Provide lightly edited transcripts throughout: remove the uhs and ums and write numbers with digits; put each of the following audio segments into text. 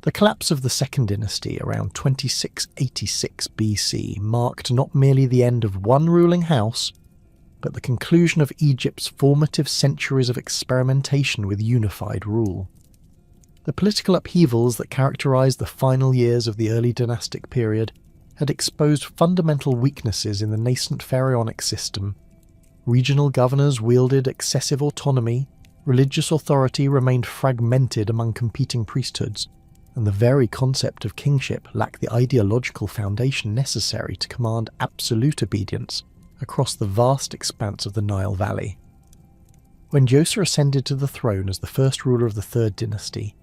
The collapse of the Second Dynasty around 2686 BC marked not merely the end of one ruling house, but the conclusion of Egypt's formative centuries of experimentation with unified rule. The political upheavals that characterized the final years of the early dynastic period had exposed fundamental weaknesses in the nascent pharaonic system. Regional governors wielded excessive autonomy, religious authority remained fragmented among competing priesthoods, and the very concept of kingship lacked the ideological foundation necessary to command absolute obedience across the vast expanse of the Nile Valley. When Giza ascended to the throne as the first ruler of the Third Dynasty,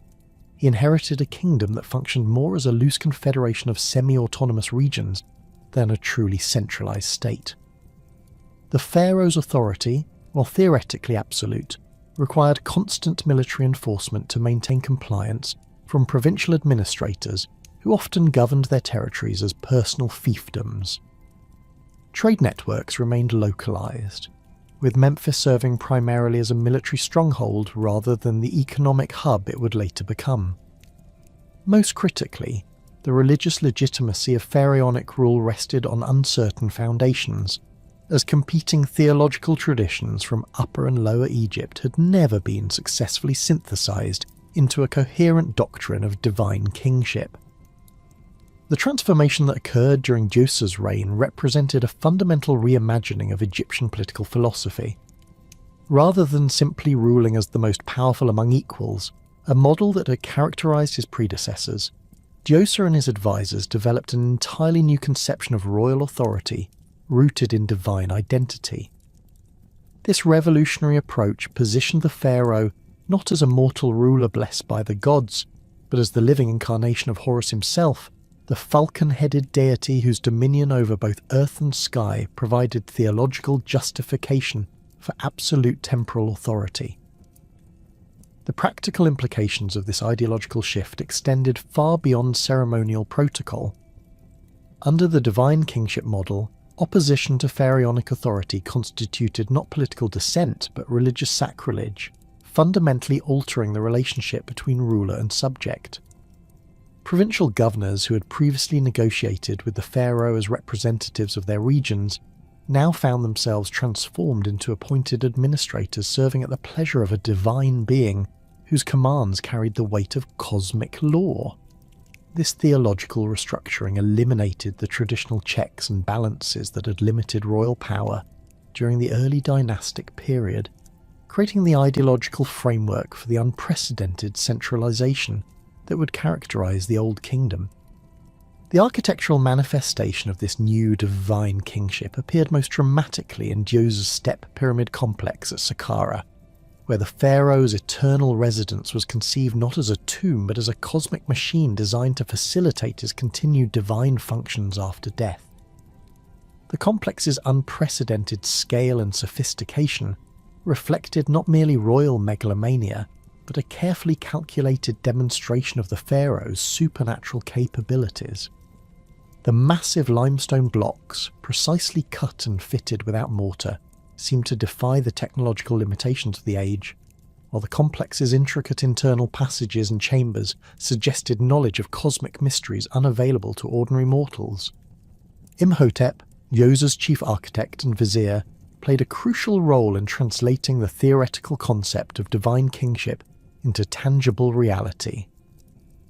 he inherited a kingdom that functioned more as a loose confederation of semi-autonomous regions than a truly centralized state. The pharaoh's authority, while theoretically absolute, required constant military enforcement to maintain compliance from provincial administrators who often governed their territories as personal fiefdoms. Trade networks remained localized, with Memphis serving primarily as a military stronghold rather than the economic hub it would later become. Most critically, the religious legitimacy of pharaonic rule rested on uncertain foundations, as competing theological traditions from Upper and Lower Egypt had never been successfully synthesized into a coherent doctrine of divine kingship. The transformation that occurred during Giza's reign represented a fundamental reimagining of Egyptian political philosophy. Rather than simply ruling as the most powerful among equals, a model that had characterized his predecessors, Giza and his advisors developed an entirely new conception of royal authority rooted in divine identity. This revolutionary approach positioned the pharaoh not as a mortal ruler blessed by the gods, but as the living incarnation of Horus himself, the falcon-headed deity whose dominion over both earth and sky provided theological justification for absolute temporal authority. The practical implications of this ideological shift extended far beyond ceremonial protocol. Under the divine kingship model, opposition to pharaonic authority constituted not political dissent but religious sacrilege, fundamentally altering the relationship between ruler and subject. Provincial governors who had previously negotiated with the pharaoh as representatives of their regions now found themselves transformed into appointed administrators serving at the pleasure of a divine being whose commands carried the weight of cosmic law. This theological restructuring eliminated the traditional checks and balances that had limited royal power during the early dynastic period, creating the ideological framework for the unprecedented centralization that would characterize the Old Kingdom. The architectural manifestation of this new divine kingship appeared most dramatically in Giza's step pyramid complex at Saqqara, where the pharaoh's eternal residence was conceived not as a tomb but as a cosmic machine designed to facilitate his continued divine functions after death. The complex's unprecedented scale and sophistication reflected not merely royal megalomania, but a carefully calculated demonstration of the pharaoh's supernatural capabilities. The massive limestone blocks, precisely cut and fitted without mortar, seemed to defy the technological limitations of the age, while the complex's intricate internal passages and chambers suggested knowledge of cosmic mysteries unavailable to ordinary mortals. Imhotep, Giza's chief architect and vizier, played a crucial role in translating the theoretical concept of divine kingship into tangible reality.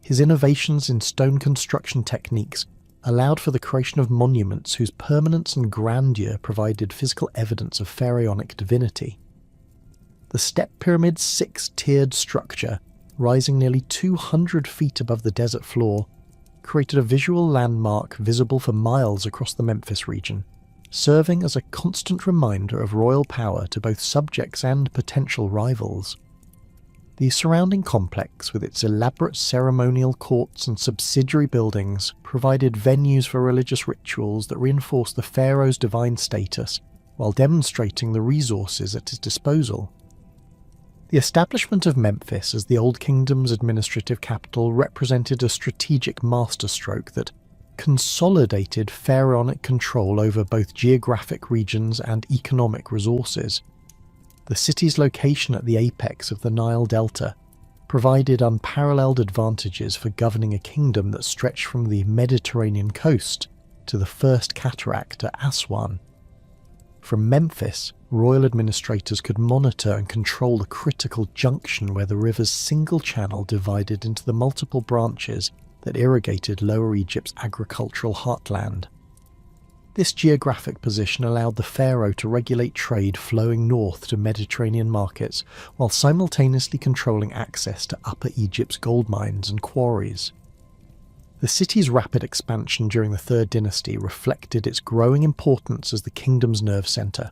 His innovations in stone construction techniques allowed for the creation of monuments whose permanence and grandeur provided physical evidence of pharaonic divinity. The step pyramid's six-tiered structure, rising nearly 200 feet above the desert floor, created a visual landmark visible for miles across the Memphis region, serving as a constant reminder of royal power to both subjects and potential rivals. The surrounding complex, with its elaborate ceremonial courts and subsidiary buildings, provided venues for religious rituals that reinforced the pharaoh's divine status while demonstrating the resources at his disposal. The establishment of Memphis as the Old Kingdom's administrative capital represented a strategic masterstroke that consolidated pharaonic control over both geographic regions and economic resources. The city's location at the apex of the Nile Delta provided unparalleled advantages for governing a kingdom that stretched from the Mediterranean coast to the first cataract at Aswan. From Memphis, royal administrators could monitor and control the critical junction where the river's single channel divided into the multiple branches that irrigated Lower Egypt's agricultural heartland. This geographic position allowed the pharaoh to regulate trade flowing north to Mediterranean markets while simultaneously controlling access to Upper Egypt's gold mines and quarries. The city's rapid expansion during the Third Dynasty reflected its growing importance as the kingdom's nerve centre.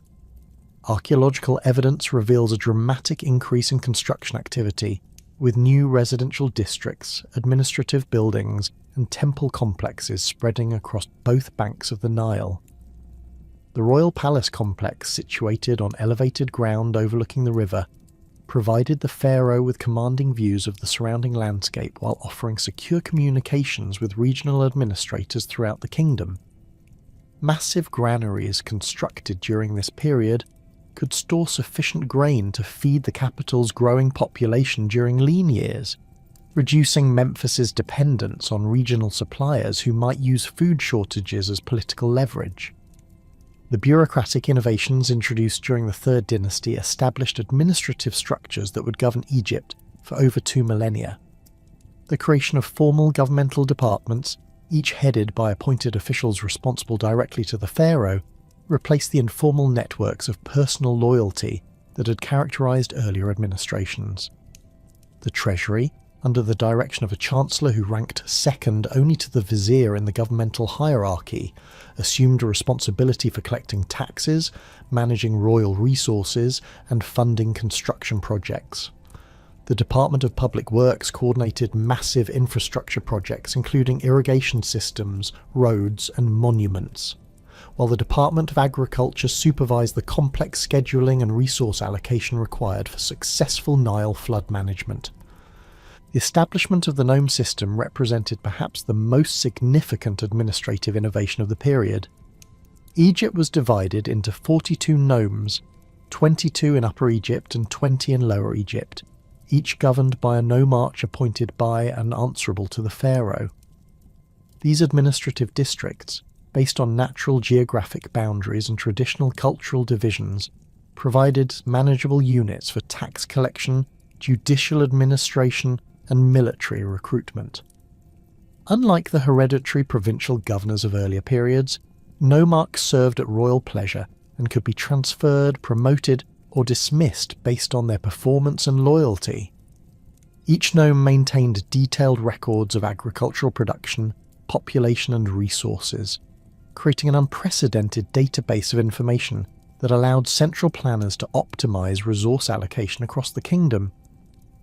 Archaeological evidence reveals a dramatic increase in construction activity, with new residential districts, administrative buildings, and temple complexes spreading across both banks of the Nile. The royal palace complex, situated on elevated ground overlooking the river, provided the pharaoh with commanding views of the surrounding landscape while offering secure communications with regional administrators throughout the kingdom. Massive granaries constructed during this period could store sufficient grain to feed the capital's growing population during lean years, reducing Memphis's dependence on regional suppliers who might use food shortages as political leverage. The bureaucratic innovations introduced during the Third Dynasty established administrative structures that would govern Egypt for over 2 millennia. The creation of formal governmental departments, each headed by appointed officials responsible directly to the pharaoh, replaced the informal networks of personal loyalty that had characterized earlier administrations. The treasury, under the direction of a chancellor who ranked second only to the vizier in the governmental hierarchy, assumed a responsibility for collecting taxes, managing royal resources, and funding construction projects. The Department of Public Works coordinated massive infrastructure projects including irrigation systems, roads, and monuments, while the Department of Agriculture supervised the complex scheduling and resource allocation required for successful Nile flood management. The establishment of the nome system represented perhaps the most significant administrative innovation of the period. Egypt was divided into 42 nomes, 22 in Upper Egypt and 20 in Lower Egypt, each governed by a nomarch appointed by and answerable to the pharaoh. These administrative districts, based on natural geographic boundaries and traditional cultural divisions, provided manageable units for tax collection, judicial administration, and military recruitment. Unlike the hereditary provincial governors of earlier periods, nomarchs served at royal pleasure and could be transferred, promoted, or dismissed based on their performance and loyalty. Each nome maintained detailed records of agricultural production, population, and resources, creating an unprecedented database of information that allowed central planners to optimize resource allocation across the kingdom.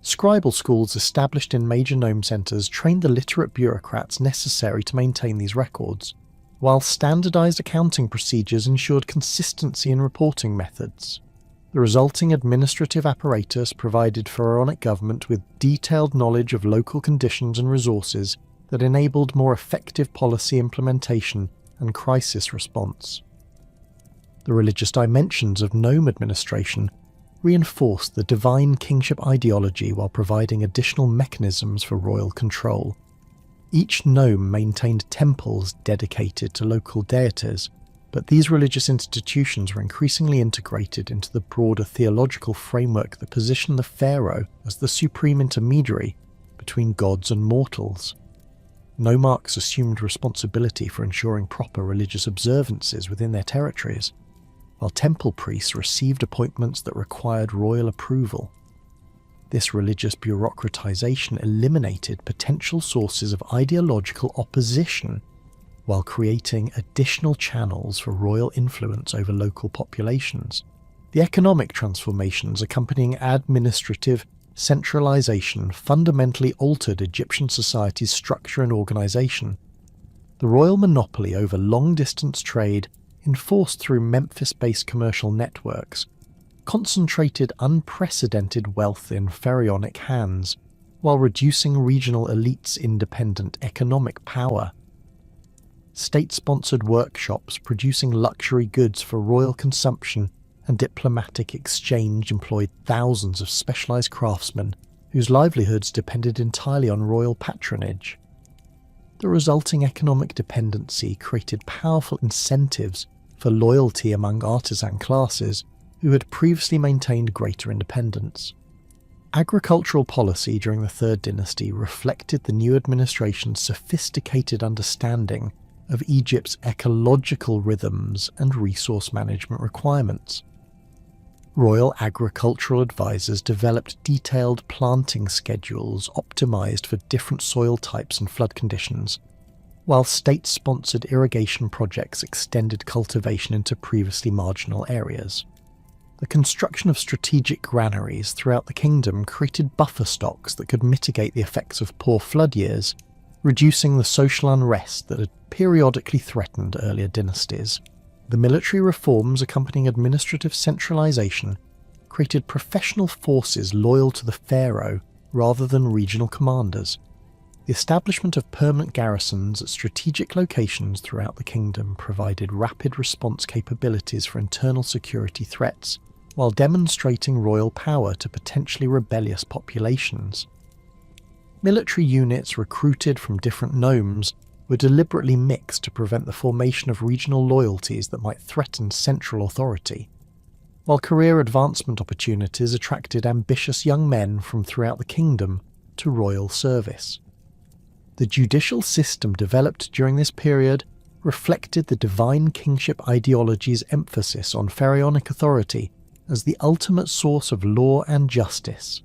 Scribal schools established in major nome centres trained the literate bureaucrats necessary to maintain these records, while standardised accounting procedures ensured consistency in reporting methods. The resulting administrative apparatus provided pharaonic government with detailed knowledge of local conditions and resources that enabled more effective policy implementation and crisis response. The religious dimensions of nome administration reinforced the divine kingship ideology while providing additional mechanisms for royal control. Each nome maintained temples dedicated to local deities, but these religious institutions were increasingly integrated into the broader theological framework that positioned the pharaoh as the supreme intermediary between gods and mortals. Nomarchs assumed responsibility for ensuring proper religious observances within their territories, while temple priests received appointments that required royal approval. This religious bureaucratization eliminated potential sources of ideological opposition while creating additional channels for royal influence over local populations. The economic transformations accompanying administrative centralization fundamentally altered Egyptian society's structure and organization. The royal monopoly over long-distance trade, enforced through Memphis-based commercial networks, concentrated unprecedented wealth in pharaonic hands, while reducing regional elites' independent economic power. State-sponsored workshops producing luxury goods for royal consumption and diplomatic exchange employed thousands of specialized craftsmen, whose livelihoods depended entirely on royal patronage. The resulting economic dependency created powerful incentives for loyalty among artisan classes who had previously maintained greater independence. Agricultural policy during the Third Dynasty reflected the new administration's sophisticated understanding of Egypt's ecological rhythms and resource management requirements. Royal agricultural advisors developed detailed planting schedules optimized for different soil types and flood conditions, while state-sponsored irrigation projects extended cultivation into previously marginal areas. The construction of strategic granaries throughout the kingdom created buffer stocks that could mitigate the effects of poor flood years, reducing the social unrest that had periodically threatened earlier dynasties. The military reforms accompanying administrative centralization created professional forces loyal to the pharaoh rather than regional commanders. The establishment of permanent garrisons at strategic locations throughout the kingdom provided rapid response capabilities for internal security threats, while demonstrating royal power to potentially rebellious populations. Military units recruited from different nomes were deliberately mixed to prevent the formation of regional loyalties that might threaten central authority, while career advancement opportunities attracted ambitious young men from throughout the kingdom to royal service. The judicial system developed during this period reflected the divine kingship ideology's emphasis on pharaonic authority as the ultimate source of law and justice.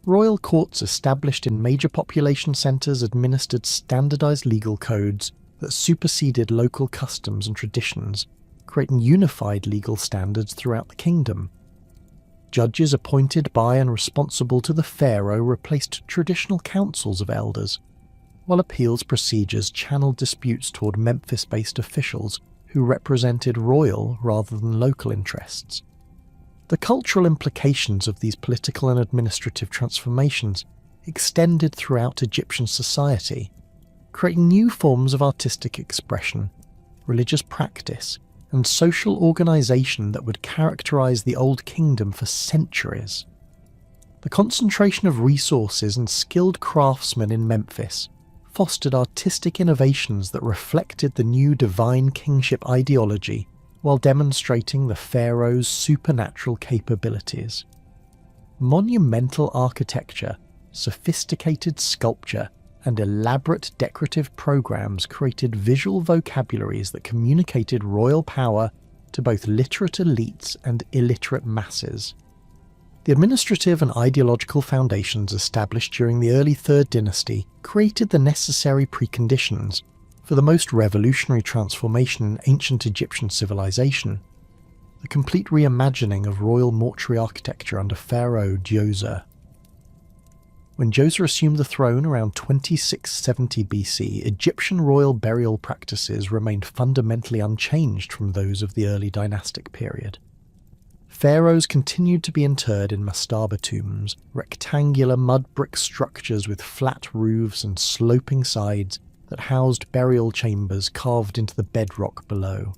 Royal courts established in major population centres administered standardised legal codes that superseded local customs and traditions, creating unified legal standards throughout the kingdom. Judges appointed by and responsible to the pharaoh replaced traditional councils of elders, while appeals procedures channeled disputes toward Memphis-based officials who represented royal rather than local interests. The cultural implications of these political and administrative transformations extended throughout Egyptian society, creating new forms of artistic expression, religious practice, and social organisation that would characterise the Old Kingdom for centuries. The concentration of resources and skilled craftsmen in Memphis fostered artistic innovations that reflected the new divine kingship ideology while demonstrating the pharaoh's supernatural capabilities. Monumental architecture, sophisticated sculpture, and elaborate decorative programs created visual vocabularies that communicated royal power to both literate elites and illiterate masses. The administrative and ideological foundations established during the early Third Dynasty created the necessary preconditions for the most revolutionary transformation in ancient Egyptian civilization, the complete reimagining of royal mortuary architecture under Pharaoh Giza. When Giza assumed the throne around 2670 BC, Egyptian royal burial practices remained fundamentally unchanged from those of the early dynastic period. Pharaohs continued to be interred in mastaba tombs, rectangular mud brick structures with flat roofs and sloping sides that housed burial chambers carved into the bedrock below.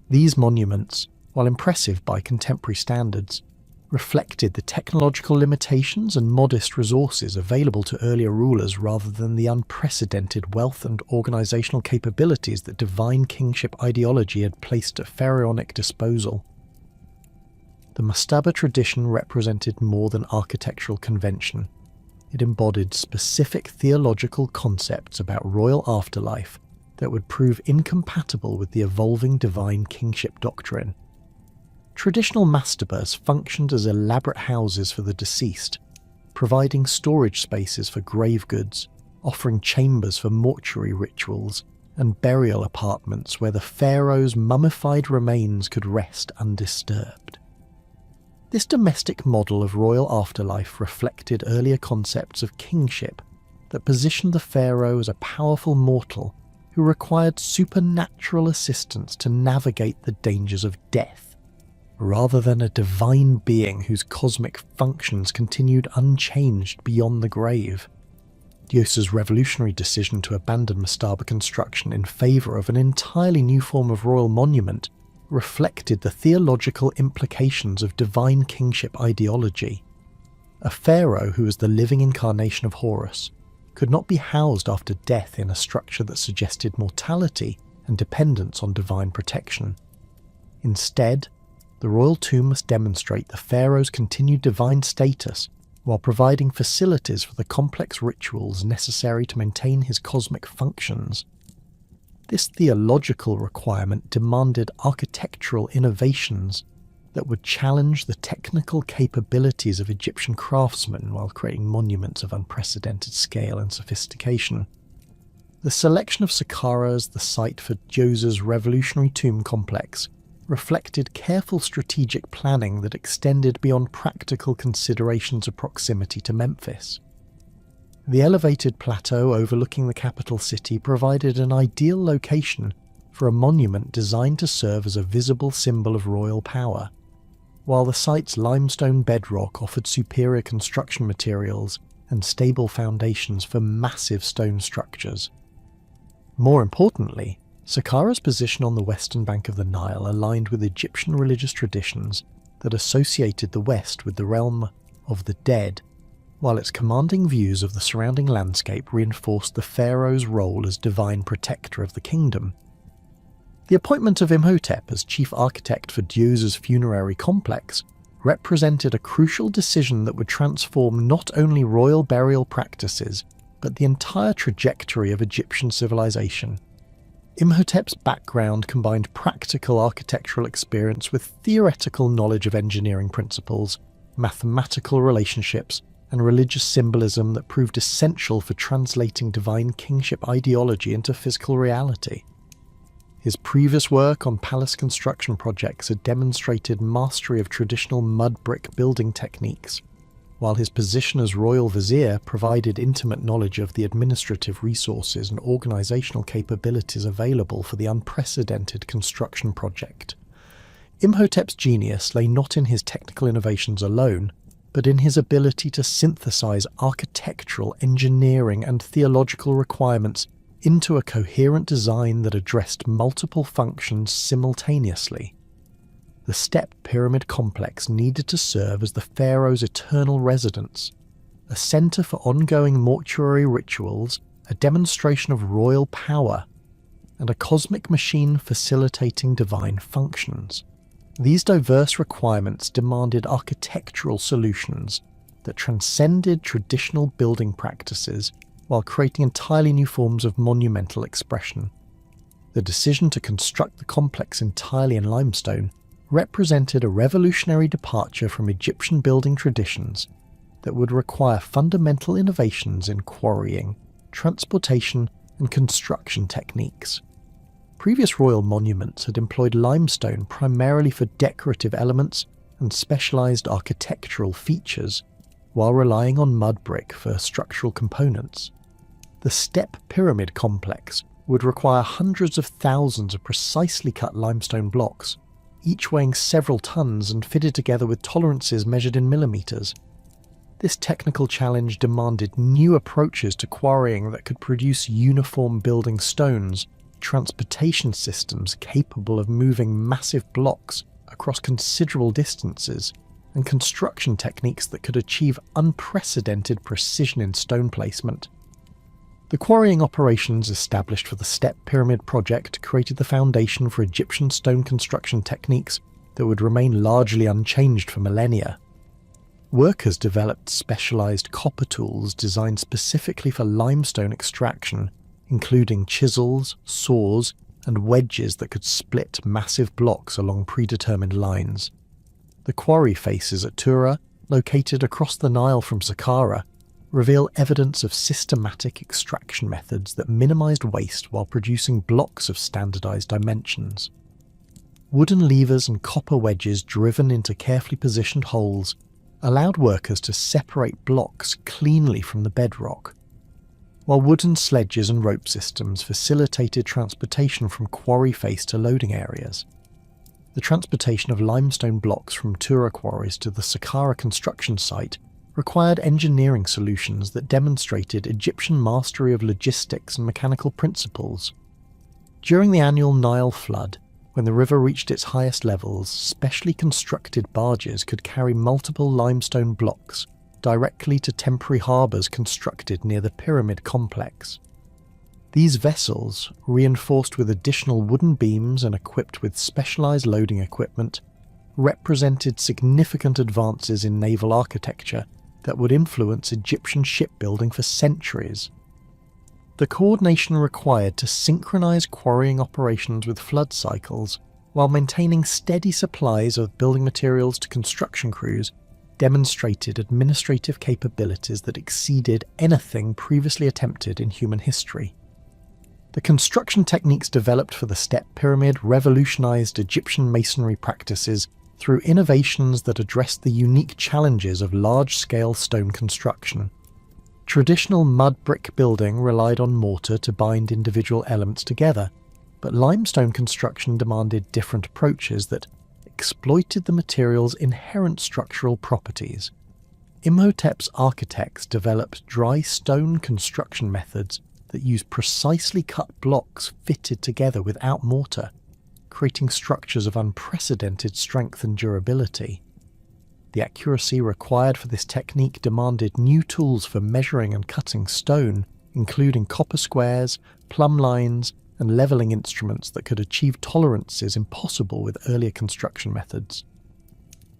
These monuments, while impressive by contemporary standards, reflected the technological limitations and modest resources available to earlier rulers rather than the unprecedented wealth and organisational capabilities that divine kingship ideology had placed at pharaonic disposal. The mastaba tradition represented more than architectural convention. It embodied specific theological concepts about royal afterlife that would prove incompatible with the evolving divine kingship doctrine. Traditional mastabas functioned as elaborate houses for the deceased, providing storage spaces for grave goods, offering chambers for mortuary rituals, and burial apartments where the pharaoh's mummified remains could rest undisturbed. This domestic model of royal afterlife reflected earlier concepts of kingship that positioned the pharaoh as a powerful mortal who required supernatural assistance to navigate the dangers of death, rather than a divine being whose cosmic functions continued unchanged beyond the grave. Giza's revolutionary decision to abandon mastaba construction in favour of an entirely new form of royal monument reflected the theological implications of divine kingship ideology. A pharaoh who was the living incarnation of Horus could not be housed after death in a structure that suggested mortality and dependence on divine protection. Instead, the royal tomb must demonstrate the pharaoh's continued divine status while providing facilities for the complex rituals necessary to maintain his cosmic functions. This theological requirement demanded architectural innovations that would challenge the technical capabilities of Egyptian craftsmen while creating monuments of unprecedented scale and sophistication. The selection of Saqqara as the site for Djoser's revolutionary tomb complex reflected careful strategic planning that extended beyond practical considerations of proximity to Memphis. The elevated plateau overlooking the capital city provided an ideal location for a monument designed to serve as a visible symbol of royal power, while the site's limestone bedrock offered superior construction materials and stable foundations for massive stone structures. More importantly, Saqqara's position on the western bank of the Nile aligned with Egyptian religious traditions that associated the West with the realm of the dead, while its commanding views of the surrounding landscape reinforced the pharaoh's role as divine protector of the kingdom. The appointment of Imhotep as chief architect for Djoser's funerary complex represented a crucial decision that would transform not only royal burial practices, but the entire trajectory of Egyptian civilization. Imhotep's background combined practical architectural experience with theoretical knowledge of engineering principles, mathematical relationships, and religious symbolism that proved essential for translating divine kingship ideology into physical reality. His previous work on palace construction projects had demonstrated mastery of traditional mud brick building techniques, while his position as royal vizier provided intimate knowledge of the administrative resources and organizational capabilities available for the unprecedented construction project. Imhotep's genius lay not in his technical innovations alone, but in his ability to synthesize architectural, engineering, and theological requirements into a coherent design that addressed multiple functions simultaneously. The step pyramid complex needed to serve as the pharaoh's eternal residence, a center for ongoing mortuary rituals, a demonstration of royal power, and a cosmic machine facilitating divine functions. These diverse requirements demanded architectural solutions that transcended traditional building practices while creating entirely new forms of monumental expression. The decision to construct the complex entirely in limestone represented a revolutionary departure from Egyptian building traditions that would require fundamental innovations in quarrying, transportation, and construction techniques. Previous royal monuments had employed limestone primarily for decorative elements and specialized architectural features, while relying on mud brick for structural components. The step pyramid complex would require hundreds of thousands of precisely cut limestone blocks, each weighing several tons and fitted together with tolerances measured in millimeters. This technical challenge demanded new approaches to quarrying that could produce uniform building stones, transportation systems capable of moving massive blocks across considerable distances, and construction techniques that could achieve unprecedented precision in stone placement. The quarrying operations established for the Step Pyramid project created the foundation for Egyptian stone construction techniques that would remain largely unchanged for millennia. Workers developed specialized copper tools designed specifically for limestone extraction, including chisels, saws, and wedges that could split massive blocks along predetermined lines. The quarry faces at Tura, located across the Nile from Saqqara, reveal evidence of systematic extraction methods that minimized waste while producing blocks of standardized dimensions. Wooden levers and copper wedges driven into carefully positioned holes allowed workers to separate blocks cleanly from the bedrock, while wooden sledges and rope systems facilitated transportation from quarry face to loading areas. The transportation of limestone blocks from Tura quarries to the Saqqara construction site required engineering solutions that demonstrated Egyptian mastery of logistics and mechanical principles. During the annual Nile flood, when the river reached its highest levels, specially constructed barges could carry multiple limestone blocks, directly to temporary harbours constructed near the pyramid complex. These vessels, reinforced with additional wooden beams and equipped with specialised loading equipment, represented significant advances in naval architecture that would influence Egyptian shipbuilding for centuries. The coordination required to synchronise quarrying operations with flood cycles while maintaining steady supplies of building materials to construction crews demonstrated administrative capabilities that exceeded anything previously attempted in human history. The construction techniques developed for the step pyramid revolutionised Egyptian masonry practices through innovations that addressed the unique challenges of large-scale stone construction. Traditional mud brick building relied on mortar to bind individual elements together, but limestone construction demanded different approaches that exploited the material's inherent structural properties. Imhotep's architects developed dry stone construction methods that used precisely cut blocks fitted together without mortar, creating structures of unprecedented strength and durability. The accuracy required for this technique demanded new tools for measuring and cutting stone, including copper squares, plumb lines, and levelling instruments that could achieve tolerances impossible with earlier construction methods.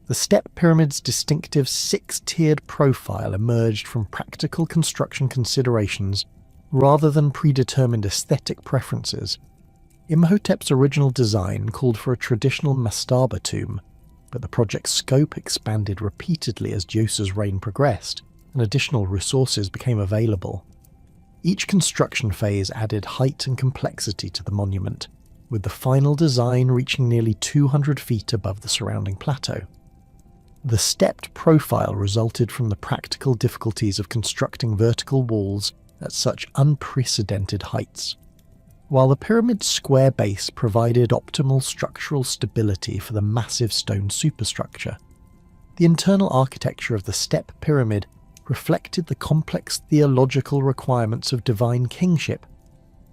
The step pyramid's distinctive six-tiered profile emerged from practical construction considerations rather than predetermined aesthetic preferences. Imhotep's original design called for a traditional mastaba tomb, but the project's scope expanded repeatedly as Djoser's reign progressed and additional resources became available. Each construction phase added height and complexity to the monument, with the final design reaching nearly 200 feet above the surrounding plateau. The stepped profile resulted from the practical difficulties of constructing vertical walls at such unprecedented heights. While the pyramid's square base provided optimal structural stability for the massive stone superstructure, the internal architecture of the step pyramid reflected the complex theological requirements of divine kingship,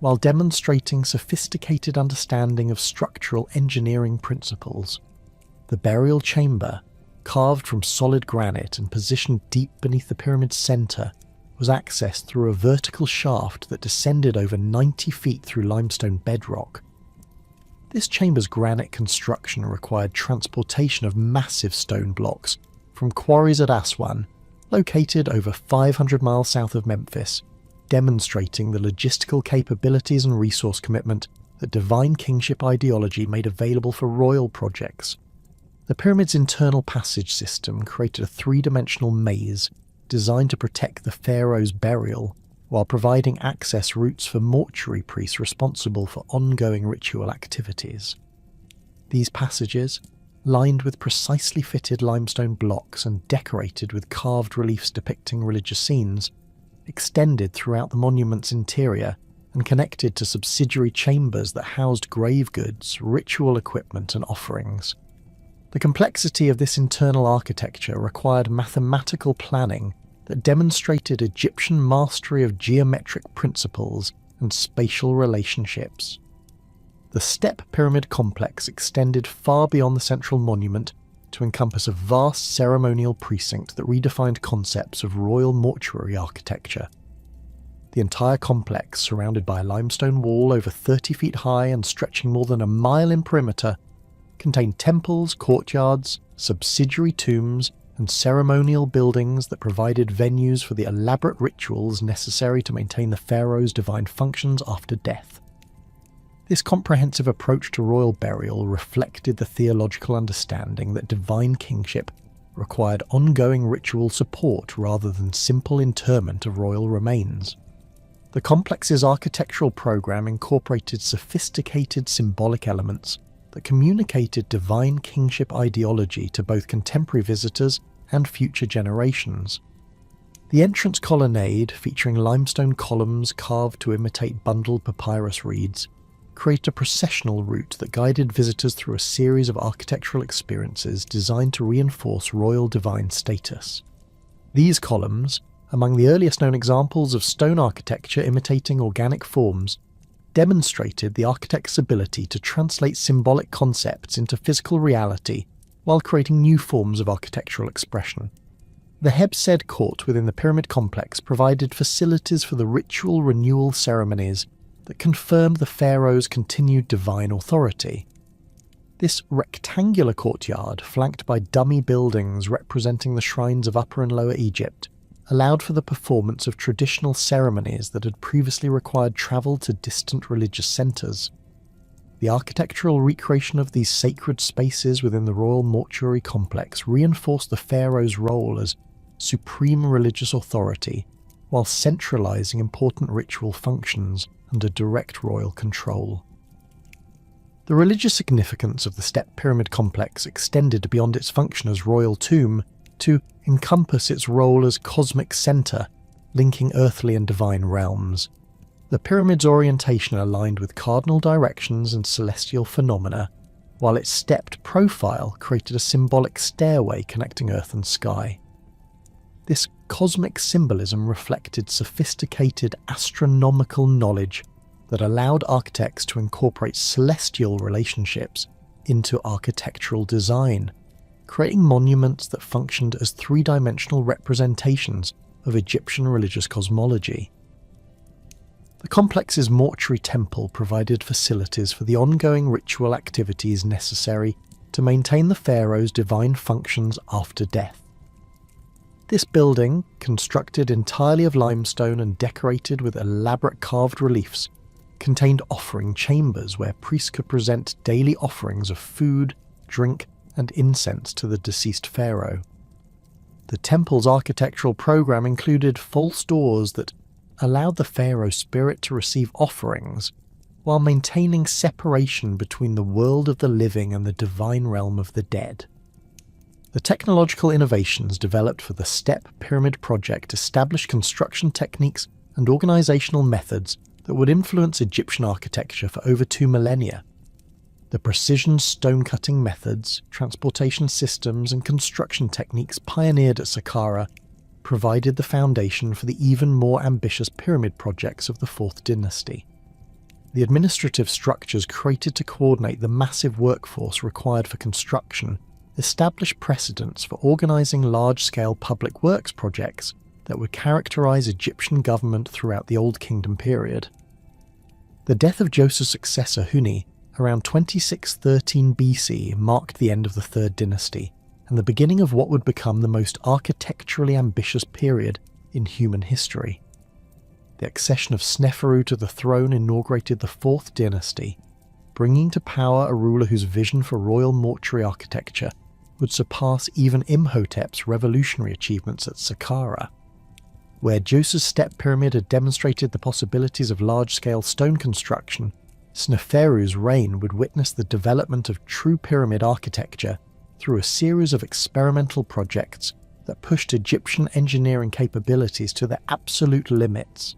while demonstrating sophisticated understanding of structural engineering principles. The burial chamber, carved from solid granite and positioned deep beneath the pyramid's centre, was accessed through a vertical shaft that descended over 90 feet through limestone bedrock. This chamber's granite construction required transportation of massive stone blocks from quarries at Aswan, located over 500 miles south of Memphis, demonstrating the logistical capabilities and resource commitment that divine kingship ideology made available for royal projects. The pyramid's internal passage system created a three-dimensional maze designed to protect the pharaoh's burial, while providing access routes for mortuary priests responsible for ongoing ritual activities. These passages, lined with precisely fitted limestone blocks and decorated with carved reliefs depicting religious scenes, extended throughout the monument's interior and connected to subsidiary chambers that housed grave goods, ritual equipment and offerings. The complexity of this internal architecture required mathematical planning that demonstrated Egyptian mastery of geometric principles and spatial relationships. The step pyramid complex extended far beyond the central monument to encompass a vast ceremonial precinct that redefined concepts of royal mortuary architecture. The entire complex, surrounded by a limestone wall over 30 feet high and stretching more than a mile in perimeter, contained temples, courtyards, subsidiary tombs, and ceremonial buildings that provided venues for the elaborate rituals necessary to maintain the pharaoh's divine functions after death. This comprehensive approach to royal burial reflected the theological understanding that divine kingship required ongoing ritual support rather than simple interment of royal remains. The complex's architectural program incorporated sophisticated symbolic elements that communicated divine kingship ideology to both contemporary visitors and future generations. The entrance colonnade, featuring limestone columns carved to imitate bundled papyrus reeds, created a processional route that guided visitors through a series of architectural experiences designed to reinforce royal divine status. These columns, among the earliest known examples of stone architecture imitating organic forms, demonstrated the architect's ability to translate symbolic concepts into physical reality while creating new forms of architectural expression. The Hebsed court within the pyramid complex provided facilities for the ritual renewal ceremonies that confirmed the pharaoh's continued divine authority. This rectangular courtyard, flanked by dummy buildings representing the shrines of Upper and Lower Egypt, allowed for the performance of traditional ceremonies that had previously required travel to distant religious centres. The architectural recreation of these sacred spaces within the royal mortuary complex reinforced the pharaoh's role as supreme religious authority, while centralising important ritual functions under direct royal control. The religious significance of the step pyramid complex extended beyond its function as royal tomb to encompass its role as cosmic centre, linking earthly and divine realms. The pyramid's orientation aligned with cardinal directions and celestial phenomena, while its stepped profile created a symbolic stairway connecting earth and sky. This cosmic symbolism reflected sophisticated astronomical knowledge that allowed architects to incorporate celestial relationships into architectural design, creating monuments that functioned as three-dimensional representations of Egyptian religious cosmology. The complex's mortuary temple provided facilities for the ongoing ritual activities necessary to maintain the pharaoh's divine functions after death. This building, constructed entirely of limestone and decorated with elaborate carved reliefs, contained offering chambers where priests could present daily offerings of food, drink, and incense to the deceased pharaoh. The temple's architectural program included false doors that allowed the pharaoh's spirit to receive offerings, while maintaining separation between the world of the living and the divine realm of the dead. The technological innovations developed for the Step Pyramid project established construction techniques and organisational methods that would influence Egyptian architecture for over 2 millennia. The precision stone-cutting methods, transportation systems and construction techniques pioneered at Saqqara provided the foundation for the even more ambitious pyramid projects of the 4th dynasty. The administrative structures created to coordinate the massive workforce required for construction established precedents for organising large-scale public works projects that would characterise Egyptian government throughout the Old Kingdom period. The death of Joseph's successor Huni around 2613 BC marked the end of the 3rd dynasty and the beginning of what would become the most architecturally ambitious period in human history. The accession of Sneferu to the throne inaugurated the 4th dynasty, bringing to power a ruler whose vision for royal mortuary architecture would surpass even Imhotep's revolutionary achievements at Saqqara. Where Joseph's step pyramid had demonstrated the possibilities of large-scale stone construction, Sneferu's reign would witness the development of true pyramid architecture through a series of experimental projects that pushed Egyptian engineering capabilities to their absolute limits.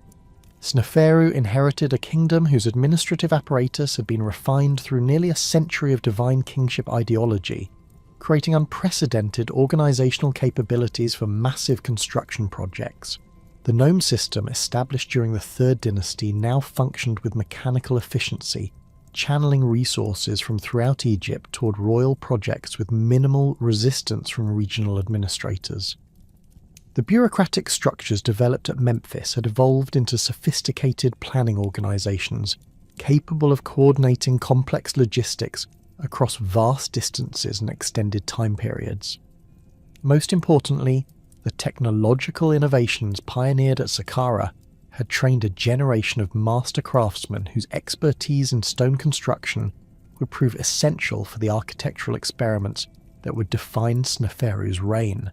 Sneferu inherited a kingdom whose administrative apparatus had been refined through nearly a century of divine kingship ideology, creating unprecedented organisational capabilities for massive construction projects. The nome system established during the 3rd dynasty now functioned with mechanical efficiency, channeling resources from throughout Egypt toward royal projects with minimal resistance from regional administrators. The bureaucratic structures developed at Memphis had evolved into sophisticated planning organisations, capable of coordinating complex logistics across vast distances and extended time periods. Most importantly, the technological innovations pioneered at Saqqara had trained a generation of master craftsmen whose expertise in stone construction would prove essential for the architectural experiments that would define Sneferu's reign.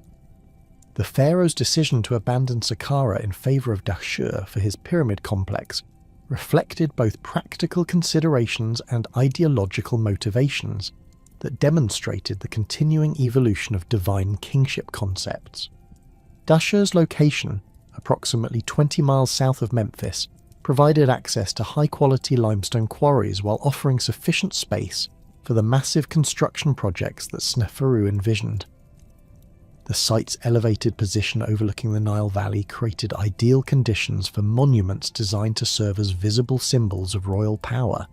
The pharaoh's decision to abandon Saqqara in favour of Dahshur for his pyramid complex reflected both practical considerations and ideological motivations that demonstrated the continuing evolution of divine kingship concepts. Dahshur's location, approximately 20 miles south of Memphis, provided access to high-quality limestone quarries while offering sufficient space for the massive construction projects that Sneferu envisioned. The site's elevated position overlooking the Nile Valley created ideal conditions for monuments designed to serve as visible symbols of royal power,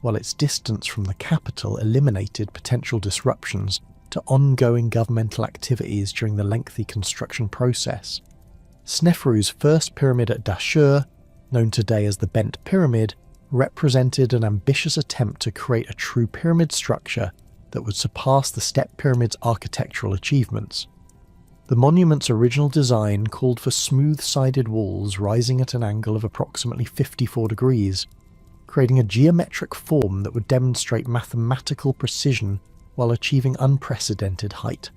while its distance from the capital eliminated potential disruptions to ongoing governmental activities during the lengthy construction process. Sneferu's first pyramid at Dashur, known today as the Bent Pyramid, represented an ambitious attempt to create a true pyramid structure that would surpass the step pyramid's architectural achievements. The monument's original design called for smooth-sided walls rising at an angle of approximately 54 degrees, creating a geometric form that would demonstrate mathematical precision while achieving unprecedented height.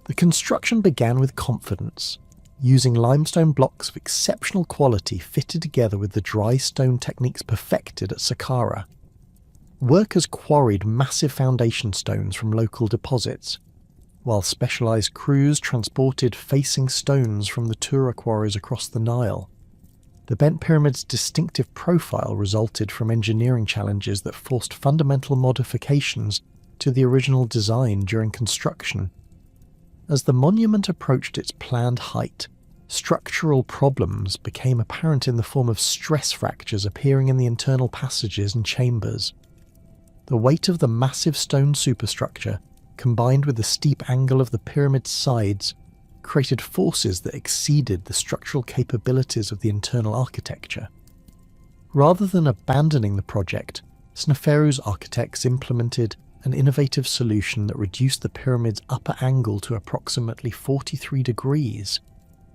The construction began with confidence, using limestone blocks of exceptional quality fitted together with the dry stone techniques perfected at Saqqara. Workers quarried massive foundation stones from local deposits, while specialised crews transported facing stones from the Tura quarries across the Nile. The Bent Pyramid's distinctive profile resulted from engineering challenges that forced fundamental modifications to the original design during construction. As the monument approached its planned height, structural problems became apparent in the form of stress fractures appearing in the internal passages and chambers. The weight of the massive stone superstructure, combined with the steep angle of the pyramid's sides, created forces that exceeded the structural capabilities of the internal architecture. Rather than abandoning the project, Sneferu's architects implemented an innovative solution that reduced the pyramid's upper angle to approximately 43 degrees,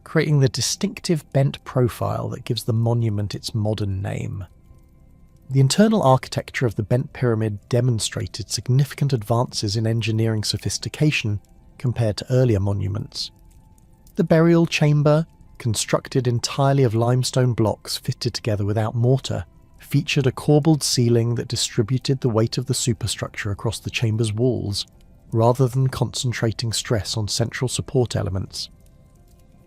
creating the distinctive bent profile that gives the monument its modern name. The internal architecture of the Bent Pyramid demonstrated significant advances in engineering sophistication compared to earlier monuments. The burial chamber, constructed entirely of limestone blocks fitted together without mortar, featured a corbelled ceiling that distributed the weight of the superstructure across the chamber's walls, rather than concentrating stress on central support elements.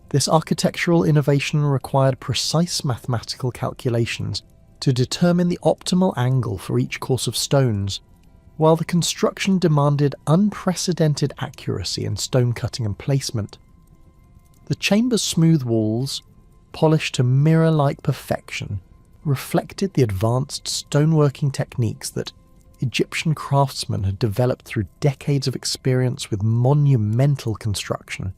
This architectural innovation required precise mathematical calculations to determine the optimal angle for each course of stones, while the construction demanded unprecedented accuracy in stone cutting and placement. The chamber's smooth walls, polished to mirror-like perfection, reflected the advanced stoneworking techniques that Egyptian craftsmen had developed through decades of experience with monumental construction.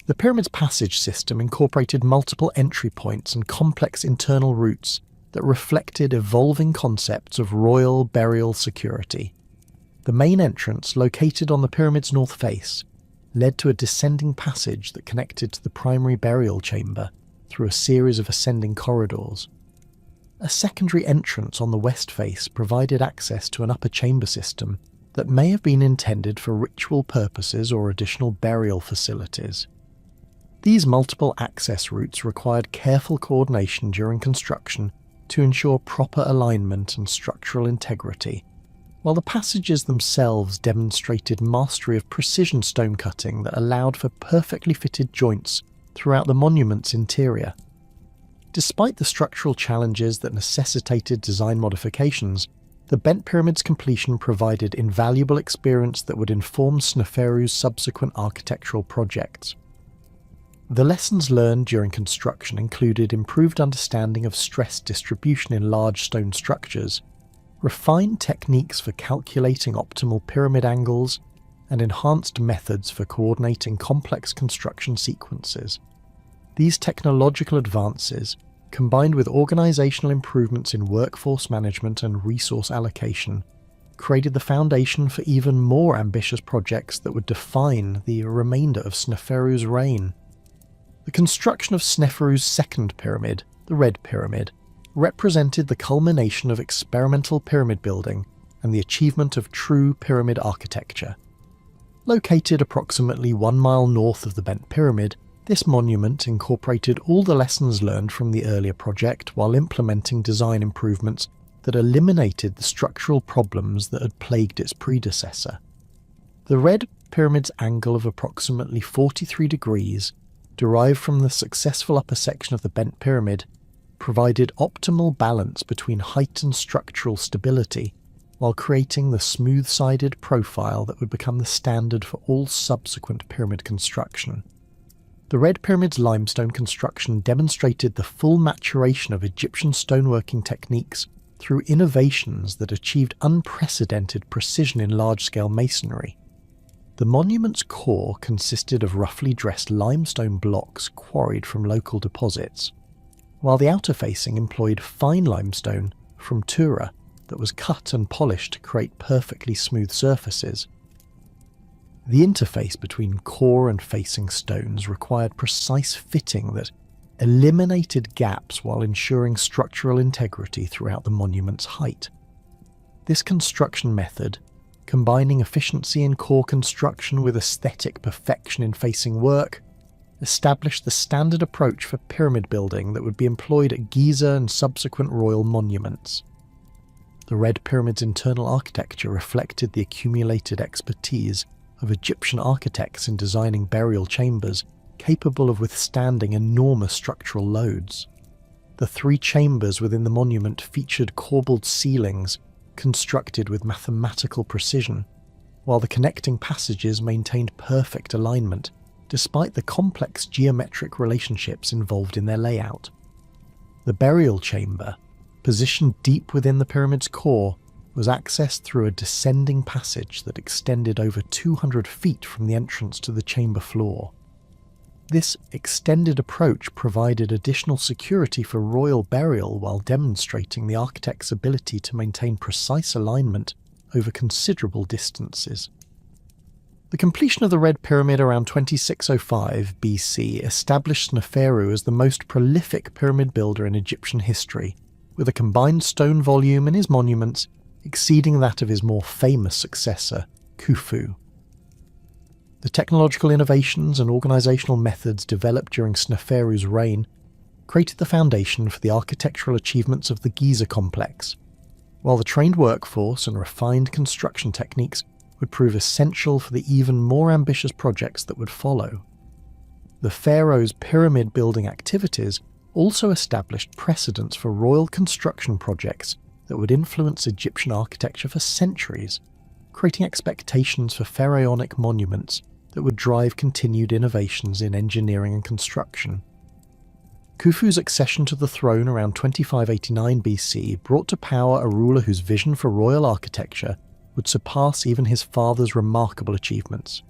The pyramid's passage system incorporated multiple entry points and complex internal routes that reflected evolving concepts of royal burial security. The main entrance, located on the pyramid's north face, led to a descending passage that connected to the primary burial chamber through a series of ascending corridors. A secondary entrance on the west face provided access to an upper chamber system that may have been intended for ritual purposes or additional burial facilities. These multiple access routes required careful coordination during construction to ensure proper alignment and structural integrity, while the passages themselves demonstrated mastery of precision stone cutting that allowed for perfectly fitted joints throughout the monument's interior. Despite the structural challenges that necessitated design modifications, the Bent Pyramid's completion provided invaluable experience that would inform Sneferu's subsequent architectural projects. The lessons learned during construction included improved understanding of stress distribution in large stone structures, refined techniques for calculating optimal pyramid angles, and enhanced methods for coordinating complex construction sequences. These technological advances, combined with organizational improvements in workforce management and resource allocation, created the foundation for even more ambitious projects that would define the remainder of Sneferu's reign. The construction of Sneferu's second pyramid, the Red Pyramid, represented the culmination of experimental pyramid building and the achievement of true pyramid architecture. Located approximately 1 mile north of the Bent Pyramid, this monument incorporated all the lessons learned from the earlier project while implementing design improvements that eliminated the structural problems that had plagued its predecessor. The Red Pyramid's angle of approximately 43 degrees, derived from the successful upper section of the Bent Pyramid, provided optimal balance between height and structural stability, while creating the smooth-sided profile that would become the standard for all subsequent pyramid construction. The Red Pyramid's limestone construction demonstrated the full maturation of Egyptian stoneworking techniques through innovations that achieved unprecedented precision in large-scale masonry. The monument's core consisted of roughly dressed limestone blocks quarried from local deposits, while the outer facing employed fine limestone from Tura that was cut and polished to create perfectly smooth surfaces. The interface between core and facing stones required precise fitting that eliminated gaps while ensuring structural integrity throughout the monument's height. This construction method, combining efficiency in core construction with aesthetic perfection in facing work, established the standard approach for pyramid building that would be employed at Giza and subsequent royal monuments. The Red Pyramid's internal architecture reflected the accumulated expertise of Egyptian architects in designing burial chambers capable of withstanding enormous structural loads. The 3 chambers within the monument featured corbelled ceilings constructed with mathematical precision, while the connecting passages maintained perfect alignment despite the complex geometric relationships involved in their layout. The burial chamber, positioned deep within the pyramid's core, was accessed through a descending passage that extended over 200 feet from the entrance to the chamber floor. This extended approach provided additional security for royal burial while demonstrating the architect's ability to maintain precise alignment over considerable distances. The completion of the Red Pyramid around 2605 BC established Sneferu as the most prolific pyramid builder in Egyptian history, with a combined stone volume in his monuments exceeding that of his more famous successor, Khufu. The technological innovations and organisational methods developed during Sneferu's reign created the foundation for the architectural achievements of the Giza complex, while the trained workforce and refined construction techniques would prove essential for the even more ambitious projects that would follow. The pharaohs' pyramid building activities also established precedents for royal construction projects that would influence Egyptian architecture for centuries, creating expectations for pharaonic monuments that would drive continued innovations in engineering and construction. Khufu's accession to the throne around 2589 BC brought to power a ruler whose vision for royal architecture would surpass even his father's remarkable achievements.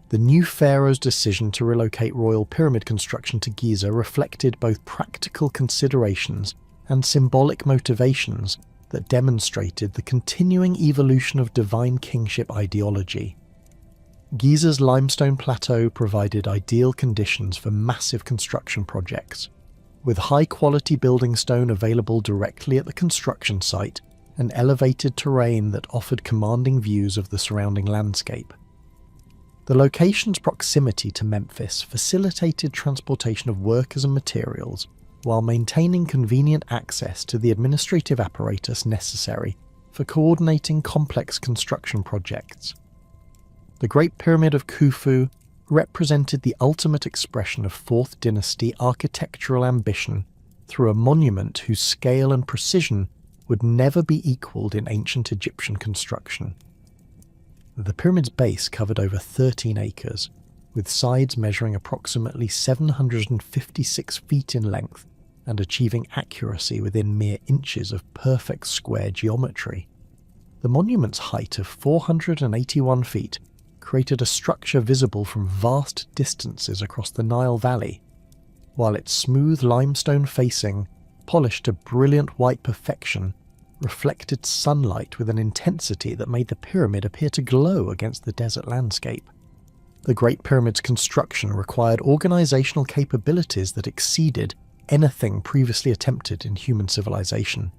The new pharaoh's decision to relocate royal pyramid construction to Giza reflected both practical considerations and symbolic motivations that demonstrated the continuing evolution of divine kingship ideology. Giza's limestone plateau provided ideal conditions for massive construction projects, with high-quality building stone available directly at the construction site and elevated terrain that offered commanding views of the surrounding landscape. The location's proximity to Memphis facilitated transportation of workers and materials, while maintaining convenient access to the administrative apparatus necessary for coordinating complex construction projects. The Great Pyramid of Khufu represented the ultimate expression of 4th Dynasty architectural ambition through a monument whose scale and precision would never be equalled in ancient Egyptian construction. The pyramid's base covered over 13 acres, with sides measuring approximately 756 feet in length and achieving accuracy within mere inches of perfect square geometry. The monument's height of 481 feet created a structure visible from vast distances across the Nile Valley, while its smooth limestone facing, polished to brilliant white perfection, reflected sunlight with an intensity that made the pyramid appear to glow against the desert landscape. The Great Pyramid's construction required organisational capabilities that exceeded anything previously attempted in human civilization.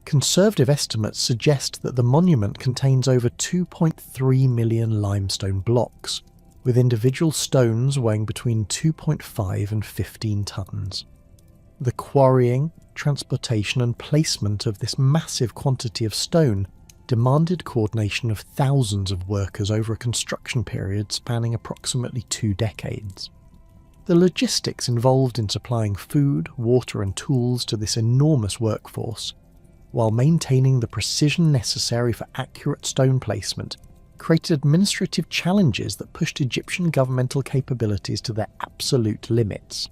Conservative estimates suggest that the monument contains over 2.3 million limestone blocks, with individual stones weighing between 2.5 and 15 tons. The quarrying, transportation and placement of this massive quantity of stone demanded coordination of thousands of workers over a construction period spanning approximately 2 decades. The logistics involved in supplying food, water and tools to this enormous workforce, while maintaining the precision necessary for accurate stone placement, created administrative challenges that pushed Egyptian governmental capabilities to their absolute limits.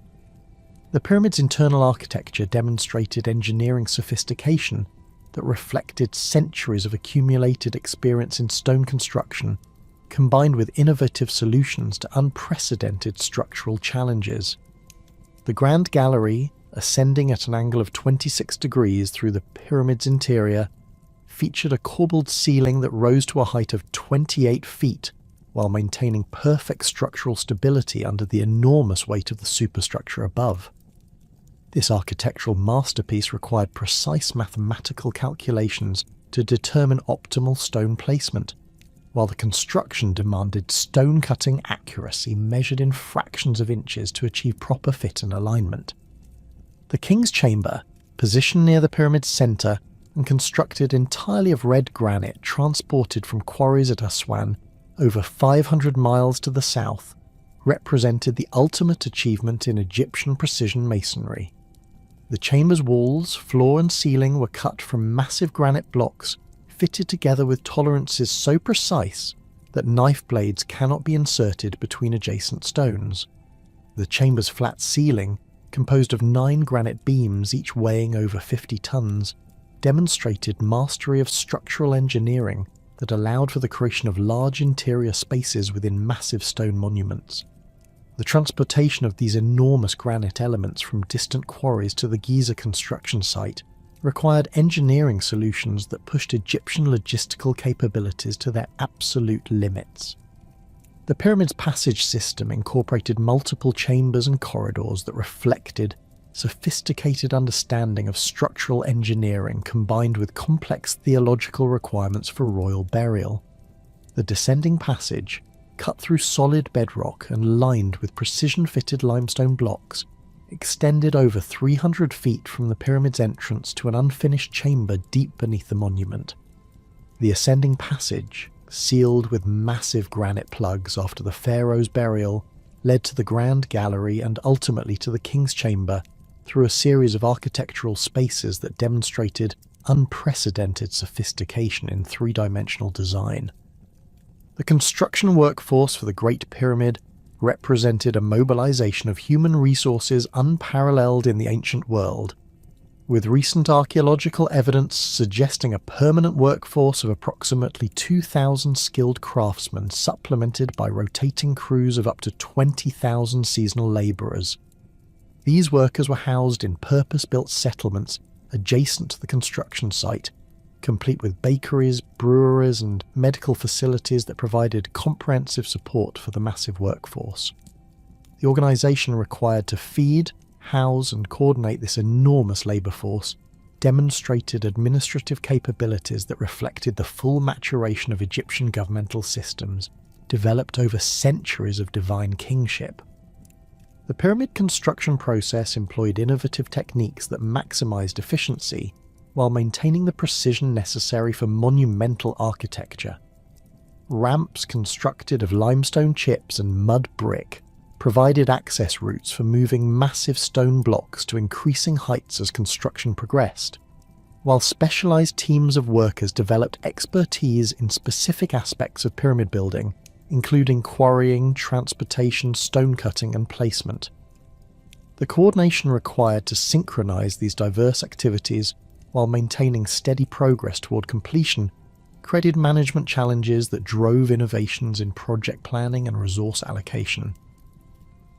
The pyramid's internal architecture demonstrated engineering sophistication that reflected centuries of accumulated experience in stone construction, combined with innovative solutions to unprecedented structural challenges. The Grand Gallery, ascending at an angle of 26 degrees through the pyramid's interior, featured a corbelled ceiling that rose to a height of 28 feet while maintaining perfect structural stability under the enormous weight of the superstructure above. This architectural masterpiece required precise mathematical calculations to determine optimal stone placement, while the construction demanded stone-cutting accuracy measured in fractions of inches to achieve proper fit and alignment. The King's Chamber, positioned near the pyramid's centre and constructed entirely of red granite transported from quarries at Aswan over 500 miles to the south, represented the ultimate achievement in Egyptian precision masonry. The chamber's walls, floor and ceiling were cut from massive granite blocks fitted together with tolerances so precise that knife blades cannot be inserted between adjacent stones. The chamber's flat ceiling, composed of 9 granite beams each weighing over 50 tons, demonstrated mastery of structural engineering that allowed for the creation of large interior spaces within massive stone monuments. The transportation of these enormous granite elements from distant quarries to the Giza construction site required engineering solutions that pushed Egyptian logistical capabilities to their absolute limits. The pyramid's passage system incorporated multiple chambers and corridors that reflected sophisticated understanding of structural engineering combined with complex theological requirements for royal burial. The descending passage, cut through solid bedrock and lined with precision-fitted limestone blocks, extended over 300 feet from the pyramid's entrance to an unfinished chamber deep beneath the monument. The ascending passage, sealed with massive granite plugs after the pharaoh's burial, led to the Grand Gallery and ultimately to the King's Chamber through a series of architectural spaces that demonstrated unprecedented sophistication in three-dimensional design. The construction workforce for the Great Pyramid represented a mobilization of human resources unparalleled in the ancient world, with recent archaeological evidence suggesting a permanent workforce of approximately 2,000 skilled craftsmen supplemented by rotating crews of up to 20,000 seasonal labourers. These workers were housed in purpose-built settlements adjacent to the construction site, complete with bakeries, breweries and medical facilities that provided comprehensive support for the massive workforce. The organisation required to feed, house and coordinate this enormous labour force demonstrated administrative capabilities that reflected the full maturation of Egyptian governmental systems, developed over centuries of divine kingship. The pyramid construction process employed innovative techniques that maximised efficiency while maintaining the precision necessary for monumental architecture. Ramps constructed of limestone chips and mud brick provided access routes for moving massive stone blocks to increasing heights as construction progressed, while specialised teams of workers developed expertise in specific aspects of pyramid building, including quarrying, transportation, stone cutting and placement. The coordination required to synchronise these diverse activities while maintaining steady progress toward completion created management challenges that drove innovations in project planning and resource allocation.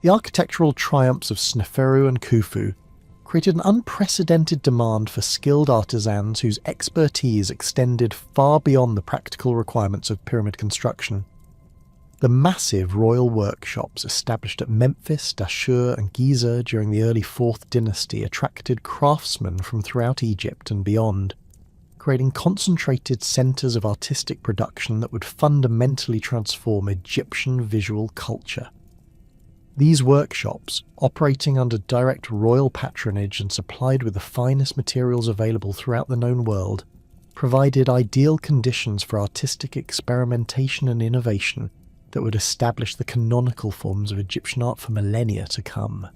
The architectural triumphs of Sneferu and Khufu created an unprecedented demand for skilled artisans whose expertise extended far beyond the practical requirements of pyramid construction. The massive royal workshops established at Memphis, Dashur and Giza during the early 4th dynasty attracted craftsmen from throughout Egypt and beyond, creating concentrated centres of artistic production that would fundamentally transform Egyptian visual culture. These workshops, operating under direct royal patronage and supplied with the finest materials available throughout the known world, provided ideal conditions for artistic experimentation and innovation that would establish the canonical forms of Egyptian art for millennia to come.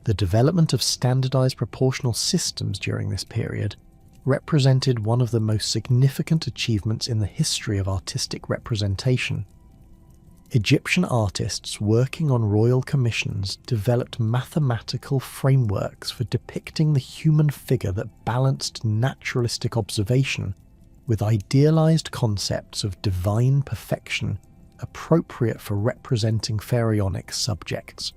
The development of standardized proportional systems during this period represented one of the most significant achievements in the history of artistic representation. Egyptian artists working on royal commissions developed mathematical frameworks for depicting the human figure that balanced naturalistic observation with idealized concepts of divine perfection appropriate for representing pharaonic subjects.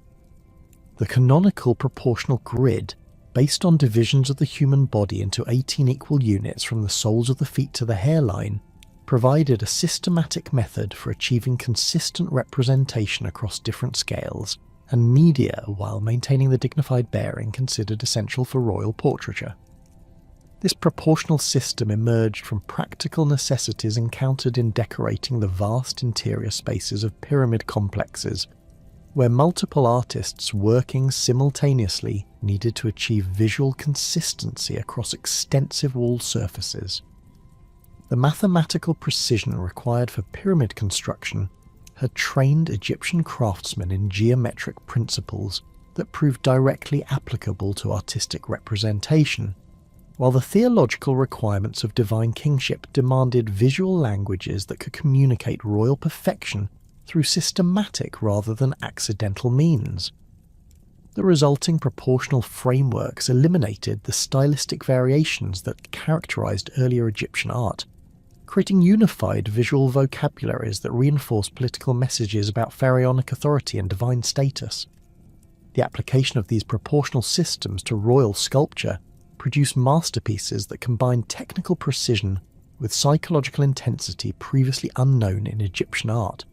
The canonical proportional grid, based on divisions of the human body into 18 equal units from the soles of the feet to the hairline, provided a systematic method for achieving consistent representation across different scales and media while maintaining the dignified bearing considered essential for royal portraiture. This proportional system emerged from practical necessities encountered in decorating the vast interior spaces of pyramid complexes, where multiple artists working simultaneously needed to achieve visual consistency across extensive wall surfaces. The mathematical precision required for pyramid construction had trained Egyptian craftsmen in geometric principles that proved directly applicable to artistic representation, while the theological requirements of divine kingship demanded visual languages that could communicate royal perfection through systematic rather than accidental means. The resulting proportional frameworks eliminated the stylistic variations that characterized earlier Egyptian art, creating unified visual vocabularies that reinforce political messages about pharaonic authority and divine status. The application of these proportional systems to royal sculpture produced masterpieces that combined technical precision with psychological intensity previously unknown in Egyptian art.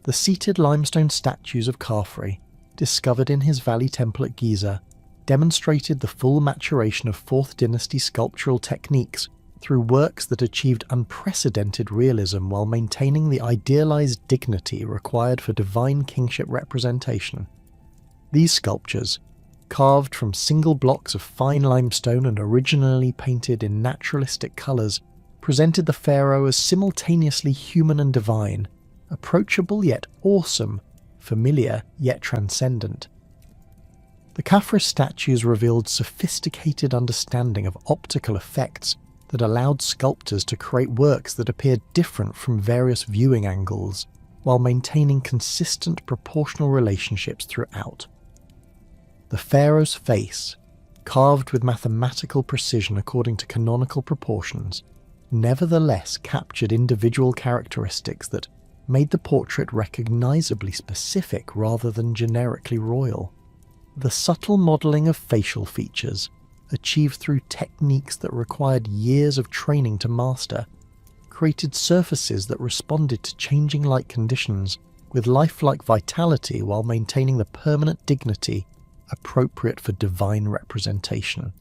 The seated limestone statues of Khafre, discovered in his valley temple at Giza, demonstrated the full maturation of 4th dynasty sculptural techniques through works that achieved unprecedented realism while maintaining the idealized dignity required for divine kingship representation. These sculptures, carved from single blocks of fine limestone and originally painted in naturalistic colors, presented the pharaoh as simultaneously human and divine, approachable yet awesome, familiar yet transcendent. The Khafre statues revealed sophisticated understanding of optical effects that allowed sculptors to create works that appeared different from various viewing angles, while maintaining consistent proportional relationships throughout. The pharaoh's face, carved with mathematical precision according to canonical proportions, nevertheless captured individual characteristics that made the portrait recognizably specific rather than generically royal. The subtle modelling of facial features, achieved through techniques that required years of training to master, created surfaces that responded to changing light conditions with lifelike vitality while maintaining the permanent dignity appropriate for divine representation.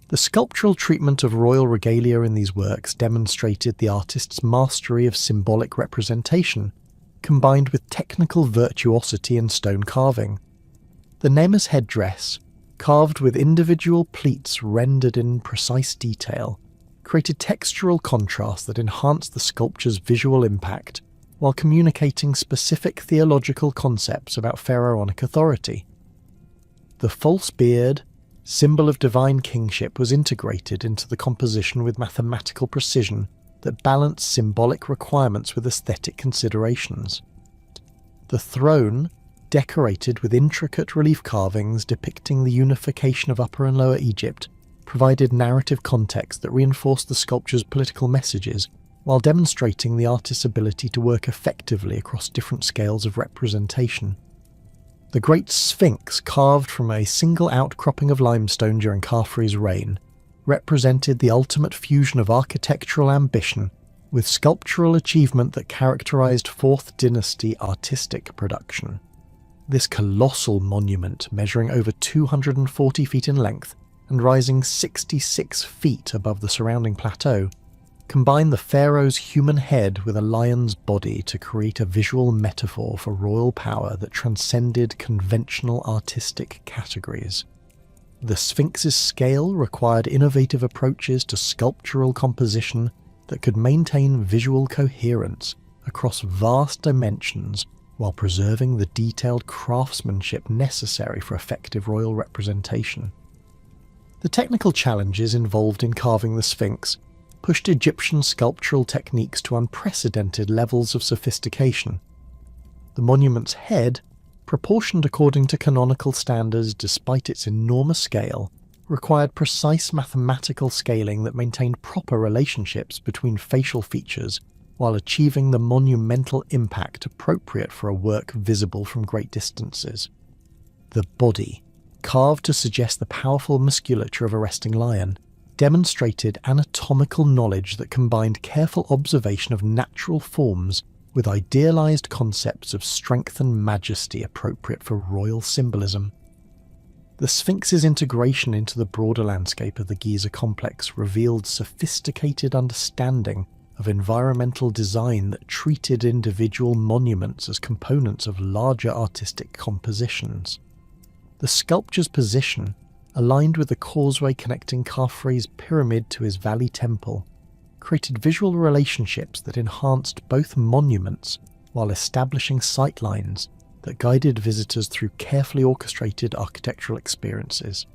The sculptural treatment of royal regalia in these works demonstrated the artist's mastery of symbolic representation, combined with technical virtuosity in stone carving. The Nemes headdress, carved with individual pleats rendered in precise detail, created textural contrast that enhanced the sculpture's visual impact while communicating specific theological concepts about pharaonic authority. The false beard, symbol of divine kingship, was integrated into the composition with mathematical precision that balanced symbolic requirements with aesthetic considerations. The throne, decorated with intricate relief carvings depicting the unification of Upper and Lower Egypt, provided narrative context that reinforced the sculpture's political messages while demonstrating the artist's ability to work effectively across different scales of representation. The Great Sphinx, carved from a single outcropping of limestone during Khafre's reign, represented the ultimate fusion of architectural ambition with sculptural achievement that characterized 4th dynasty artistic production. This colossal monument, measuring over 240 feet in length and rising 66 feet above the surrounding plateau, combined the pharaoh's human head with a lion's body to create a visual metaphor for royal power that transcended conventional artistic categories. The Sphinx's scale required innovative approaches to sculptural composition that could maintain visual coherence across vast dimensions while preserving the detailed craftsmanship necessary for effective royal representation. The technical challenges involved in carving the Sphinx pushed Egyptian sculptural techniques to unprecedented levels of sophistication. The monument's head, proportioned according to canonical standards despite its enormous scale, required precise mathematical scaling that maintained proper relationships between facial features while achieving the monumental impact appropriate for a work visible from great distances. The body, carved to suggest the powerful musculature of a resting lion, demonstrated anatomical knowledge that combined careful observation of natural forms with idealized concepts of strength and majesty appropriate for royal symbolism. The Sphinx's integration into the broader landscape of the Giza complex revealed sophisticated understanding of environmental design that treated individual monuments as components of larger artistic compositions. The sculpture's position, aligned with the causeway connecting Khafre's pyramid to his valley temple, created visual relationships that enhanced both monuments while establishing sightlines that guided visitors through carefully orchestrated architectural experiences.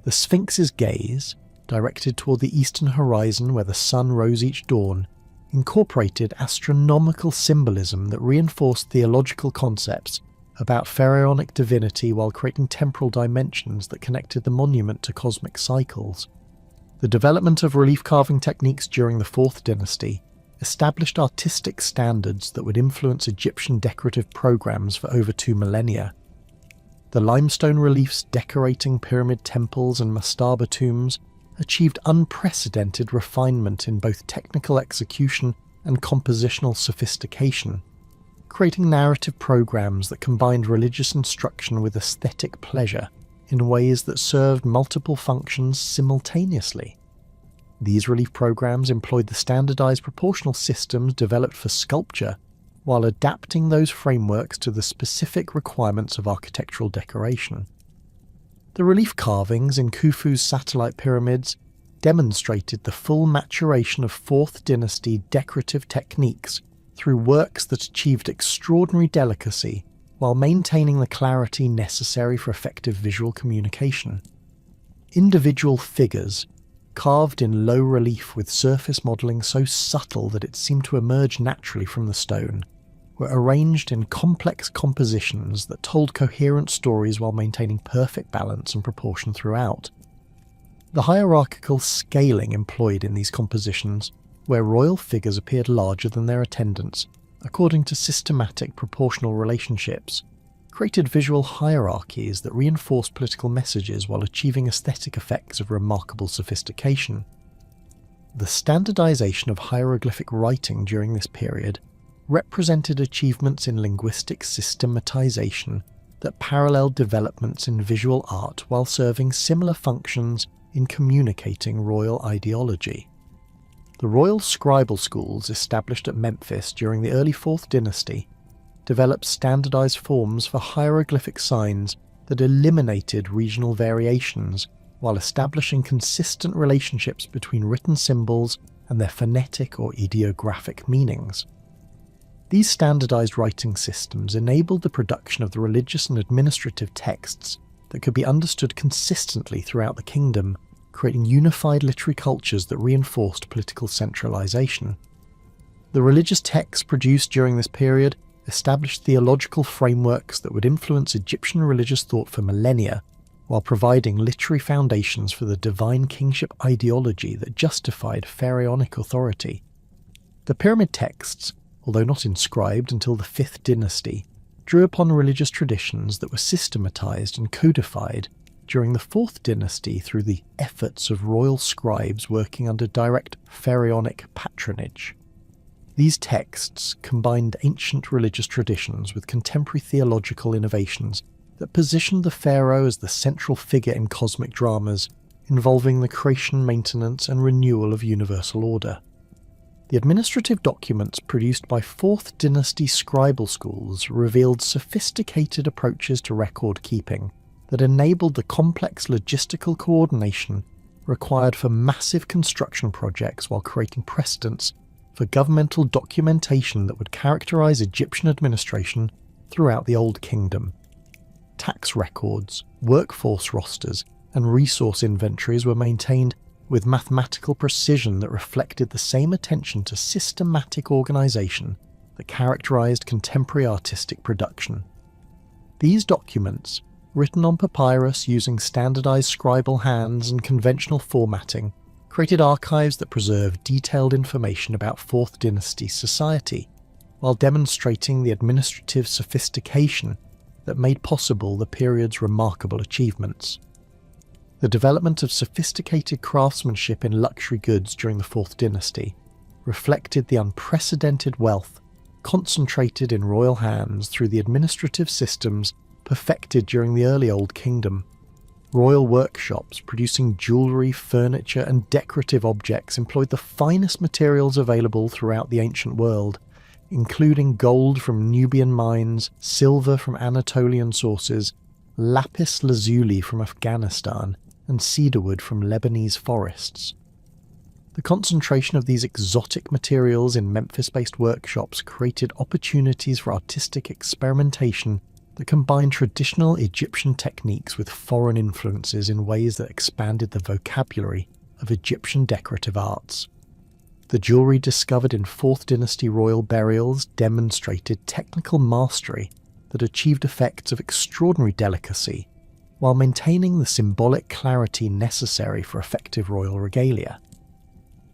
The Sphinx's gaze, directed toward the eastern horizon where the sun rose each dawn, incorporated astronomical symbolism that reinforced theological concepts about pharaonic divinity while creating temporal dimensions that connected the monument to cosmic cycles. The development of relief carving techniques during the Fourth Dynasty established artistic standards that would influence Egyptian decorative programs for over 2 millennia. The limestone reliefs decorating pyramid temples and mastaba tombs achieved unprecedented refinement in both technical execution and compositional sophistication, creating narrative programs that combined religious instruction with aesthetic pleasure in ways that served multiple functions simultaneously. These relief programs employed the standardized proportional systems developed for sculpture while adapting those frameworks to the specific requirements of architectural decoration. The relief carvings in Khufu's satellite pyramids demonstrated the full maturation of Fourth Dynasty decorative techniques through works that achieved extraordinary delicacy while maintaining the clarity necessary for effective visual communication. Individual figures, carved in low relief with surface modelling so subtle that it seemed to emerge naturally from the stone, were arranged in complex compositions that told coherent stories while maintaining perfect balance and proportion throughout. The hierarchical scaling employed in these compositions, where royal figures appeared larger than their attendants, according to systematic proportional relationships, created visual hierarchies that reinforced political messages while achieving aesthetic effects of remarkable sophistication. The standardization of hieroglyphic writing during this period represented achievements in linguistic systematization that paralleled developments in visual art while serving similar functions in communicating royal ideology. The royal scribal schools established at Memphis during the early Fourth Dynasty developed standardized forms for hieroglyphic signs that eliminated regional variations while establishing consistent relationships between written symbols and their phonetic or ideographic meanings. These standardized writing systems enabled the production of the religious and administrative texts that could be understood consistently throughout the kingdom, creating unified literary cultures that reinforced political centralization. The religious texts produced during this period established theological frameworks that would influence Egyptian religious thought for millennia, while providing literary foundations for the divine kingship ideology that justified pharaonic authority. The pyramid texts, although not inscribed until the Fifth Dynasty, drew upon religious traditions that were systematized and codified during the Fourth Dynasty through the efforts of royal scribes working under direct pharaonic patronage. These texts combined ancient religious traditions with contemporary theological innovations that positioned the pharaoh as the central figure in cosmic dramas involving the creation, maintenance, and renewal of universal order. The administrative documents produced by Fourth Dynasty scribal schools revealed sophisticated approaches to record keeping that enabled the complex logistical coordination required for massive construction projects while creating precedents for governmental documentation that would characterize Egyptian administration throughout the Old Kingdom. Tax records, workforce rosters, and resource inventories were maintained with mathematical precision that reflected the same attention to systematic organization that characterized contemporary artistic production. These documents, written on papyrus using standardized scribal hands and conventional formatting, created archives that preserve detailed information about 4th Dynasty society, while demonstrating the administrative sophistication that made possible the period's remarkable achievements. The development of sophisticated craftsmanship in luxury goods during the 4th Dynasty reflected the unprecedented wealth concentrated in royal hands through the administrative systems perfected during the early Old Kingdom. Royal workshops producing jewellery, furniture and decorative objects employed the finest materials available throughout the ancient world, including gold from Nubian mines, silver from Anatolian sources, lapis lazuli from Afghanistan, and cedarwood from Lebanese forests. The concentration of these exotic materials in Memphis-based workshops created opportunities for artistic experimentation that combined traditional Egyptian techniques with foreign influences in ways that expanded the vocabulary of Egyptian decorative arts. The jewellery discovered in 4th Dynasty royal burials demonstrated technical mastery that achieved effects of extraordinary delicacy, while maintaining the symbolic clarity necessary for effective royal regalia.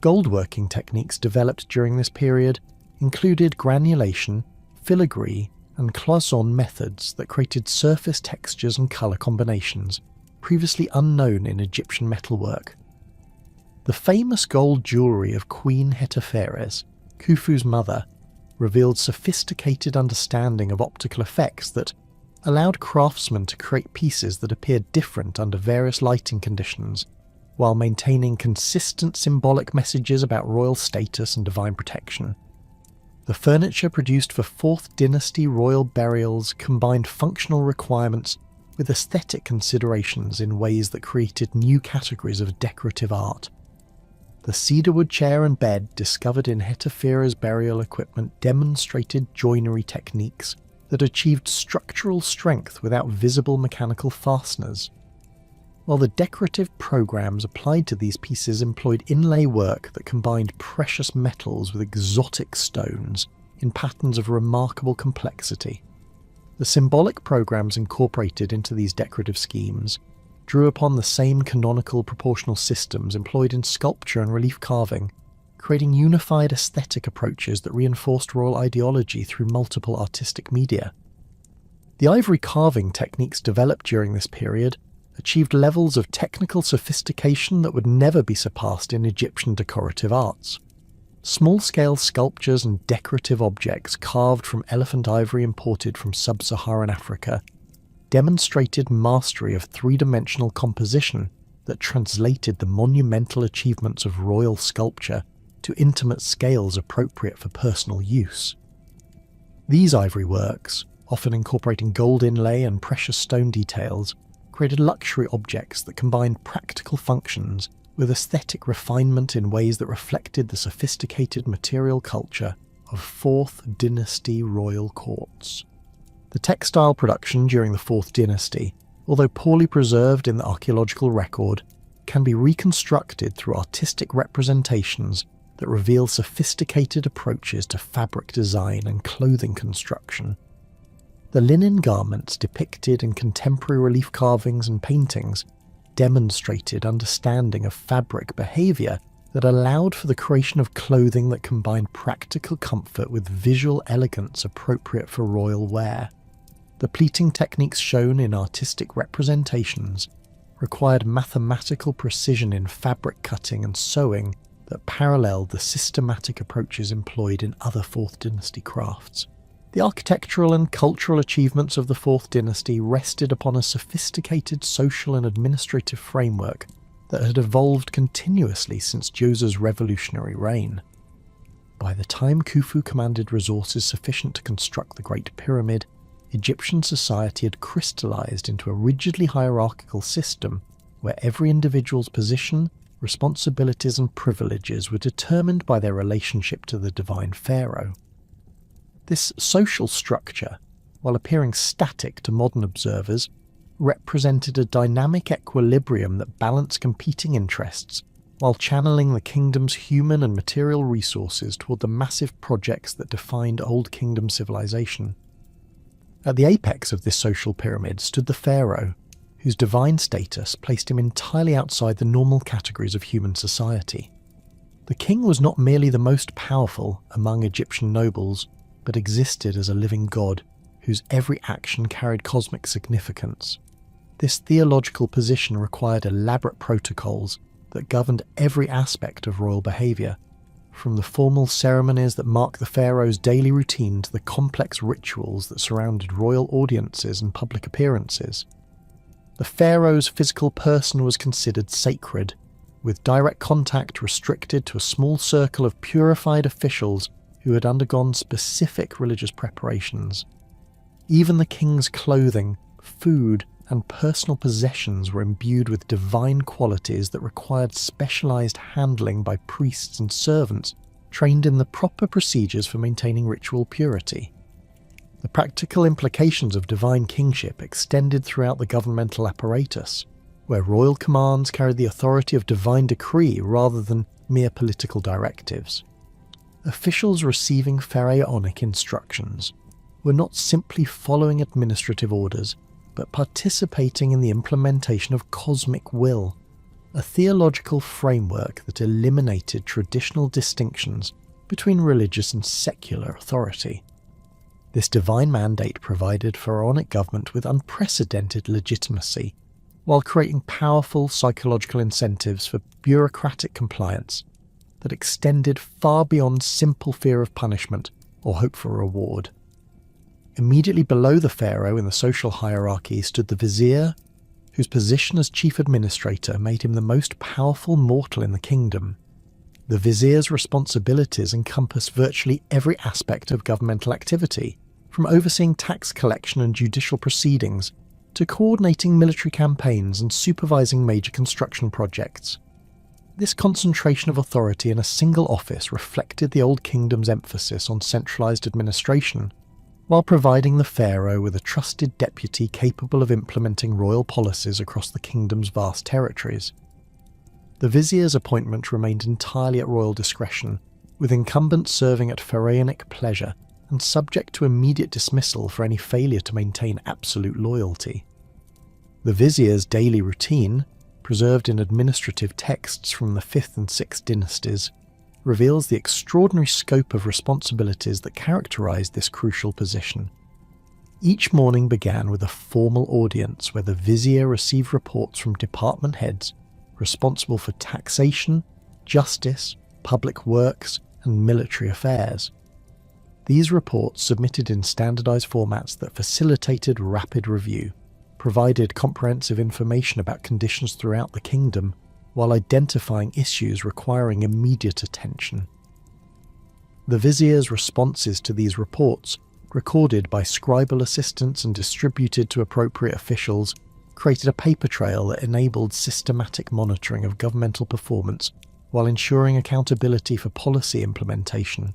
Goldworking techniques developed during this period included granulation, filigree, and cloisonne methods that created surface textures and colour combinations previously unknown in Egyptian metalwork. The famous gold jewellery of Queen Hetepheres, Khufu's mother, revealed sophisticated understanding of optical effects that allowed craftsmen to create pieces that appeared different under various lighting conditions, while maintaining consistent symbolic messages about royal status and divine protection. The furniture produced for 4th Dynasty royal burials combined functional requirements with aesthetic considerations in ways that created new categories of decorative art. The cedarwood chair and bed discovered in Hetepheres' burial equipment demonstrated joinery techniques that achieved structural strength without visible mechanical fasteners, while the decorative programs applied to these pieces employed inlay work that combined precious metals with exotic stones in patterns of remarkable complexity. The symbolic programs incorporated into these decorative schemes drew upon the same canonical proportional systems employed in sculpture and relief carving, creating unified aesthetic approaches that reinforced royal ideology through multiple artistic media. The ivory carving techniques developed during this period achieved levels of technical sophistication that would never be surpassed in Egyptian decorative arts. Small-scale sculptures and decorative objects carved from elephant ivory imported from sub-Saharan Africa demonstrated mastery of three-dimensional composition that translated the monumental achievements of royal sculpture to intimate scales appropriate for personal use. These ivory works, often incorporating gold inlay and precious stone details, created luxury objects that combined practical functions with aesthetic refinement in ways that reflected the sophisticated material culture of 4th Dynasty royal courts. The textile production during the 4th Dynasty, although poorly preserved in the archaeological record, can be reconstructed through artistic representations that reveal sophisticated approaches to fabric design and clothing construction. The linen garments depicted in contemporary relief carvings and paintings demonstrated understanding of fabric behaviour that allowed for the creation of clothing that combined practical comfort with visual elegance appropriate for royal wear. The pleating techniques shown in artistic representations required mathematical precision in fabric cutting and sewing that paralleled the systematic approaches employed in other 4th Dynasty crafts. The architectural and cultural achievements of the 4th Dynasty rested upon a sophisticated social and administrative framework that had evolved continuously since Djoser's revolutionary reign. By the time Khufu commanded resources sufficient to construct the Great Pyramid, Egyptian society had crystallized into a rigidly hierarchical system where every individual's position, responsibilities and privileges were determined by their relationship to the divine pharaoh. This social structure, while appearing static to modern observers, represented a dynamic equilibrium that balanced competing interests while channeling the kingdom's human and material resources toward the massive projects that defined Old Kingdom civilization. At the apex of this social pyramid stood the pharaoh, whose divine status placed him entirely outside the normal categories of human society. The king was not merely the most powerful among Egyptian nobles, but existed as a living god whose every action carried cosmic significance. This theological position required elaborate protocols that governed every aspect of royal behaviour, from the formal ceremonies that mark the pharaoh's daily routine to the complex rituals that surrounded royal audiences and public appearances. The pharaoh's physical person was considered sacred, with direct contact restricted to a small circle of purified officials who had undergone specific religious preparations. Even the king's clothing, food, and personal possessions were imbued with divine qualities that required specialized handling by priests and servants trained in the proper procedures for maintaining ritual purity. The practical implications of divine kingship extended throughout the governmental apparatus, where royal commands carried the authority of divine decree rather than mere political directives. Officials receiving pharaonic instructions were not simply following administrative orders, but participating in the implementation of cosmic will, a theological framework that eliminated traditional distinctions between religious and secular authority. This divine mandate provided pharaonic government with unprecedented legitimacy, while creating powerful psychological incentives for bureaucratic compliance that extended far beyond simple fear of punishment or hope for reward. Immediately below the pharaoh in the social hierarchy stood the vizier, whose position as chief administrator made him the most powerful mortal in the kingdom. The vizier's responsibilities encompass virtually every aspect of governmental activity, from overseeing tax collection and judicial proceedings to coordinating military campaigns and supervising major construction projects. This concentration of authority in a single office reflected the Old Kingdom's emphasis on centralized administration, while providing the pharaoh with a trusted deputy capable of implementing royal policies across the kingdom's vast territories. The vizier's appointment remained entirely at royal discretion, with incumbents serving at pharaonic pleasure and subject to immediate dismissal for any failure to maintain absolute loyalty. The vizier's daily routine, preserved in administrative texts from the 5th and 6th dynasties, reveals the extraordinary scope of responsibilities that characterized this crucial position. Each morning began with a formal audience where the vizier received reports from department heads responsible for taxation, justice, public works, and military affairs. These reports, submitted in standardized formats that facilitated rapid review, provided comprehensive information about conditions throughout the kingdom, while identifying issues requiring immediate attention. The vizier's responses to these reports, recorded by scribal assistants and distributed to appropriate officials, created a paper trail that enabled systematic monitoring of governmental performance while ensuring accountability for policy implementation.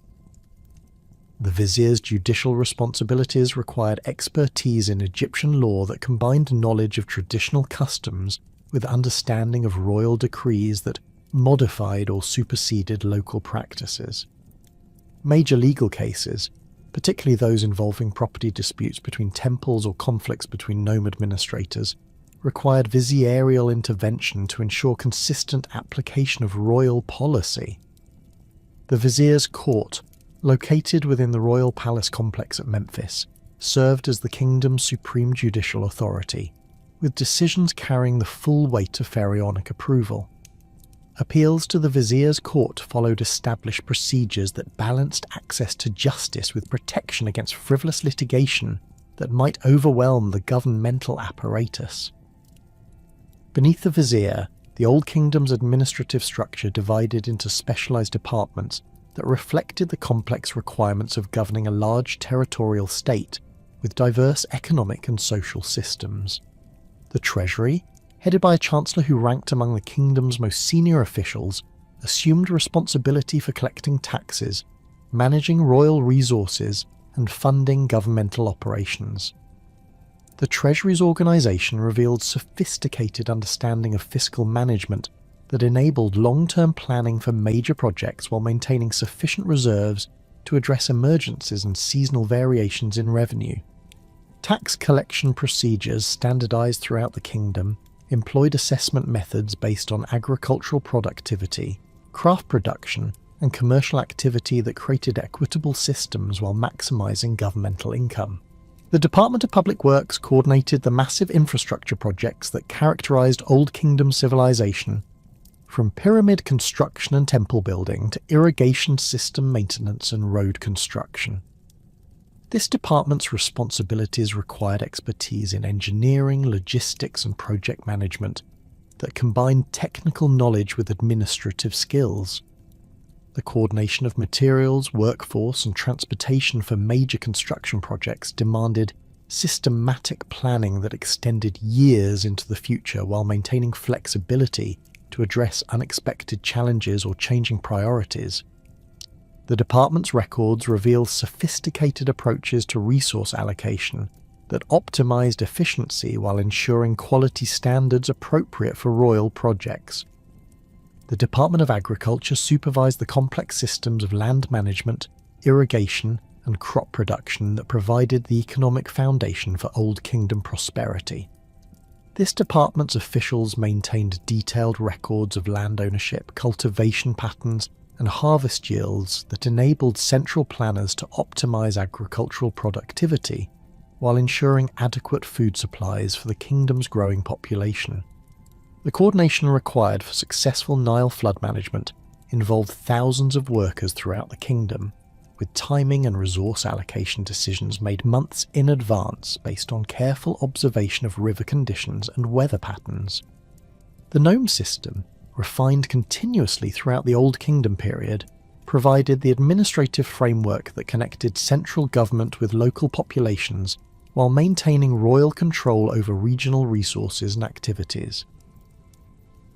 The vizier's judicial responsibilities required expertise in Egyptian law that combined knowledge of traditional customs with understanding of royal decrees that modified or superseded local practices. Major legal cases, particularly those involving property disputes between temples or conflicts between nome administrators, required vizierial intervention to ensure consistent application of royal policy. The vizier's court, located within the royal palace complex at Memphis, served as the kingdom's supreme judicial authority, with decisions carrying the full weight of pharaonic approval. Appeals to the vizier's court followed established procedures that balanced access to justice with protection against frivolous litigation that might overwhelm the governmental apparatus. Beneath the vizier, the Old Kingdom's administrative structure divided into specialized departments that reflected the complex requirements of governing a large territorial state with diverse economic and social systems. The Treasury, headed by a chancellor who ranked among the kingdom's most senior officials, assumed responsibility for collecting taxes, managing royal resources, and funding governmental operations. The Treasury's organisation revealed sophisticated understanding of fiscal management that enabled long-term planning for major projects while maintaining sufficient reserves to address emergencies and seasonal variations in revenue. Tax collection procedures standardized throughout the kingdom employed assessment methods based on agricultural productivity, craft production, and commercial activity that created equitable systems while maximizing governmental income. The Department of Public Works coordinated the massive infrastructure projects that characterized Old Kingdom civilization, from pyramid construction and temple building to irrigation system maintenance and road construction. This department's responsibilities required expertise in engineering, logistics, and project management that combined technical knowledge with administrative skills. The coordination of materials, workforce, and transportation for major construction projects demanded systematic planning that extended years into the future while maintaining flexibility to address unexpected challenges or changing priorities. The department's records reveal sophisticated approaches to resource allocation that optimized efficiency while ensuring quality standards appropriate for royal projects. The Department of Agriculture supervised the complex systems of land management, irrigation, and crop production that provided the economic foundation for Old Kingdom prosperity. This department's officials maintained detailed records of land ownership, cultivation patterns, and harvest yields that enabled central planners to optimize agricultural productivity while ensuring adequate food supplies for the kingdom's growing population. The coordination required for successful Nile flood management involved thousands of workers throughout the kingdom, with timing and resource allocation decisions made months in advance based on careful observation of river conditions and weather patterns. The nome system, refined continuously throughout the Old Kingdom period, provided the administrative framework that connected central government with local populations while maintaining royal control over regional resources and activities.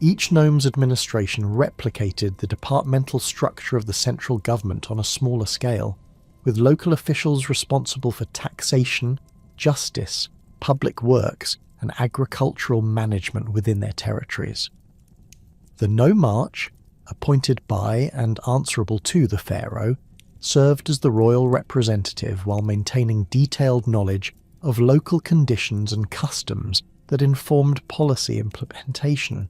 Each nome's administration replicated the departmental structure of the central government on a smaller scale, with local officials responsible for taxation, justice, public works, and agricultural management within their territories. The nomarch, appointed by and answerable to the pharaoh, served as the royal representative while maintaining detailed knowledge of local conditions and customs that informed policy implementation.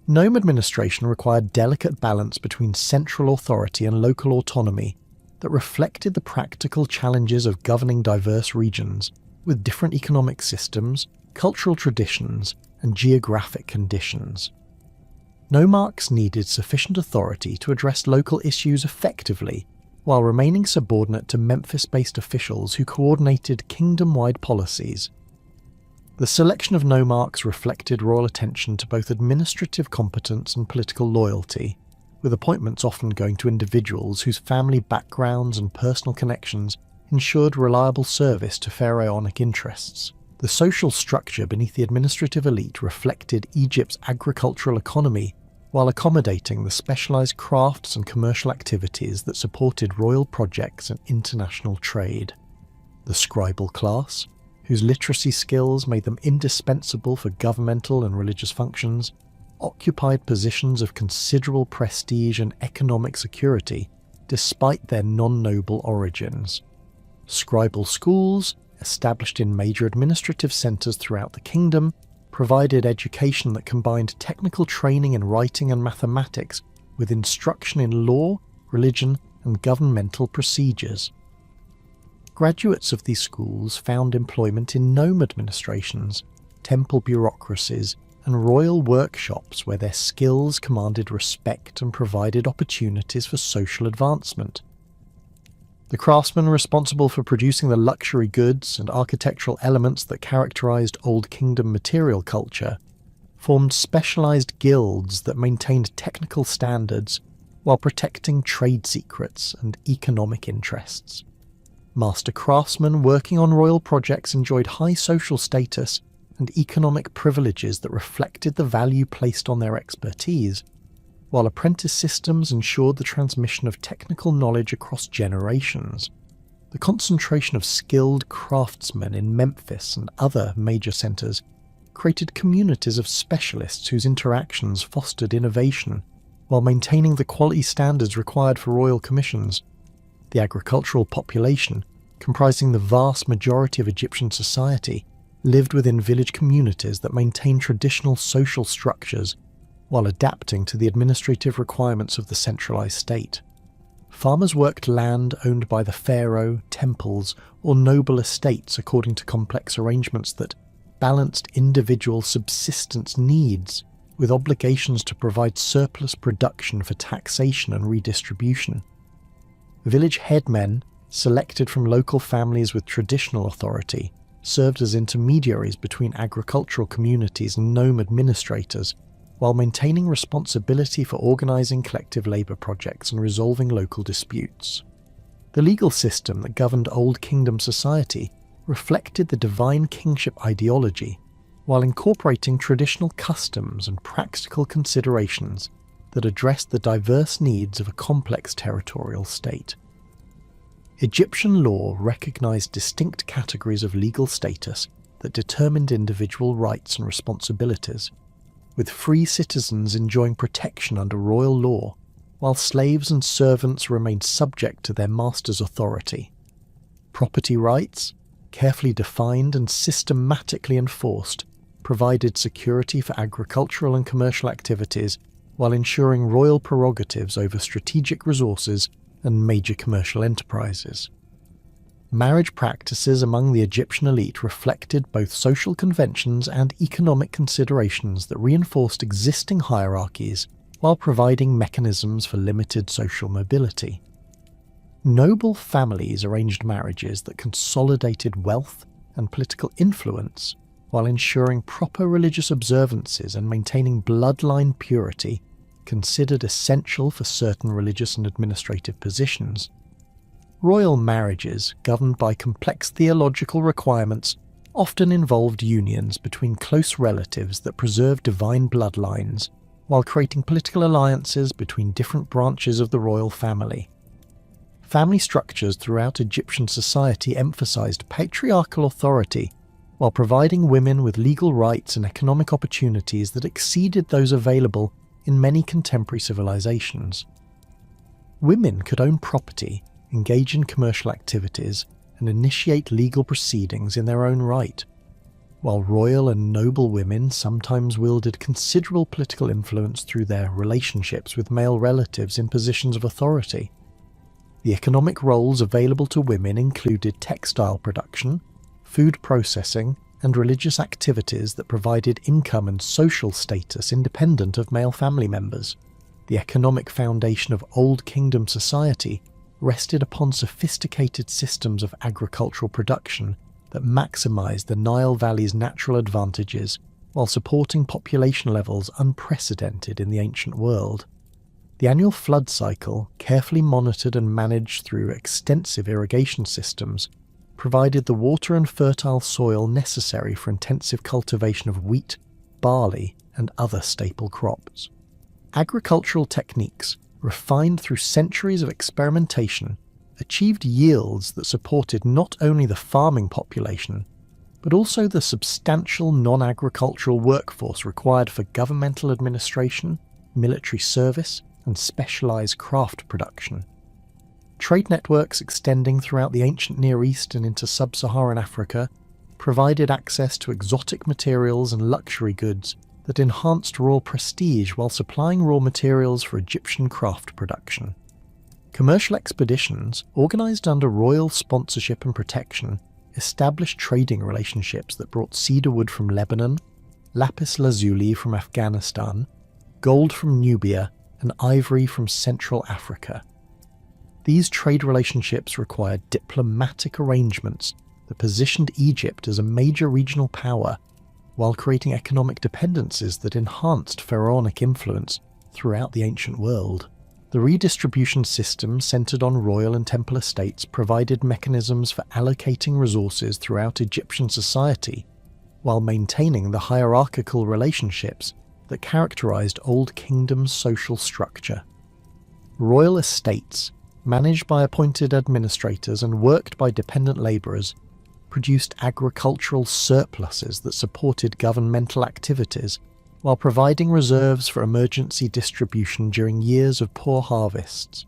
Nome administration required delicate balance between central authority and local autonomy that reflected the practical challenges of governing diverse regions with different economic systems, cultural traditions, and geographic conditions. Nomarchs needed sufficient authority to address local issues effectively while remaining subordinate to Memphis-based officials who coordinated kingdom-wide policies. The selection of nomarchs reflected royal attention to both administrative competence and political loyalty, with appointments often going to individuals whose family backgrounds and personal connections ensured reliable service to pharaonic interests. The social structure beneath the administrative elite reflected Egypt's agricultural economy while accommodating the specialized crafts and commercial activities that supported royal projects and international trade. The scribal class, whose literacy skills made them indispensable for governmental and religious functions, occupied positions of considerable prestige and economic security despite their non-noble origins. Scribal schools, established in major administrative centers throughout the kingdom, provided education that combined technical training in writing and mathematics with instruction in law, religion, and governmental procedures. Graduates of these schools found employment in nome administrations, temple bureaucracies, and royal workshops where their skills commanded respect and provided opportunities for social advancement. The craftsmen responsible for producing the luxury goods and architectural elements that characterized Old Kingdom material culture formed specialized guilds that maintained technical standards while protecting trade secrets and economic interests. Master craftsmen working on royal projects enjoyed high social status and economic privileges that reflected the value placed on their expertise, while apprentice systems ensured the transmission of technical knowledge across generations. The concentration of skilled craftsmen in Memphis and other major centers created communities of specialists whose interactions fostered innovation while maintaining the quality standards required for royal commissions. The agricultural population, comprising the vast majority of Egyptian society, lived within village communities that maintained traditional social structures while adapting to the administrative requirements of the centralized state. Farmers worked land owned by the pharaoh, temples, or noble estates according to complex arrangements that balanced individual subsistence needs with obligations to provide surplus production for taxation and redistribution. Village headmen, selected from local families with traditional authority, served as intermediaries between agricultural communities and nome administrators, while maintaining responsibility for organising collective labour projects and resolving local disputes. The legal system that governed Old Kingdom society reflected the divine kingship ideology, while incorporating traditional customs and practical considerations that addressed the diverse needs of a complex territorial state. Egyptian law recognised distinct categories of legal status that determined individual rights and responsibilities, with free citizens enjoying protection under royal law, while slaves and servants remained subject to their master's authority. Property rights, carefully defined and systematically enforced, provided security for agricultural and commercial activities while ensuring royal prerogatives over strategic resources and major commercial enterprises. Marriage practices among the Egyptian elite reflected both social conventions and economic considerations that reinforced existing hierarchies while providing mechanisms for limited social mobility. Noble families arranged marriages that consolidated wealth and political influence while ensuring proper religious observances and maintaining bloodline purity, considered essential for certain religious and administrative positions. Royal marriages, governed by complex theological requirements, often involved unions between close relatives that preserved divine bloodlines, while creating political alliances between different branches of the royal family. Family structures throughout Egyptian society emphasized patriarchal authority, while providing women with legal rights and economic opportunities that exceeded those available in many contemporary civilizations. Women could own property, engage in commercial activities, and initiate legal proceedings in their own right, while royal and noble women sometimes wielded considerable political influence through their relationships with male relatives in positions of authority. The economic roles available to women included textile production, food processing, and religious activities that provided income and social status independent of male family members. The economic foundation of Old Kingdom society rested upon sophisticated systems of agricultural production that maximized the Nile Valley's natural advantages while supporting population levels unprecedented in the ancient world. The annual flood cycle, carefully monitored and managed through extensive irrigation systems, provided the water and fertile soil necessary for intensive cultivation of wheat, barley, and other staple crops. Agricultural techniques, refined through centuries of experimentation, achieved yields that supported not only the farming population, but also the substantial non-agricultural workforce required for governmental administration, military service, and specialized craft production. Trade networks extending throughout the ancient Near East and into sub-Saharan Africa provided access to exotic materials and luxury goods that enhanced royal prestige while supplying raw materials for Egyptian craft production. Commercial expeditions, organized under royal sponsorship and protection, established trading relationships that brought cedar wood from Lebanon, lapis lazuli from Afghanistan, gold from Nubia, and ivory from Central Africa. These trade relationships required diplomatic arrangements that positioned Egypt as a major regional power, while creating economic dependencies that enhanced pharaonic influence throughout the ancient world. The redistribution system centered on royal and temple estates provided mechanisms for allocating resources throughout Egyptian society, while maintaining the hierarchical relationships that characterized Old Kingdom's social structure. Royal estates, managed by appointed administrators and worked by dependent labourers, produced agricultural surpluses that supported governmental activities while providing reserves for emergency distribution during years of poor harvests.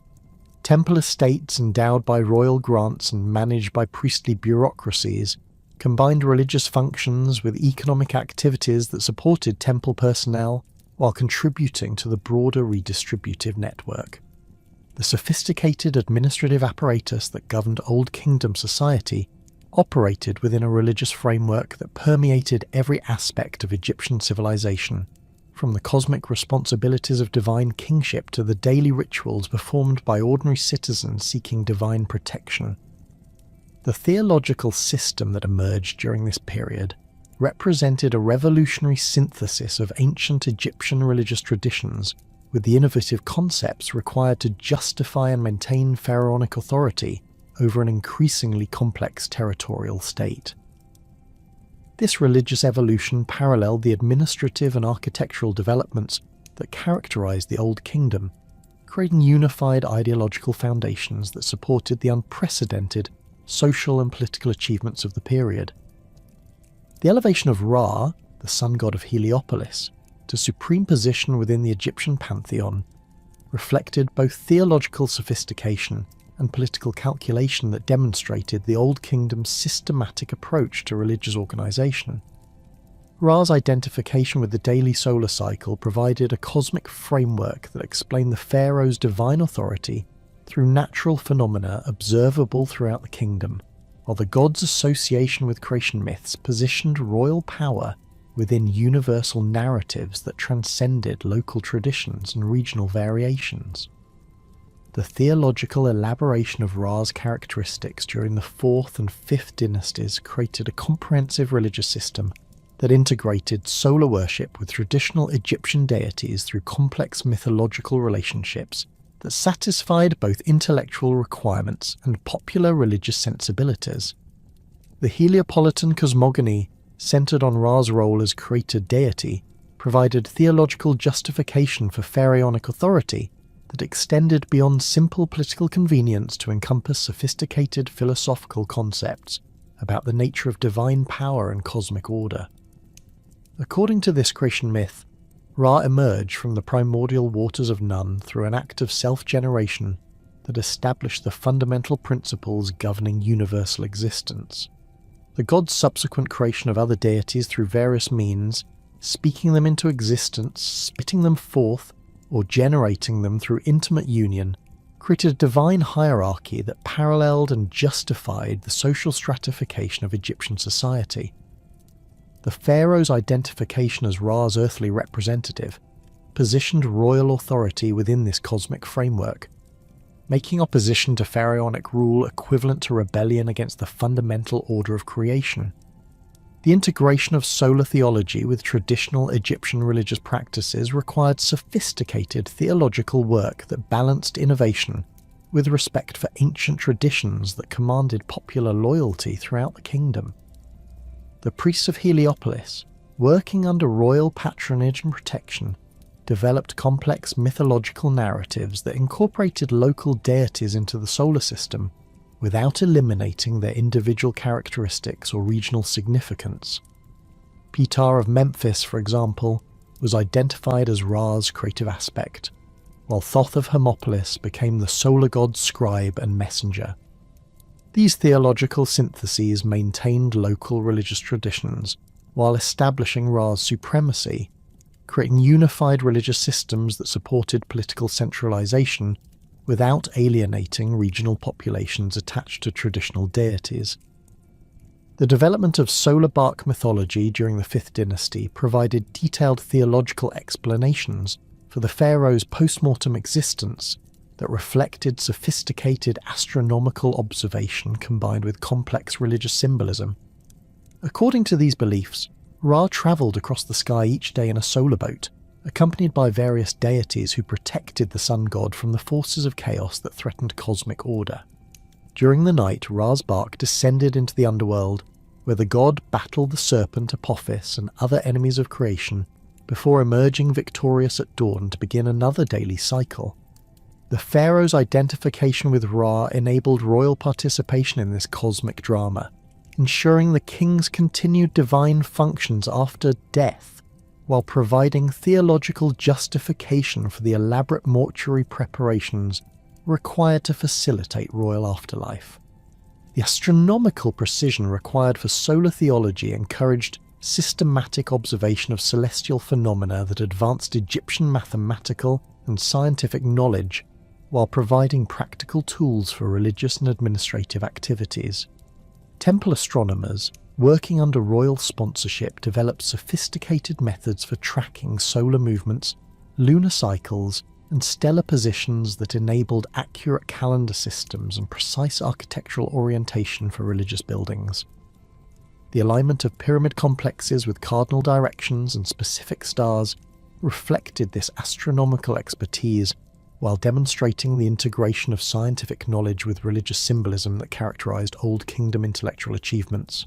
Temple estates endowed by royal grants and managed by priestly bureaucracies combined religious functions with economic activities that supported temple personnel while contributing to the broader redistributive network. The sophisticated administrative apparatus that governed Old Kingdom society operated within a religious framework that permeated every aspect of Egyptian civilization, from the cosmic responsibilities of divine kingship to the daily rituals performed by ordinary citizens seeking divine protection. The theological system that emerged during this period represented a revolutionary synthesis of ancient Egyptian religious traditions with the innovative concepts required to justify and maintain pharaonic authority over an increasingly complex territorial state. This religious evolution paralleled the administrative and architectural developments that characterized the Old Kingdom, creating unified ideological foundations that supported the unprecedented social and political achievements of the period. The elevation of Ra, the sun god of Heliopolis, to supreme position within the Egyptian pantheon reflected both theological sophistication and political calculation that demonstrated the Old Kingdom's systematic approach to religious organization. Ra's identification with the daily solar cycle provided a cosmic framework that explained the pharaoh's divine authority through natural phenomena observable throughout the kingdom, while the god's association with creation myths positioned royal power within universal narratives that transcended local traditions and regional variations. The theological elaboration of Ra's characteristics during the 4th and 5th dynasties created a comprehensive religious system that integrated solar worship with traditional Egyptian deities through complex mythological relationships that satisfied both intellectual requirements and popular religious sensibilities. The Heliopolitan cosmogony, centered on Ra's role as creator deity, provided theological justification for pharaonic authority that extended beyond simple political convenience to encompass sophisticated philosophical concepts about the nature of divine power and cosmic order. According to this creation myth, Ra emerged from the primordial waters of Nun through an act of self-generation that established the fundamental principles governing universal existence. The god's subsequent creation of other deities through various means, speaking them into existence, spitting them forth, or generating them through intimate union, created a divine hierarchy that paralleled and justified the social stratification of Egyptian society. The pharaoh's identification as Ra's earthly representative positioned royal authority within this cosmic framework, making opposition to pharaonic rule equivalent to rebellion against the fundamental order of creation. The integration of solar theology with traditional Egyptian religious practices required sophisticated theological work that balanced innovation with respect for ancient traditions that commanded popular loyalty throughout the kingdom. The priests of Heliopolis, working under royal patronage and protection, developed complex mythological narratives that incorporated local deities into the solar system without eliminating their individual characteristics or regional significance. Ptah of Memphis, for example, was identified as Ra's creative aspect, while Thoth of Hermopolis became the solar god's scribe and messenger. These theological syntheses maintained local religious traditions while establishing Ra's supremacy, creating unified religious systems that supported political centralization without alienating regional populations attached to traditional deities. The development of solar bark mythology during the 5th dynasty provided detailed theological explanations for the pharaoh's post-mortem existence that reflected sophisticated astronomical observation combined with complex religious symbolism. According to these beliefs, Ra travelled across the sky each day in a solar boat, accompanied by various deities who protected the sun god from the forces of chaos that threatened cosmic order. During the night, Ra's bark descended into the underworld, where the god battled the serpent Apophis and other enemies of creation before emerging victorious at dawn to begin another daily cycle. The pharaoh's identification with Ra enabled royal participation in this cosmic drama, ensuring the king's continued divine functions after death, while providing theological justification for the elaborate mortuary preparations required to facilitate royal afterlife. The astronomical precision required for solar theology encouraged systematic observation of celestial phenomena that advanced Egyptian mathematical and scientific knowledge while providing practical tools for religious and administrative activities. Temple astronomers, working under royal sponsorship, developed sophisticated methods for tracking solar movements, lunar cycles, and stellar positions that enabled accurate calendar systems and precise architectural orientation for religious buildings. The alignment of pyramid complexes with cardinal directions and specific stars reflected this astronomical expertise while demonstrating the integration of scientific knowledge with religious symbolism that characterized Old Kingdom intellectual achievements.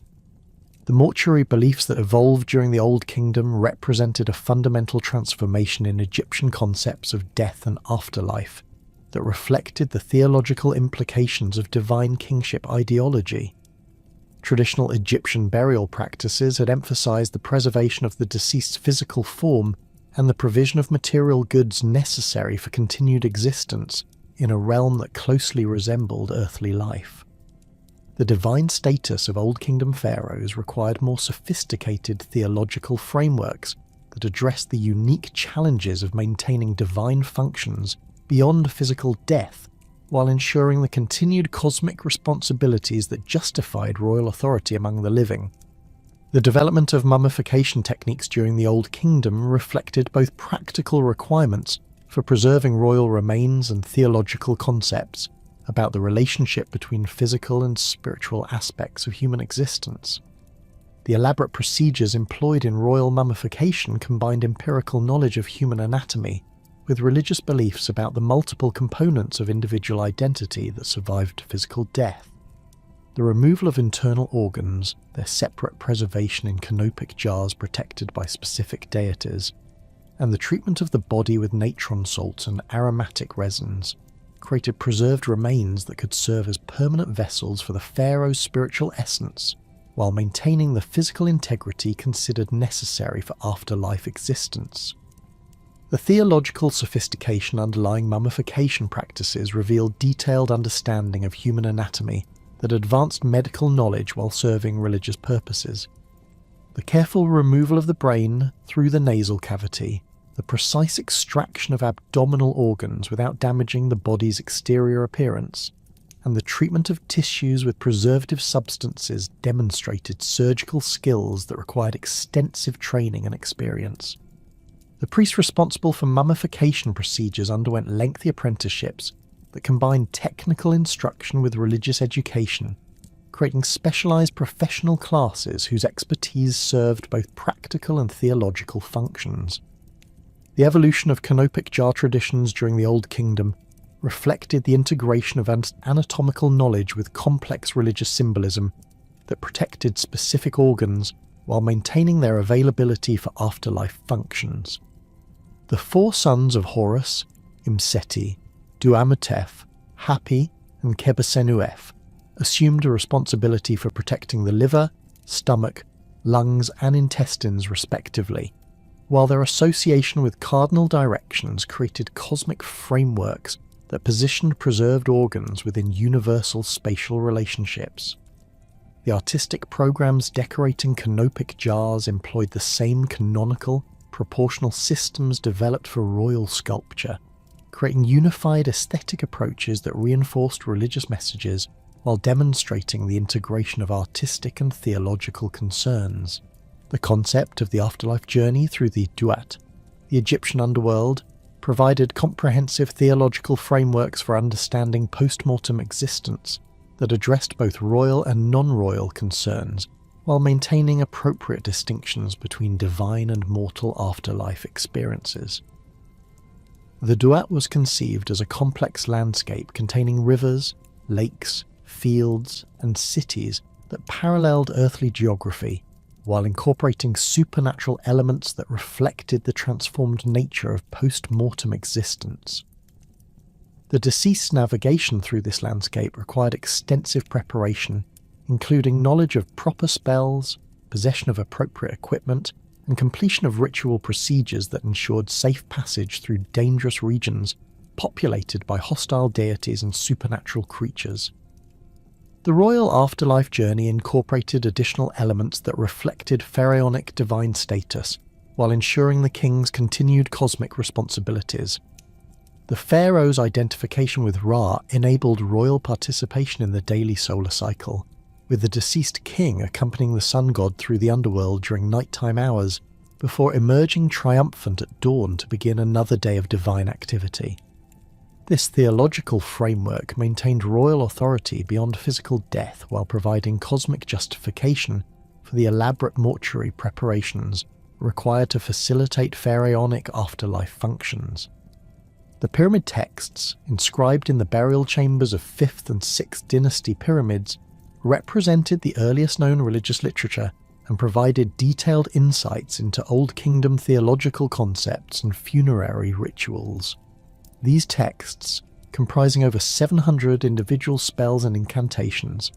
The mortuary beliefs that evolved during the Old Kingdom represented a fundamental transformation in Egyptian concepts of death and afterlife that reflected the theological implications of divine kingship ideology. Traditional Egyptian burial practices had emphasized the preservation of the deceased's physical form and the provision of material goods necessary for continued existence in a realm that closely resembled earthly life. The divine status of Old Kingdom pharaohs required more sophisticated theological frameworks that addressed the unique challenges of maintaining divine functions beyond physical death while ensuring the continued cosmic responsibilities that justified royal authority among the living. The development of mummification techniques during the Old Kingdom reflected both practical requirements for preserving royal remains and theological concepts about the relationship between physical and spiritual aspects of human existence. The elaborate procedures employed in royal mummification combined empirical knowledge of human anatomy with religious beliefs about the multiple components of individual identity that survived physical death. The removal of internal organs, their separate preservation in canopic jars protected by specific deities, and the treatment of the body with natron salts and aromatic resins created preserved remains that could serve as permanent vessels for the pharaoh's spiritual essence, while maintaining the physical integrity considered necessary for afterlife existence. The theological sophistication underlying mummification practices revealed detailed understanding of human anatomy that advanced medical knowledge while serving religious purposes. The careful removal of the brain through the nasal cavity, the precise extraction of abdominal organs without damaging the body's exterior appearance, and the treatment of tissues with preservative substances demonstrated surgical skills that required extensive training and experience. The priests responsible for mummification procedures underwent lengthy apprenticeships that combined technical instruction with religious education, creating specialized professional classes whose expertise served both practical and theological functions. The evolution of canopic jar traditions during the Old Kingdom reflected the integration of anatomical knowledge with complex religious symbolism that protected specific organs while maintaining their availability for afterlife functions. The four sons of Horus, Imseti, Duamutef, Hapi, and Kebesenuef assumed a responsibility for protecting the liver, stomach, lungs, and intestines respectively, while their association with cardinal directions created cosmic frameworks that positioned preserved organs within universal spatial relationships. The artistic programs decorating canopic jars employed the same canonical, proportional systems developed for royal sculpture, creating unified aesthetic approaches that reinforced religious messages while demonstrating the integration of artistic and theological concerns. The concept of the afterlife journey through the Duat, the Egyptian underworld, provided comprehensive theological frameworks for understanding post-mortem existence that addressed both royal and non-royal concerns, while maintaining appropriate distinctions between divine and mortal afterlife experiences. The Duat was conceived as a complex landscape containing rivers, lakes, fields, and cities that paralleled earthly geography, while incorporating supernatural elements that reflected the transformed nature of post-mortem existence. The deceased's navigation through this landscape required extensive preparation, including knowledge of proper spells, possession of appropriate equipment, and completion of ritual procedures that ensured safe passage through dangerous regions populated by hostile deities and supernatural creatures. The royal afterlife journey incorporated additional elements that reflected pharaonic divine status, while ensuring the king's continued cosmic responsibilities. The pharaoh's identification with Ra enabled royal participation in the daily solar cycle, with the deceased king accompanying the sun god through the underworld during nighttime hours, before emerging triumphant at dawn to begin another day of divine activity. This theological framework maintained royal authority beyond physical death while providing cosmic justification for the elaborate mortuary preparations required to facilitate pharaonic afterlife functions. The pyramid texts, inscribed in the burial chambers of 5th and 6th dynasty pyramids, represented the earliest known religious literature and provided detailed insights into Old Kingdom theological concepts and funerary rituals. These texts, comprising over 700 individual spells and incantations,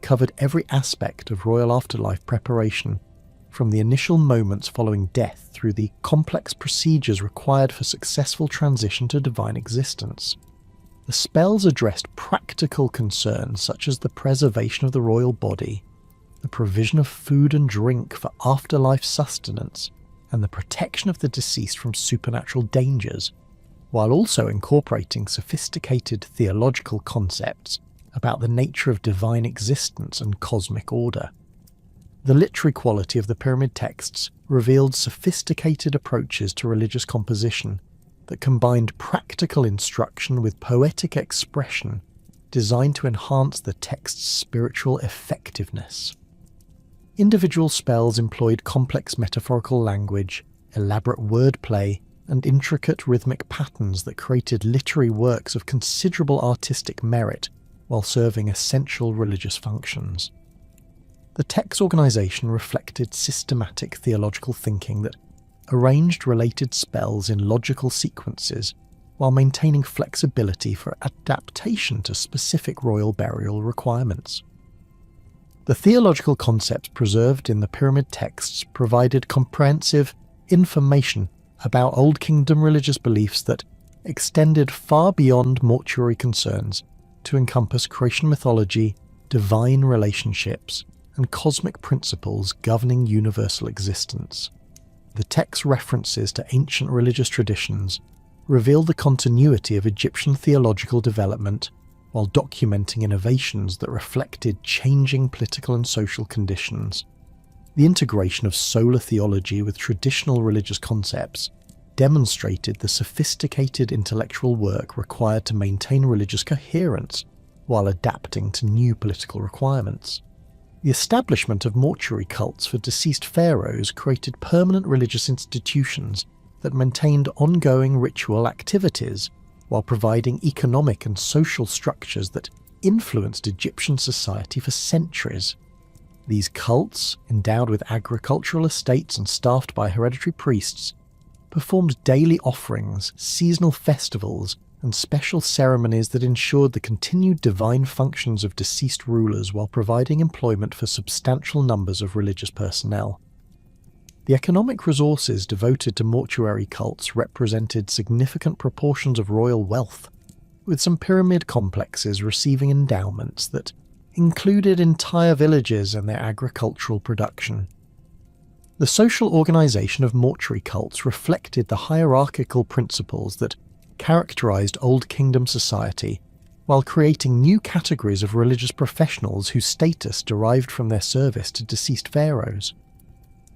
covered every aspect of royal afterlife preparation, from the initial moments following death through the complex procedures required for successful transition to divine existence. The spells addressed practical concerns such as the preservation of the royal body, the provision of food and drink for afterlife sustenance, and the protection of the deceased from supernatural dangers, while also incorporating sophisticated theological concepts about the nature of divine existence and cosmic order. The literary quality of the pyramid texts revealed sophisticated approaches to religious composition that combined practical instruction with poetic expression designed to enhance the text's spiritual effectiveness. Individual spells employed complex metaphorical language, elaborate wordplay, and intricate rhythmic patterns that created literary works of considerable artistic merit while serving essential religious functions. The text organization reflected systematic theological thinking that arranged related spells in logical sequences while maintaining flexibility for adaptation to specific royal burial requirements. The theological concepts preserved in the pyramid texts provided comprehensive information about Old Kingdom religious beliefs that extended far beyond mortuary concerns to encompass creation mythology, divine relationships, and cosmic principles governing universal existence. The text's references to ancient religious traditions reveal the continuity of Egyptian theological development while documenting innovations that reflected changing political and social conditions. The integration of solar theology with traditional religious concepts demonstrated the sophisticated intellectual work required to maintain religious coherence while adapting to new political requirements. The establishment of mortuary cults for deceased pharaohs created permanent religious institutions that maintained ongoing ritual activities while providing economic and social structures that influenced Egyptian society for centuries. These cults, endowed with agricultural estates and staffed by hereditary priests, performed daily offerings, seasonal festivals, and special ceremonies that ensured the continued divine functions of deceased rulers while providing employment for substantial numbers of religious personnel. The economic resources devoted to mortuary cults represented significant proportions of royal wealth, with some pyramid complexes receiving endowments that included entire villages and their agricultural production. The social organization of mortuary cults reflected the hierarchical principles that characterized Old Kingdom society, while creating new categories of religious professionals whose status derived from their service to deceased pharaohs.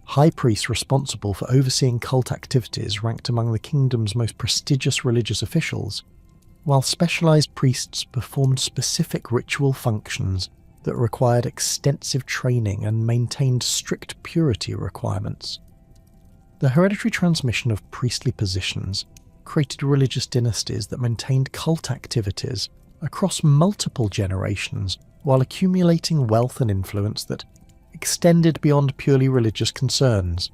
High priests responsible for overseeing cult activities ranked among the kingdom's most prestigious religious officials, while specialized priests performed specific ritual functions that required extensive training and maintained strict purity requirements. The hereditary transmission of priestly positions created religious dynasties that maintained cult activities across multiple generations while accumulating wealth and influence that extended beyond purely religious concerns.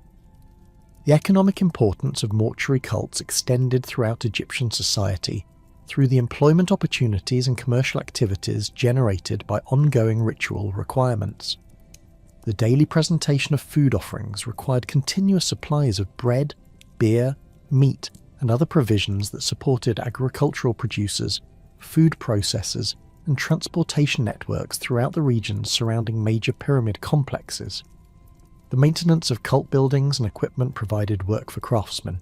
The economic importance of mortuary cults extended throughout Egyptian society through the employment opportunities and commercial activities generated by ongoing ritual requirements. The daily presentation of food offerings required continuous supplies of bread, beer, meat, and other provisions that supported agricultural producers, food processors, and transportation networks throughout the regions surrounding major pyramid complexes. The maintenance of cult buildings and equipment provided work for craftsmen,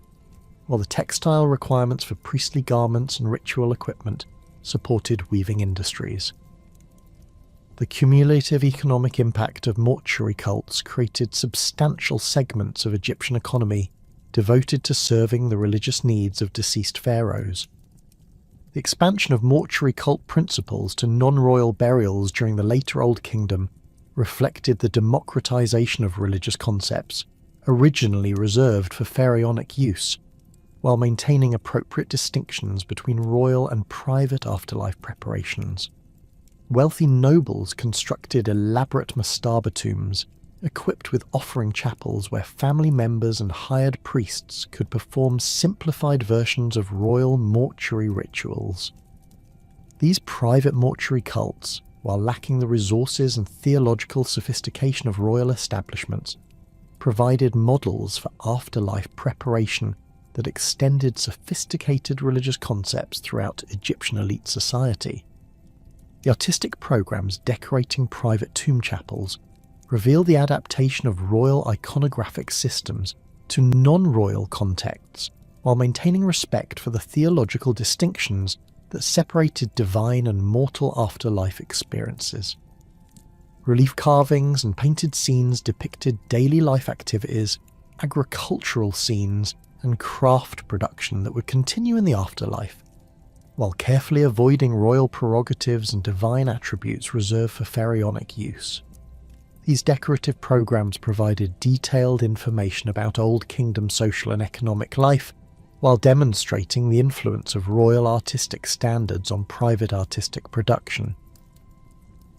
while the textile requirements for priestly garments and ritual equipment supported weaving industries. The cumulative economic impact of mortuary cults created substantial segments of Egyptian economy devoted to serving the religious needs of deceased pharaohs. The expansion of mortuary cult principles to non-royal burials during the later Old Kingdom reflected the democratization of religious concepts, originally reserved for pharaonic use, while maintaining appropriate distinctions between royal and private afterlife preparations. Wealthy nobles constructed elaborate mastaba tombs, equipped with offering chapels where family members and hired priests could perform simplified versions of royal mortuary rituals. These private mortuary cults, while lacking the resources and theological sophistication of royal establishments, provided models for afterlife preparation that extended sophisticated religious concepts throughout Egyptian elite society. The artistic programs decorating private tomb chapels reveal the adaptation of royal iconographic systems to non-royal contexts, while maintaining respect for the theological distinctions that separated divine and mortal afterlife experiences. Relief carvings and painted scenes depicted daily life activities, agricultural scenes, and craft production that would continue in the afterlife, while carefully avoiding royal prerogatives and divine attributes reserved for pharaonic use. These decorative programs provided detailed information about Old Kingdom social and economic life, while demonstrating the influence of royal artistic standards on private artistic production.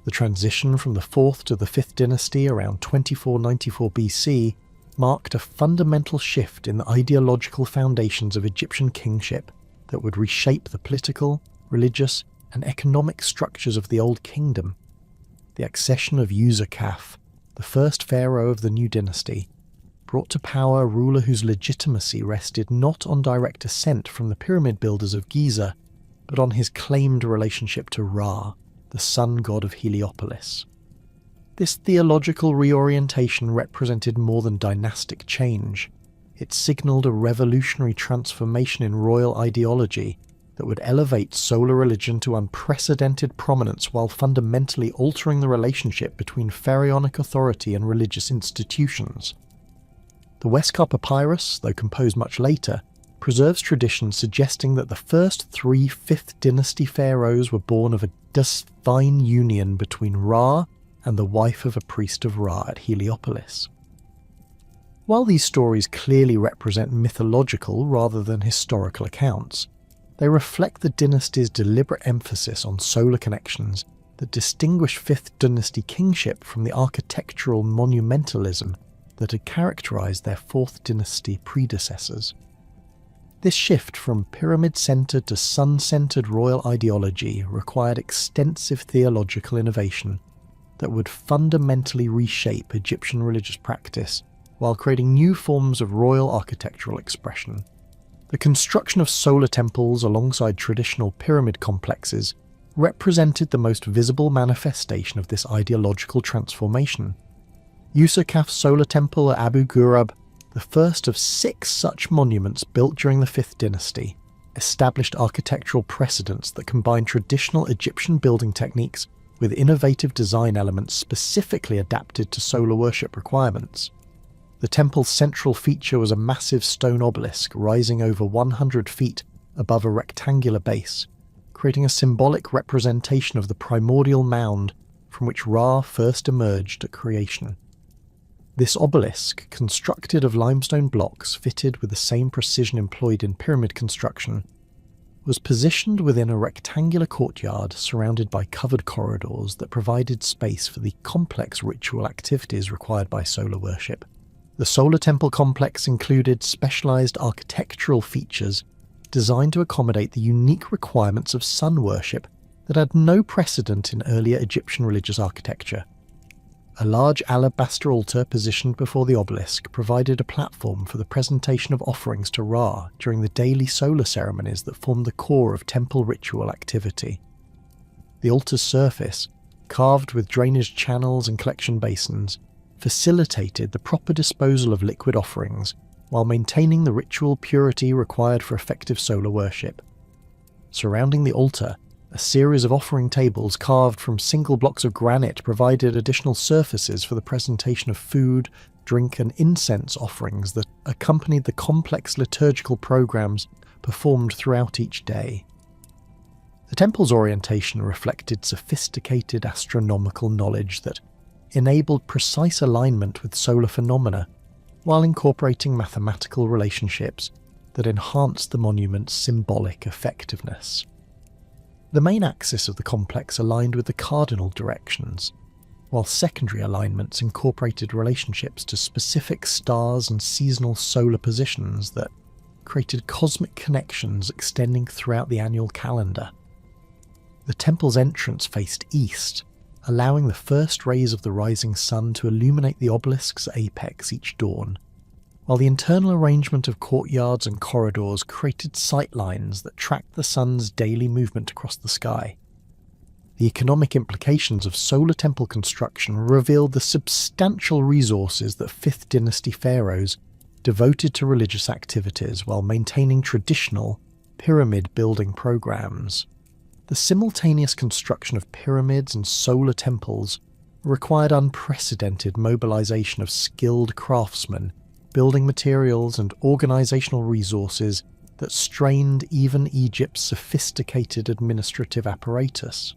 The transition from the 4th to the 5th dynasty around 2494 BC marked a fundamental shift in the ideological foundations of Egyptian kingship that would reshape the political, religious, and economic structures of the Old Kingdom. The accession of Userkaf, the first pharaoh of the new dynasty, brought to power a ruler whose legitimacy rested not on direct descent from the pyramid builders of Giza, but on his claimed relationship to Ra, the sun god of Heliopolis. This theological reorientation represented more than dynastic change. It signalled a revolutionary transformation in royal ideology that would elevate solar religion to unprecedented prominence while fundamentally altering the relationship between pharaonic authority and religious institutions. The Westcar Papyrus, though composed much later, preserves traditions suggesting that the first 3 5th dynasty pharaohs were born of a divine union between Ra and the wife of a priest of Ra at Heliopolis. While these stories clearly represent mythological rather than historical accounts, they reflect the dynasty's deliberate emphasis on solar connections that distinguish 5th dynasty kingship from the architectural monumentalism that had characterized their 4th dynasty predecessors. This shift from pyramid-centered to sun-centered royal ideology required extensive theological innovation that would fundamentally reshape Egyptian religious practice while creating new forms of royal architectural expression. The construction of solar temples alongside traditional pyramid complexes represented the most visible manifestation of this ideological transformation. Userkaf's solar temple at Abu Ghurab, the first of 6 such monuments built during the 5th dynasty, established architectural precedents that combined traditional Egyptian building techniques with innovative design elements specifically adapted to solar worship requirements. The temple's central feature was a massive stone obelisk rising over 100 feet above a rectangular base, creating a symbolic representation of the primordial mound from which Ra first emerged at creation. This obelisk, constructed of limestone blocks fitted with the same precision employed in pyramid construction, was positioned within a rectangular courtyard surrounded by covered corridors that provided space for the complex ritual activities required by solar worship. The solar temple complex included specialized architectural features designed to accommodate the unique requirements of sun worship that had no precedent in earlier Egyptian religious architecture. A large alabaster altar positioned before the obelisk provided a platform for the presentation of offerings to Ra during the daily solar ceremonies that formed the core of temple ritual activity. The altar's surface, carved with drainage channels and collection basins, facilitated the proper disposal of liquid offerings while maintaining the ritual purity required for effective solar worship. Surrounding the altar, a series of offering tables carved from single blocks of granite provided additional surfaces for the presentation of food, drink and incense offerings that accompanied the complex liturgical programs performed throughout each day. The temple's orientation reflected sophisticated astronomical knowledge that enabled precise alignment with solar phenomena while incorporating mathematical relationships that enhanced the monument's symbolic effectiveness. The main axis of the complex aligned with the cardinal directions, while secondary alignments incorporated relationships to specific stars and seasonal solar positions that created cosmic connections extending throughout the annual calendar. The temple's entrance faced east, allowing the first rays of the rising sun to illuminate the obelisk's apex each dawn, while the internal arrangement of courtyards and corridors created sightlines that tracked the sun's daily movement across the sky. The economic implications of solar temple construction revealed the substantial resources that 5th dynasty pharaohs devoted to religious activities while maintaining traditional pyramid building programs. The simultaneous construction of pyramids and solar temples required unprecedented mobilization of skilled craftsmen, building materials and organizational resources that strained even Egypt's sophisticated administrative apparatus.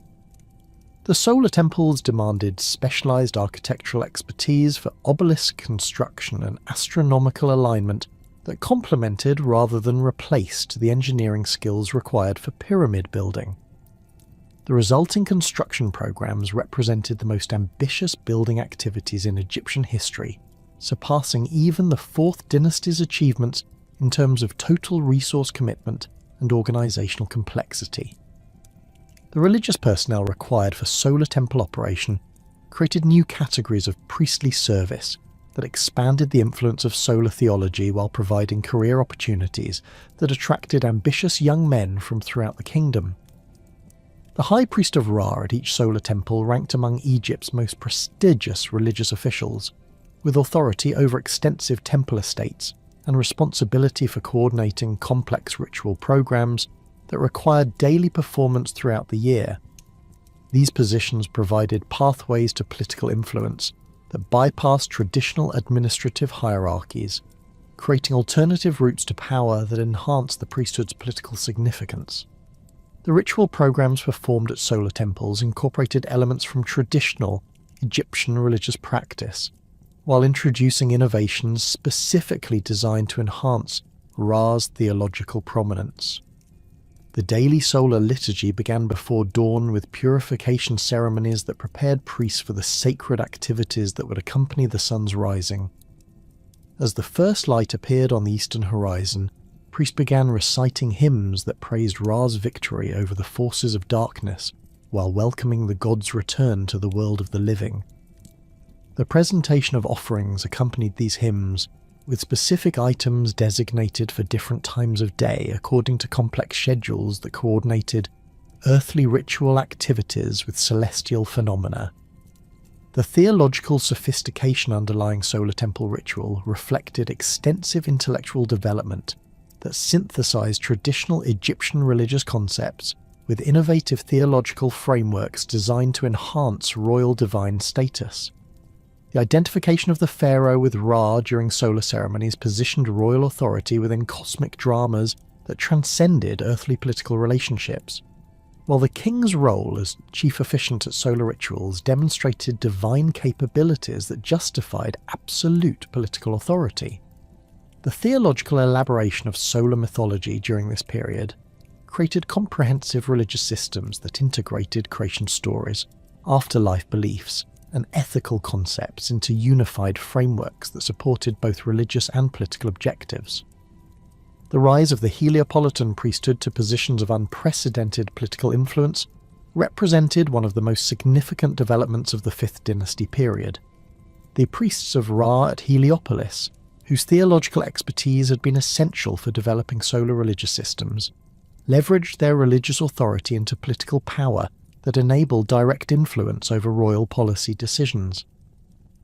The solar temples demanded specialized architectural expertise for obelisk construction and astronomical alignment that complemented rather than replaced the engineering skills required for pyramid building. The resulting construction programs represented the most ambitious building activities in Egyptian history, surpassing even the 4th dynasty's achievements in terms of total resource commitment and organizational complexity. The religious personnel required for solar temple operation created new categories of priestly service that expanded the influence of solar theology while providing career opportunities that attracted ambitious young men from throughout the kingdom. The High Priest of Ra at each solar temple ranked among Egypt's most prestigious religious officials, with authority over extensive temple estates and responsibility for coordinating complex ritual programs that required daily performance throughout the year. These positions provided pathways to political influence that bypassed traditional administrative hierarchies, creating alternative routes to power that enhanced the priesthood's political significance. The ritual programs performed at solar temples incorporated elements from traditional Egyptian religious practice, while introducing innovations specifically designed to enhance Ra's theological prominence. The daily solar liturgy began before dawn with purification ceremonies that prepared priests for the sacred activities that would accompany the sun's rising. As the first light appeared on the eastern horizon, priests began reciting hymns that praised Ra's victory over the forces of darkness while welcoming the god's return to the world of the living. The presentation of offerings accompanied these hymns, with specific items designated for different times of day according to complex schedules that coordinated earthly ritual activities with celestial phenomena. The theological sophistication underlying solar temple ritual reflected extensive intellectual development that synthesized traditional Egyptian religious concepts with innovative theological frameworks designed to enhance royal divine status. The identification of the pharaoh with Ra during solar ceremonies positioned royal authority within cosmic dramas that transcended earthly political relationships, while the king's role as chief officiant at solar rituals demonstrated divine capabilities that justified absolute political authority. The theological elaboration of solar mythology during this period created comprehensive religious systems that integrated creation stories, afterlife beliefs, and ethical concepts into unified frameworks that supported both religious and political objectives. The rise of the Heliopolitan priesthood to positions of unprecedented political influence represented one of the most significant developments of the 5th dynasty period, The priests of Ra at Heliopolis, whose theological expertise had been essential for developing solar religious systems, leveraged their religious authority into political power that enabled direct influence over royal policy decisions.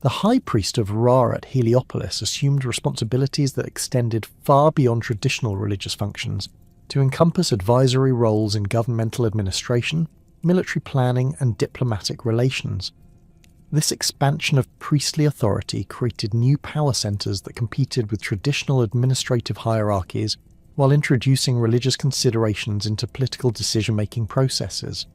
The high priest of Ra at Heliopolis assumed responsibilities that extended far beyond traditional religious functions to encompass advisory roles in governmental administration, military planning, and diplomatic relations. This expansion of priestly authority created new power centres that competed with traditional administrative hierarchies while introducing religious considerations into political decision-making processes.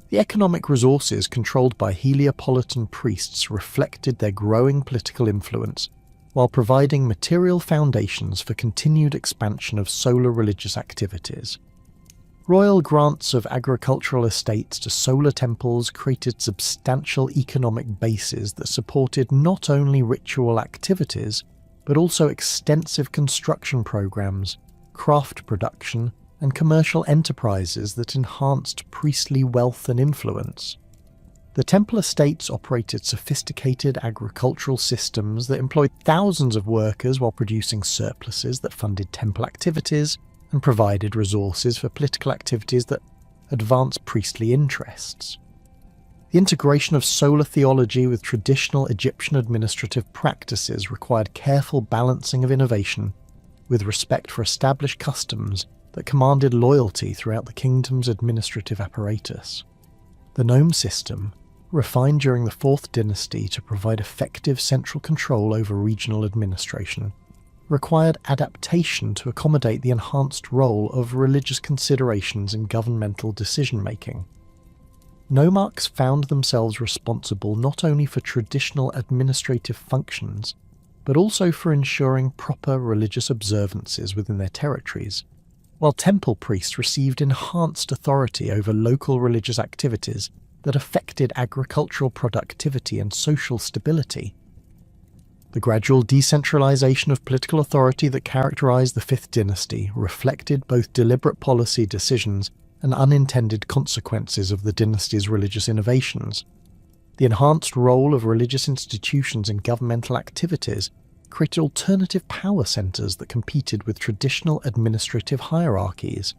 The economic resources controlled by Heliopolitan priests reflected their growing political influence, while providing material foundations for continued expansion of solar religious activities. Royal grants of agricultural estates to solar temples created substantial economic bases that supported not only ritual activities, but also extensive construction programs, craft production, and commercial enterprises that enhanced priestly wealth and influence. The temple estates operated sophisticated agricultural systems that employed thousands of workers while producing surpluses that funded temple activities and provided resources for political activities that advanced priestly interests. The integration of solar theology with traditional Egyptian administrative practices required careful balancing of innovation with respect for established customs that commanded loyalty throughout the kingdom's administrative apparatus. The nome system, refined during the 4th dynasty to provide effective central control over regional administration, required adaptation to accommodate the enhanced role of religious considerations in governmental decision-making. Nomarchs found themselves responsible not only for traditional administrative functions, but also for ensuring proper religious observances within their territories, while temple priests received enhanced authority over local religious activities that affected agricultural productivity and social stability. The gradual decentralization of political authority that characterized the 5th dynasty reflected both deliberate policy decisions and unintended consequences of the dynasty's religious innovations. The enhanced role of religious institutions in governmental activities created alternative power centers that competed with traditional administrative hierarchies,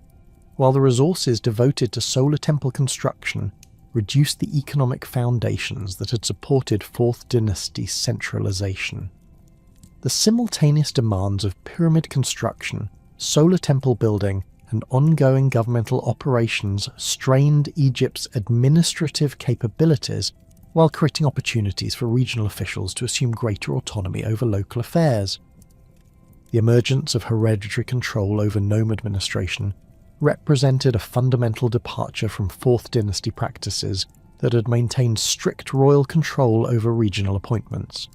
while the resources devoted to solar temple construction reduced the economic foundations that had supported 4th dynasty centralization. The simultaneous demands of pyramid construction, solar temple building, and ongoing governmental operations strained Egypt's administrative capabilities while creating opportunities for regional officials to assume greater autonomy over local affairs. The emergence of hereditary control over nome administration represented a fundamental departure from 4th dynasty practices that had maintained strict royal control over regional appointments.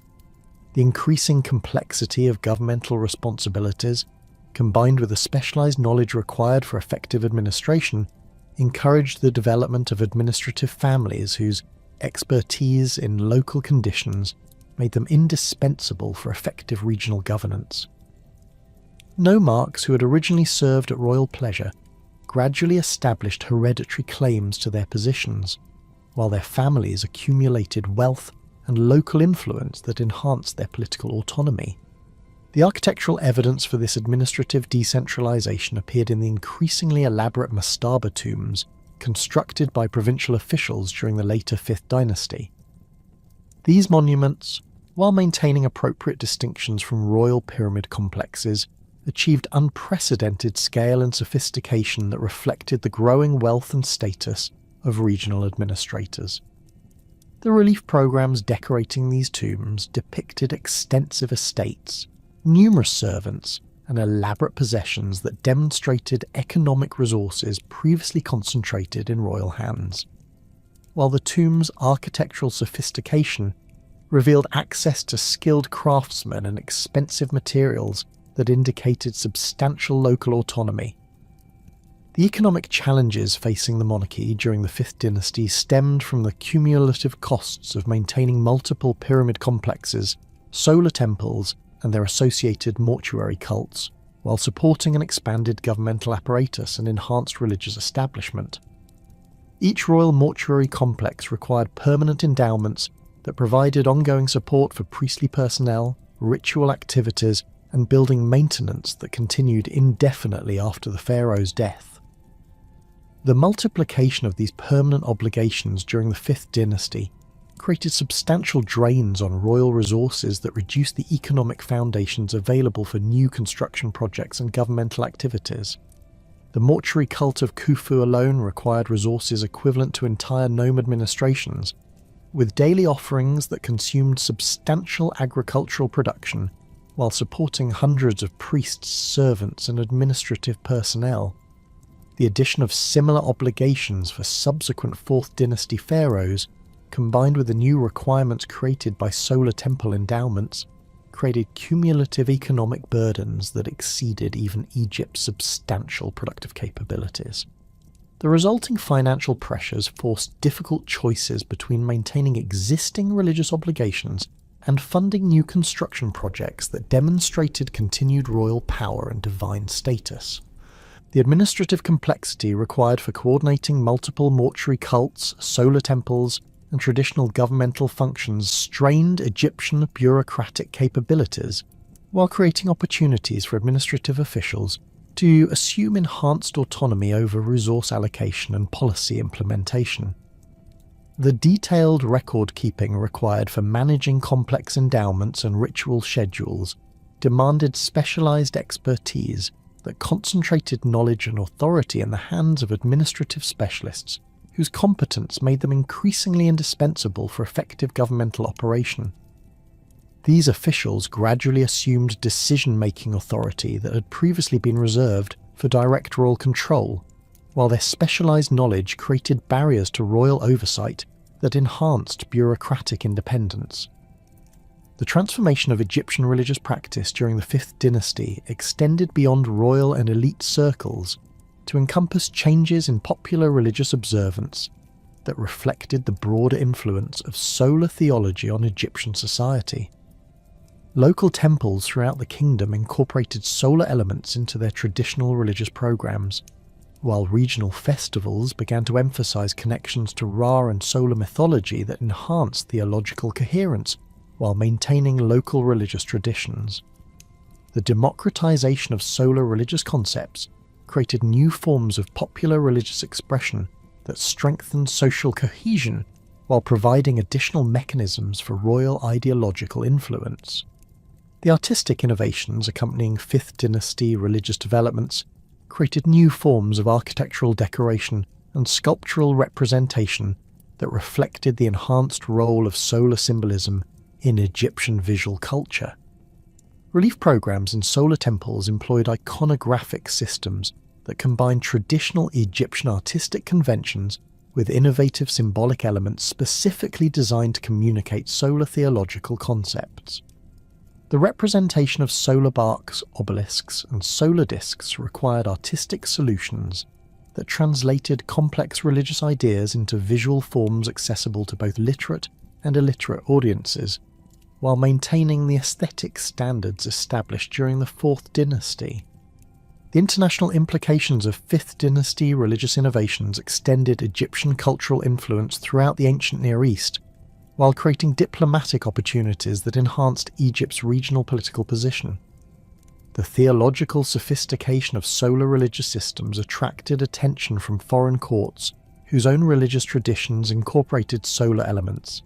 The increasing complexity of governmental responsibilities, combined with the specialized knowledge required for effective administration, encouraged the development of administrative families whose expertise in local conditions made them indispensable for effective regional governance. Nomarchs who had originally served at royal pleasure gradually established hereditary claims to their positions, while their families accumulated wealth and local influence that enhanced their political autonomy. The architectural evidence for this administrative decentralization appeared in the increasingly elaborate mastaba tombs constructed by provincial officials during the later 5th dynasty. These monuments, while maintaining appropriate distinctions from royal pyramid complexes, achieved unprecedented scale and sophistication that reflected the growing wealth and status of regional administrators. The relief programs decorating these tombs depicted extensive estates, numerous servants, and elaborate possessions that demonstrated economic resources previously concentrated in royal hands, while the tomb's architectural sophistication revealed access to skilled craftsmen and expensive materials that indicated substantial local autonomy. The economic challenges facing the monarchy during the 5th dynasty stemmed from the cumulative costs of maintaining multiple pyramid complexes, solar temples, and their associated mortuary cults, while supporting an expanded governmental apparatus and enhanced religious establishment. Each royal mortuary complex required permanent endowments that provided ongoing support for priestly personnel, ritual activities, and building maintenance that continued indefinitely after the pharaoh's death. The multiplication of these permanent obligations during the 5th dynasty created substantial drains on royal resources that reduced the economic foundations available for new construction projects and governmental activities. The mortuary cult of Khufu alone required resources equivalent to entire nome administrations, with daily offerings that consumed substantial agricultural production while supporting hundreds of priests, servants, and administrative personnel. The addition of similar obligations for subsequent 4th dynasty pharaohs, combined with the new requirements created by solar temple endowments, created cumulative economic burdens that exceeded even Egypt's substantial productive capabilities. The resulting financial pressures forced difficult choices between maintaining existing religious obligations and funding new construction projects that demonstrated continued royal power and divine status. The administrative complexity required for coordinating multiple mortuary cults, solar temples, and traditional governmental functions strained Egyptian bureaucratic capabilities, while creating opportunities for administrative officials to assume enhanced autonomy over resource allocation and policy implementation. The detailed record-keeping required for managing complex endowments and ritual schedules demanded specialized expertise that concentrated knowledge and authority in the hands of administrative specialists whose competence made them increasingly indispensable for effective governmental operation. These officials gradually assumed decision-making authority that had previously been reserved for direct royal control, while their specialized knowledge created barriers to royal oversight that enhanced bureaucratic independence. The transformation of Egyptian religious practice during the 5th dynasty extended beyond royal and elite circles to encompass changes in popular religious observance that reflected the broader influence of solar theology on Egyptian society. Local temples throughout the kingdom incorporated solar elements into their traditional religious programs, while regional festivals began to emphasize connections to Ra and solar mythology that enhanced theological coherence while maintaining local religious traditions. The democratization of solar religious concepts created new forms of popular religious expression that strengthened social cohesion while providing additional mechanisms for royal ideological influence. The artistic innovations accompanying 5th dynasty religious developments created new forms of architectural decoration and sculptural representation that reflected the enhanced role of solar symbolism in Egyptian visual culture. Relief programs in solar temples employed iconographic systems that combined traditional Egyptian artistic conventions with innovative symbolic elements specifically designed to communicate solar theological concepts. The representation of solar barks, obelisks, and solar discs required artistic solutions that translated complex religious ideas into visual forms accessible to both literate and illiterate audiences, while maintaining the aesthetic standards established during the 4th dynasty. The international implications of 5th dynasty religious innovations extended Egyptian cultural influence throughout the ancient Near East, while creating diplomatic opportunities that enhanced Egypt's regional political position. The theological sophistication of solar religious systems attracted attention from foreign courts whose own religious traditions incorporated solar elements,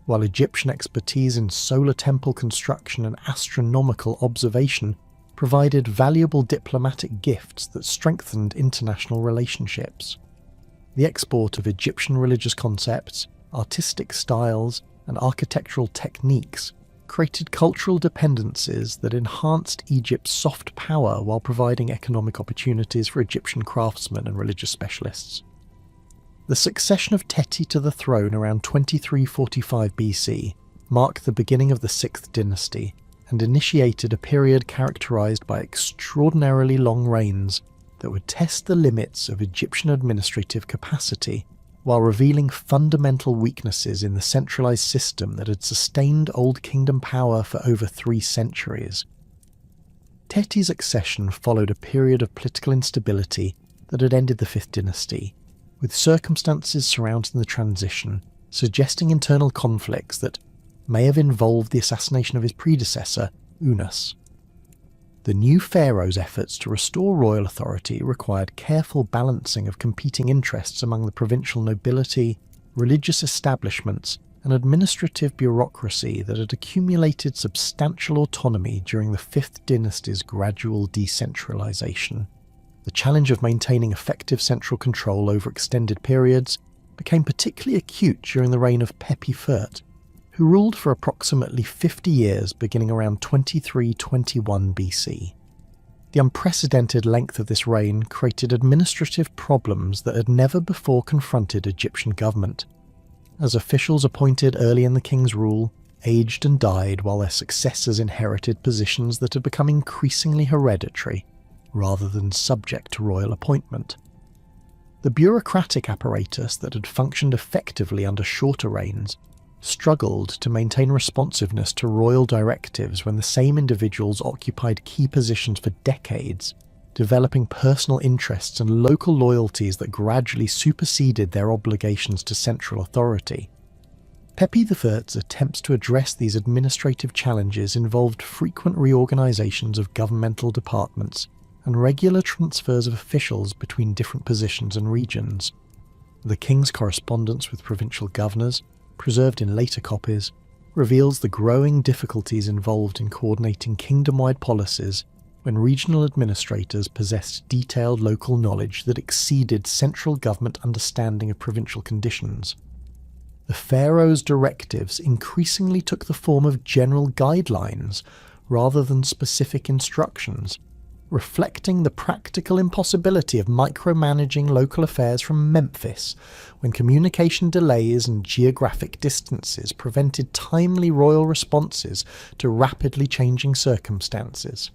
while Egyptian expertise in solar temple construction and astronomical observation provided valuable diplomatic gifts that strengthened international relationships. The export of Egyptian religious concepts, artistic styles, and architectural techniques created cultural dependencies that enhanced Egypt's soft power while providing economic opportunities for Egyptian craftsmen and religious specialists. The succession of Teti to the throne around 2345 BC marked the beginning of the 6th dynasty and initiated a period characterized by extraordinarily long reigns that would test the limits of Egyptian administrative capacity while revealing fundamental weaknesses in the centralized system that had sustained Old Kingdom power for over 3 centuries. Teti's accession followed a period of political instability that had ended the 5th dynasty, with circumstances surrounding the transition suggesting internal conflicts that may have involved the assassination of his predecessor, Unas. The new pharaoh's efforts to restore royal authority required careful balancing of competing interests among the provincial nobility, religious establishments, and administrative bureaucracy that had accumulated substantial autonomy during the Fifth Dynasty's gradual decentralization. The challenge of maintaining effective central control over extended periods became particularly acute during the reign of Pepi I, who ruled for approximately 50 years beginning around 2321 BC. The unprecedented length of this reign created administrative problems that had never before confronted Egyptian government, as officials appointed early in the king's rule aged and died while their successors inherited positions that had become increasingly hereditary rather than subject to royal appointment. The bureaucratic apparatus that had functioned effectively under shorter reigns struggled to maintain responsiveness to royal directives when the same individuals occupied key positions for decades, developing personal interests and local loyalties that gradually superseded their obligations to central authority. Pepi I's attempts to address these administrative challenges involved frequent reorganizations of governmental departments and regular transfers of officials between different positions and regions. The king's correspondence with provincial governors, preserved in later copies, reveals the growing difficulties involved in coordinating kingdom-wide policies when regional administrators possessed detailed local knowledge that exceeded central government understanding of provincial conditions. The pharaoh's directives increasingly took the form of general guidelines rather than specific instructions, reflecting the practical impossibility of micromanaging local affairs from Memphis when communication delays and geographic distances prevented timely royal responses to rapidly changing circumstances.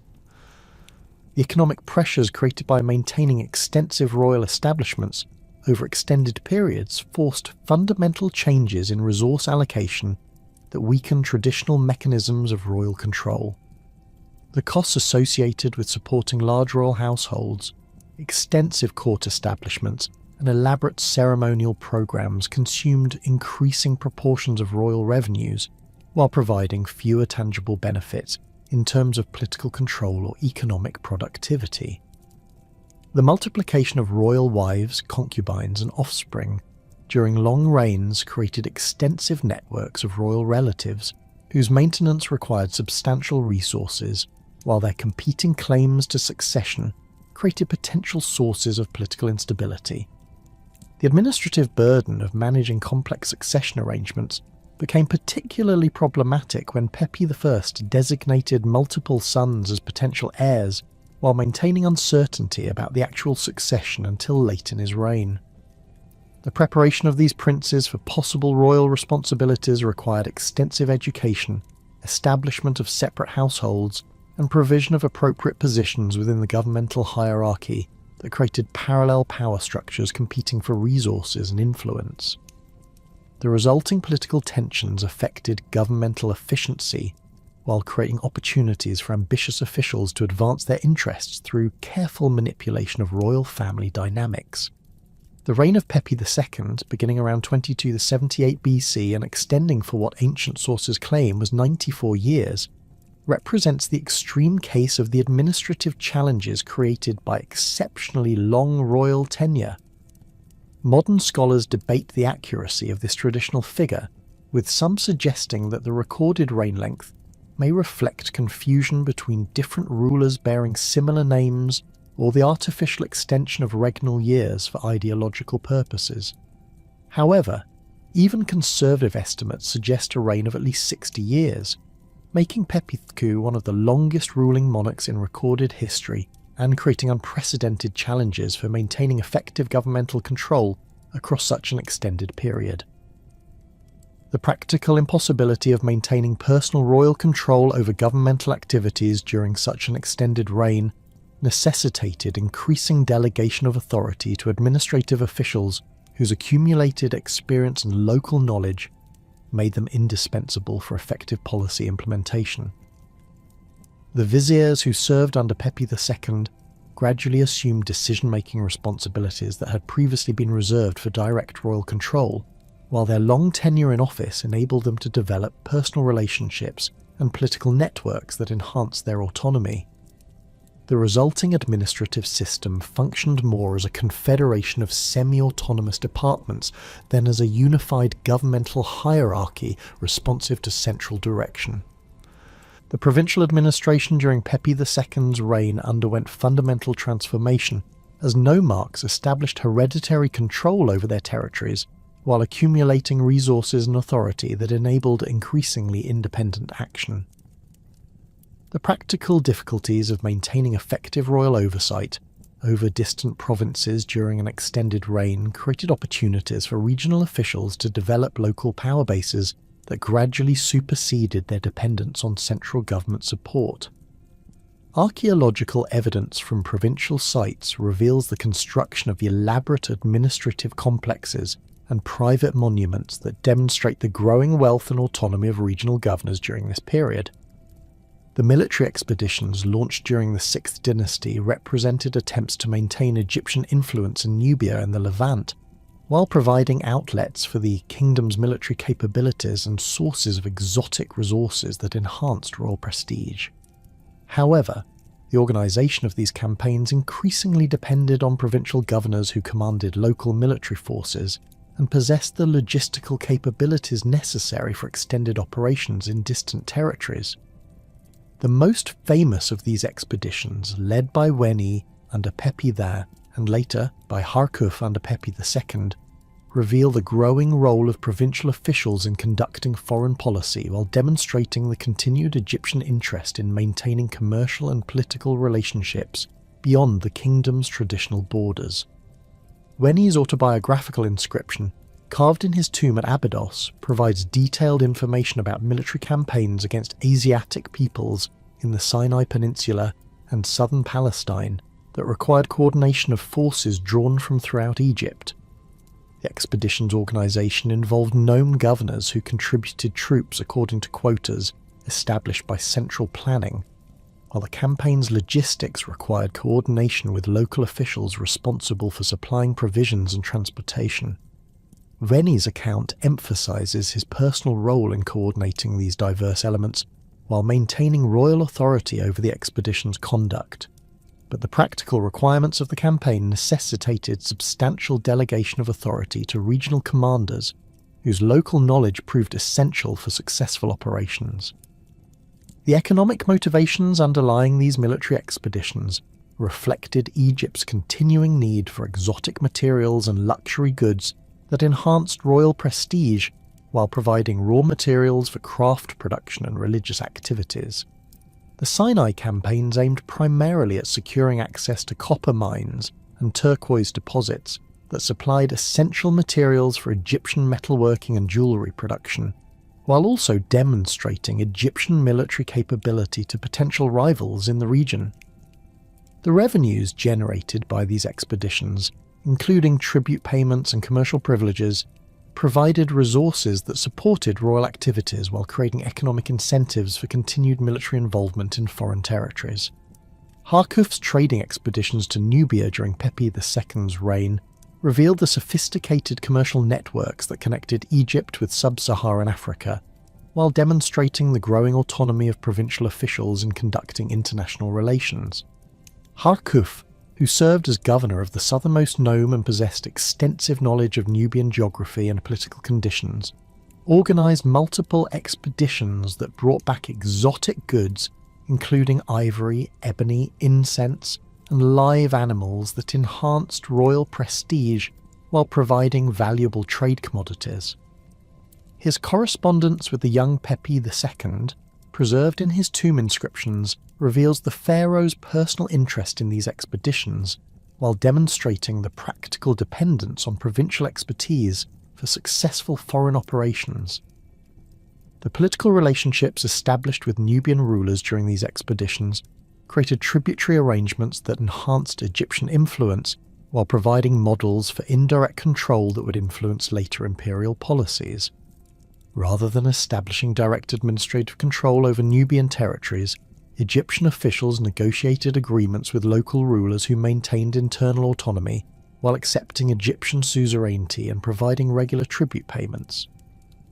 The economic pressures created by maintaining extensive royal establishments over extended periods forced fundamental changes in resource allocation that weakened traditional mechanisms of royal control. The costs associated with supporting large royal households, extensive court establishments, and elaborate ceremonial programs consumed increasing proportions of royal revenues while providing fewer tangible benefits in terms of political control or economic productivity. The multiplication of royal wives, concubines, and offspring during long reigns created extensive networks of royal relatives whose maintenance required substantial resources, while their competing claims to succession created potential sources of political instability. The administrative burden of managing complex succession arrangements became particularly problematic when Pepi I designated multiple sons as potential heirs while maintaining uncertainty about the actual succession until late in his reign. The preparation of these princes for possible royal responsibilities required extensive education, establishment of separate households, and provision of appropriate positions within the governmental hierarchy that created parallel power structures competing for resources and influence. The resulting political tensions affected governmental efficiency while creating opportunities for ambitious officials to advance their interests through careful manipulation of royal family dynamics. The reign of Pepi II, beginning around 2278 BC and extending for what ancient sources claim was 94 years, represents the extreme case of the administrative challenges created by exceptionally long royal tenure. Modern scholars debate the accuracy of this traditional figure, with some suggesting that the recorded reign length may reflect confusion between different rulers bearing similar names or the artificial extension of regnal years for ideological purposes. However, even conservative estimates suggest a reign of at least 60 years, making Pepi II one of the longest ruling monarchs in recorded history and creating unprecedented challenges for maintaining effective governmental control across such an extended period. The practical impossibility of maintaining personal royal control over governmental activities during such an extended reign necessitated increasing delegation of authority to administrative officials whose accumulated experience and local knowledge made them indispensable for effective policy implementation. The viziers who served under Pepi II gradually assumed decision-making responsibilities that had previously been reserved for direct royal control, while their long tenure in office enabled them to develop personal relationships and political networks that enhanced their autonomy. The resulting administrative system functioned more as a confederation of semi-autonomous departments than as a unified governmental hierarchy responsive to central direction. The provincial administration during Pepi II's reign underwent fundamental transformation, as nomarchs established hereditary control over their territories while accumulating resources and authority that enabled increasingly independent action. The practical difficulties of maintaining effective royal oversight over distant provinces during an extended reign created opportunities for regional officials to develop local power bases that gradually superseded their dependence on central government support. Archaeological evidence from provincial sites reveals the construction of elaborate administrative complexes and private monuments that demonstrate the growing wealth and autonomy of regional governors during this period. The military expeditions launched during the 6th dynasty represented attempts to maintain Egyptian influence in Nubia and the Levant, while providing outlets for the kingdom's military capabilities and sources of exotic resources that enhanced royal prestige. However, the organisation of these campaigns increasingly depended on provincial governors who commanded local military forces and possessed the logistical capabilities necessary for extended operations in distant territories. The most famous of these expeditions, led by Weni under Pepi I and later by Harkuf under Pepi II, reveal the growing role of provincial officials in conducting foreign policy while demonstrating the continued Egyptian interest in maintaining commercial and political relationships beyond the kingdom's traditional borders. Weni's autobiographical inscription, carved in his tomb at Abydos, provides detailed information about military campaigns against Asiatic peoples in the Sinai Peninsula and southern Palestine that required coordination of forces drawn from throughout Egypt. The expedition's organisation involved nome governors who contributed troops according to quotas established by central planning, while the campaign's logistics required coordination with local officials responsible for supplying provisions and transportation. Veni's account emphasises his personal role in coordinating these diverse elements while maintaining royal authority over the expedition's conduct. But the practical requirements of the campaign necessitated substantial delegation of authority to regional commanders, whose local knowledge proved essential for successful operations. The economic motivations underlying these military expeditions reflected Egypt's continuing need for exotic materials and luxury goods that enhanced royal prestige while providing raw materials for craft production and religious activities. The Sinai campaigns aimed primarily at securing access to copper mines and turquoise deposits that supplied essential materials for Egyptian metalworking and jewellery production, while also demonstrating Egyptian military capability to potential rivals in the region. The revenues generated by these expeditions, including tribute payments and commercial privileges, provided resources that supported royal activities while creating economic incentives for continued military involvement in foreign territories. Harkuf's trading expeditions to Nubia during Pepi II's reign revealed the sophisticated commercial networks that connected Egypt with sub-Saharan Africa, while demonstrating the growing autonomy of provincial officials in conducting international relations. Harkuf, who served as governor of the southernmost nome and possessed extensive knowledge of Nubian geography and political conditions, organised multiple expeditions that brought back exotic goods, including ivory, ebony, incense, and live animals that enhanced royal prestige while providing valuable trade commodities. His correspondence with the young Pepi II, preserved in his tomb inscriptions, reveals the pharaoh's personal interest in these expeditions, while demonstrating the practical dependence on provincial expertise for successful foreign operations. The political relationships established with Nubian rulers during these expeditions created tributary arrangements that enhanced Egyptian influence while providing models for indirect control that would influence later imperial policies. Rather than establishing direct administrative control over Nubian territories, Egyptian officials negotiated agreements with local rulers who maintained internal autonomy while accepting Egyptian suzerainty and providing regular tribute payments.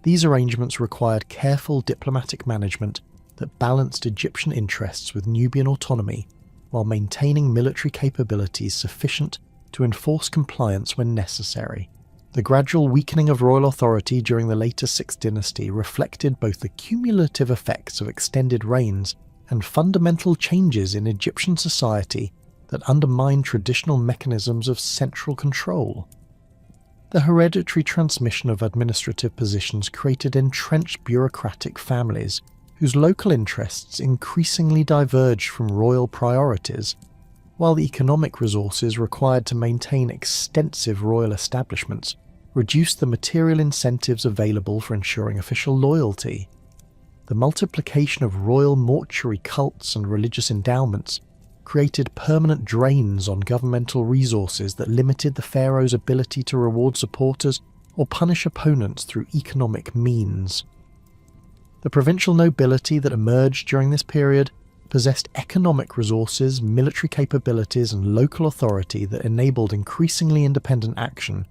These arrangements required careful diplomatic management that balanced Egyptian interests with Nubian autonomy while maintaining military capabilities sufficient to enforce compliance when necessary. The gradual weakening of royal authority during the later 6th dynasty reflected both the cumulative effects of extended reigns and fundamental changes in Egyptian society that undermined traditional mechanisms of central control. The hereditary transmission of administrative positions created entrenched bureaucratic families whose local interests increasingly diverged from royal priorities, while the economic resources required to maintain extensive royal establishments reduced the material incentives available for ensuring official loyalty. The multiplication of royal mortuary cults and religious endowments created permanent drains on governmental resources that limited the pharaoh's ability to reward supporters or punish opponents through economic means. The provincial nobility that emerged during this period possessed economic resources, military capabilities, and local authority that enabled increasingly independent action,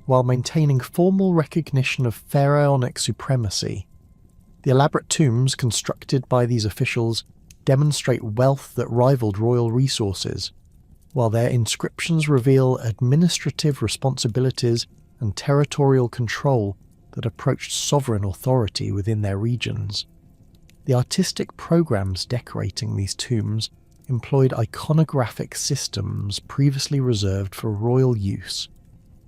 while maintaining formal recognition of pharaonic supremacy. The elaborate tombs constructed by these officials demonstrate wealth that rivaled royal resources, while their inscriptions reveal administrative responsibilities and territorial control that approached sovereign authority within their regions. The artistic programs decorating these tombs employed iconographic systems previously reserved for royal use,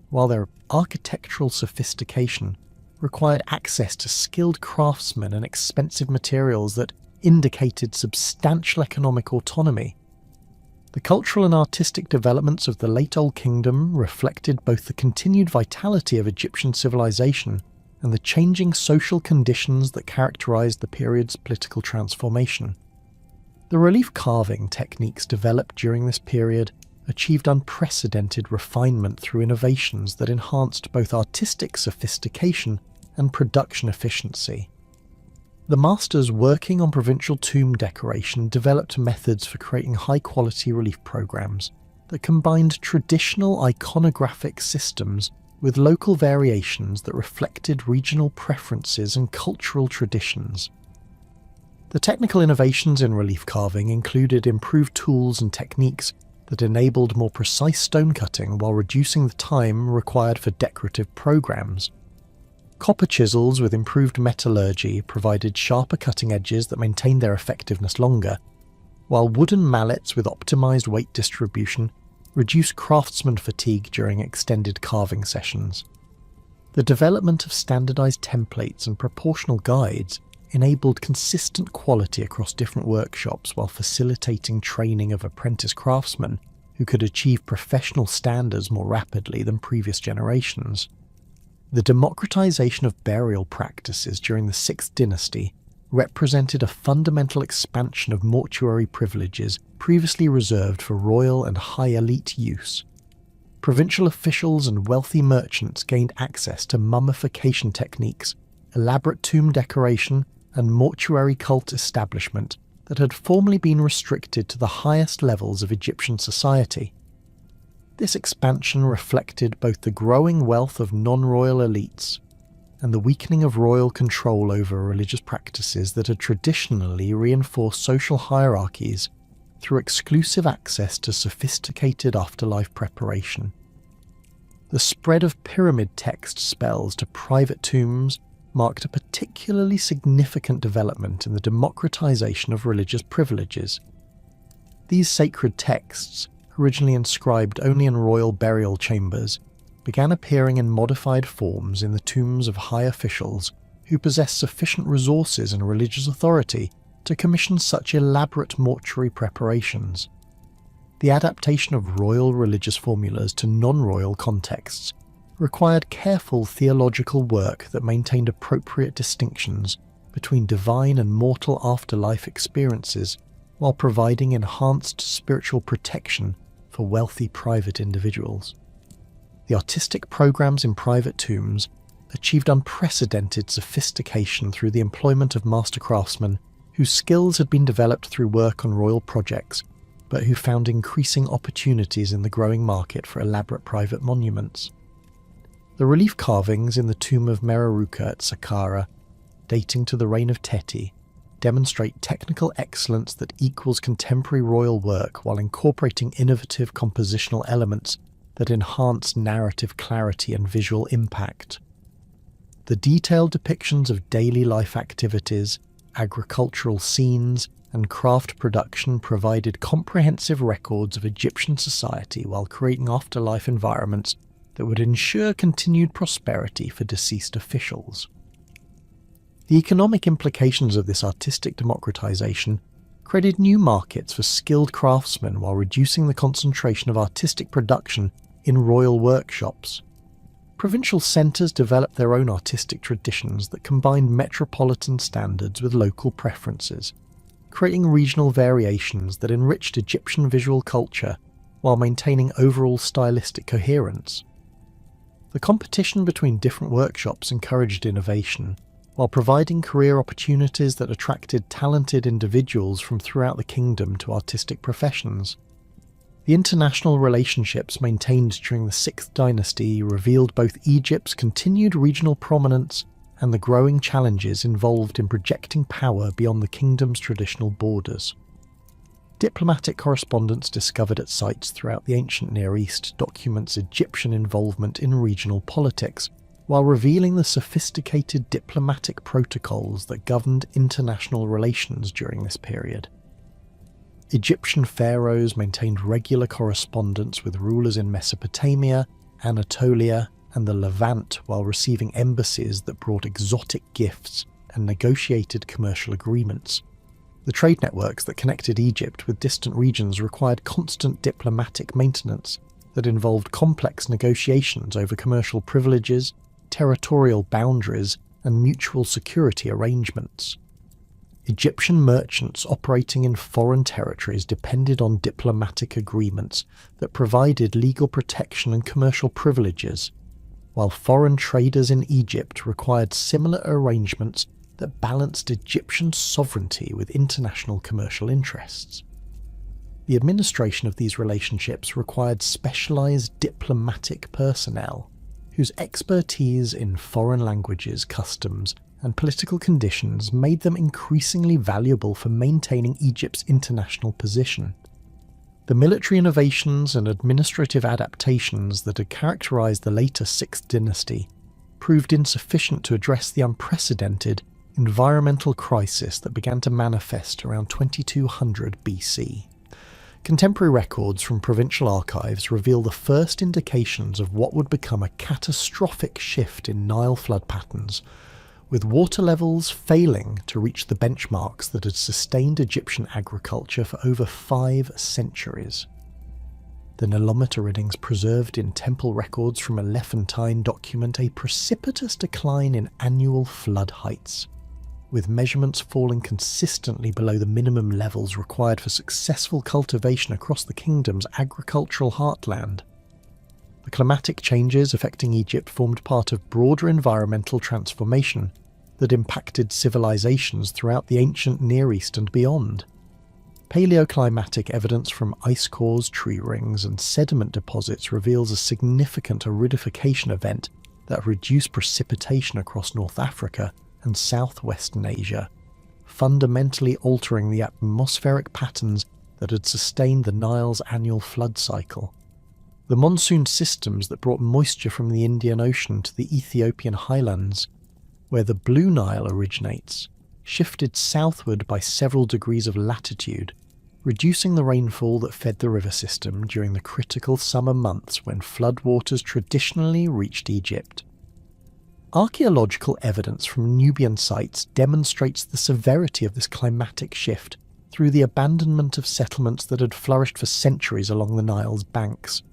while their architectural sophistication required access to skilled craftsmen and expensive materials that indicated substantial economic autonomy. The cultural and artistic developments of the late Old Kingdom reflected both the continued vitality of Egyptian civilization and the changing social conditions that characterized the period's political transformation. The relief carving techniques developed during this period achieved unprecedented refinement through innovations that enhanced both artistic sophistication and production efficiency. The masters working on provincial tomb decoration developed methods for creating high-quality relief programs that combined traditional iconographic systems with local variations that reflected regional preferences and cultural traditions. The technical innovations in relief carving included improved tools and techniques that enabled more precise stone cutting while reducing the time required for decorative programs. Copper chisels with improved metallurgy provided sharper cutting edges that maintained their effectiveness longer, while wooden mallets with optimized weight distribution reduced craftsman fatigue during extended carving sessions. The development of standardized templates and proportional guides enabled consistent quality across different workshops while facilitating training of apprentice craftsmen who could achieve professional standards more rapidly than previous generations. The democratization of burial practices during the 6th dynasty represented a fundamental expansion of mortuary privileges previously reserved for royal and high elite use. Provincial officials and wealthy merchants gained access to mummification techniques, elaborate tomb decoration, and mortuary cult establishment that had formerly been restricted to the highest levels of Egyptian society. This expansion reflected both the growing wealth of non-royal elites and the weakening of royal control over religious practices that had traditionally reinforced social hierarchies through exclusive access to sophisticated afterlife preparation. The spread of pyramid text spells to private tombs marked a particularly significant development in the democratization of religious privileges. These sacred texts, originally inscribed only in royal burial chambers, began appearing in modified forms in the tombs of high officials who possessed sufficient resources and religious authority to commission such elaborate mortuary preparations. The adaptation of royal religious formulas to non-royal contexts required careful theological work that maintained appropriate distinctions between divine and mortal afterlife experiences while providing enhanced spiritual protection for wealthy private individuals. The artistic programs in private tombs achieved unprecedented sophistication through the employment of master craftsmen whose skills had been developed through work on royal projects but who found increasing opportunities in the growing market for elaborate private monuments. The relief carvings in the tomb of Mereruka at Saqqara, dating to the reign of Teti, demonstrate technical excellence that equals contemporary royal work while incorporating innovative compositional elements that enhance narrative clarity and visual impact. The detailed depictions of daily life activities, agricultural scenes, and craft production provided comprehensive records of Egyptian society while creating afterlife environments that would ensure continued prosperity for deceased officials. The economic implications of this artistic democratization created new markets for skilled craftsmen while reducing the concentration of artistic production in royal workshops. Provincial centres developed their own artistic traditions that combined metropolitan standards with local preferences, creating regional variations that enriched Egyptian visual culture while maintaining overall stylistic coherence. The competition between different workshops encouraged innovation, while providing career opportunities that attracted talented individuals from throughout the kingdom to artistic professions. The international relationships maintained during the 6th dynasty revealed both Egypt's continued regional prominence and the growing challenges involved in projecting power beyond the kingdom's traditional borders. Diplomatic correspondence discovered at sites throughout the ancient Near East documents Egyptian involvement in regional politics, while revealing the sophisticated diplomatic protocols that governed international relations during this period. Egyptian pharaohs maintained regular correspondence with rulers in Mesopotamia, Anatolia, and the Levant while receiving embassies that brought exotic gifts and negotiated commercial agreements. The trade networks that connected Egypt with distant regions required constant diplomatic maintenance that involved complex negotiations over commercial privileges, territorial boundaries, and mutual security arrangements. Egyptian merchants operating in foreign territories depended on diplomatic agreements that provided legal protection and commercial privileges, while foreign traders in Egypt required similar arrangements that balanced Egyptian sovereignty with international commercial interests. The administration of these relationships required specialized diplomatic personnel, whose expertise in foreign languages, customs, and political conditions made them increasingly valuable for maintaining Egypt's international position. The military innovations and administrative adaptations that had characterized the later 6th dynasty proved insufficient to address the unprecedented environmental crisis that began to manifest around 2200 BC. Contemporary records from provincial archives reveal the first indications of what would become a catastrophic shift in Nile flood patterns, with water levels failing to reach the benchmarks that had sustained Egyptian agriculture for over 5 centuries. The Nilometer readings preserved in temple records from Elephantine document a precipitous decline in annual flood heights, with measurements falling consistently below the minimum levels required for successful cultivation across the kingdom's agricultural heartland. The climatic changes affecting Egypt formed part of broader environmental transformation that impacted civilizations throughout the ancient Near East and beyond. Paleoclimatic evidence from ice cores, tree rings, and sediment deposits reveals a significant aridification event that reduced precipitation across North Africa and southwestern Asia, fundamentally altering the atmospheric patterns that had sustained the Nile's annual flood cycle. The monsoon systems that brought moisture from the Indian Ocean to the Ethiopian highlands, where the Blue Nile originates, shifted southward by several degrees of latitude, reducing the rainfall that fed the river system during the critical summer months when floodwaters traditionally reached Egypt. Archaeological evidence from Nubian sites demonstrates the severity of this climatic shift through the abandonment of settlements that had flourished for centuries along the Nile's banks.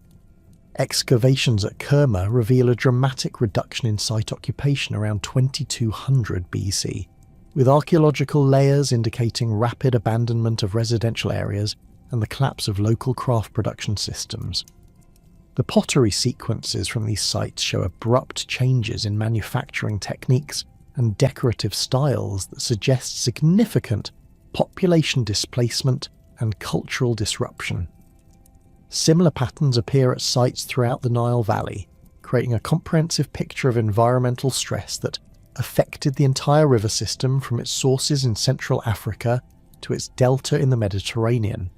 Excavations at Kerma reveal a dramatic reduction in site occupation around 2200 BC, with archaeological layers indicating rapid abandonment of residential areas and the collapse of local craft production systems. The pottery sequences from these sites show abrupt changes in manufacturing techniques and decorative styles that suggest significant population displacement and cultural disruption. Similar patterns appear at sites throughout the Nile Valley, creating a comprehensive picture of environmental stress that affected the entire river system from its sources in Central Africa to its delta in the Mediterranean.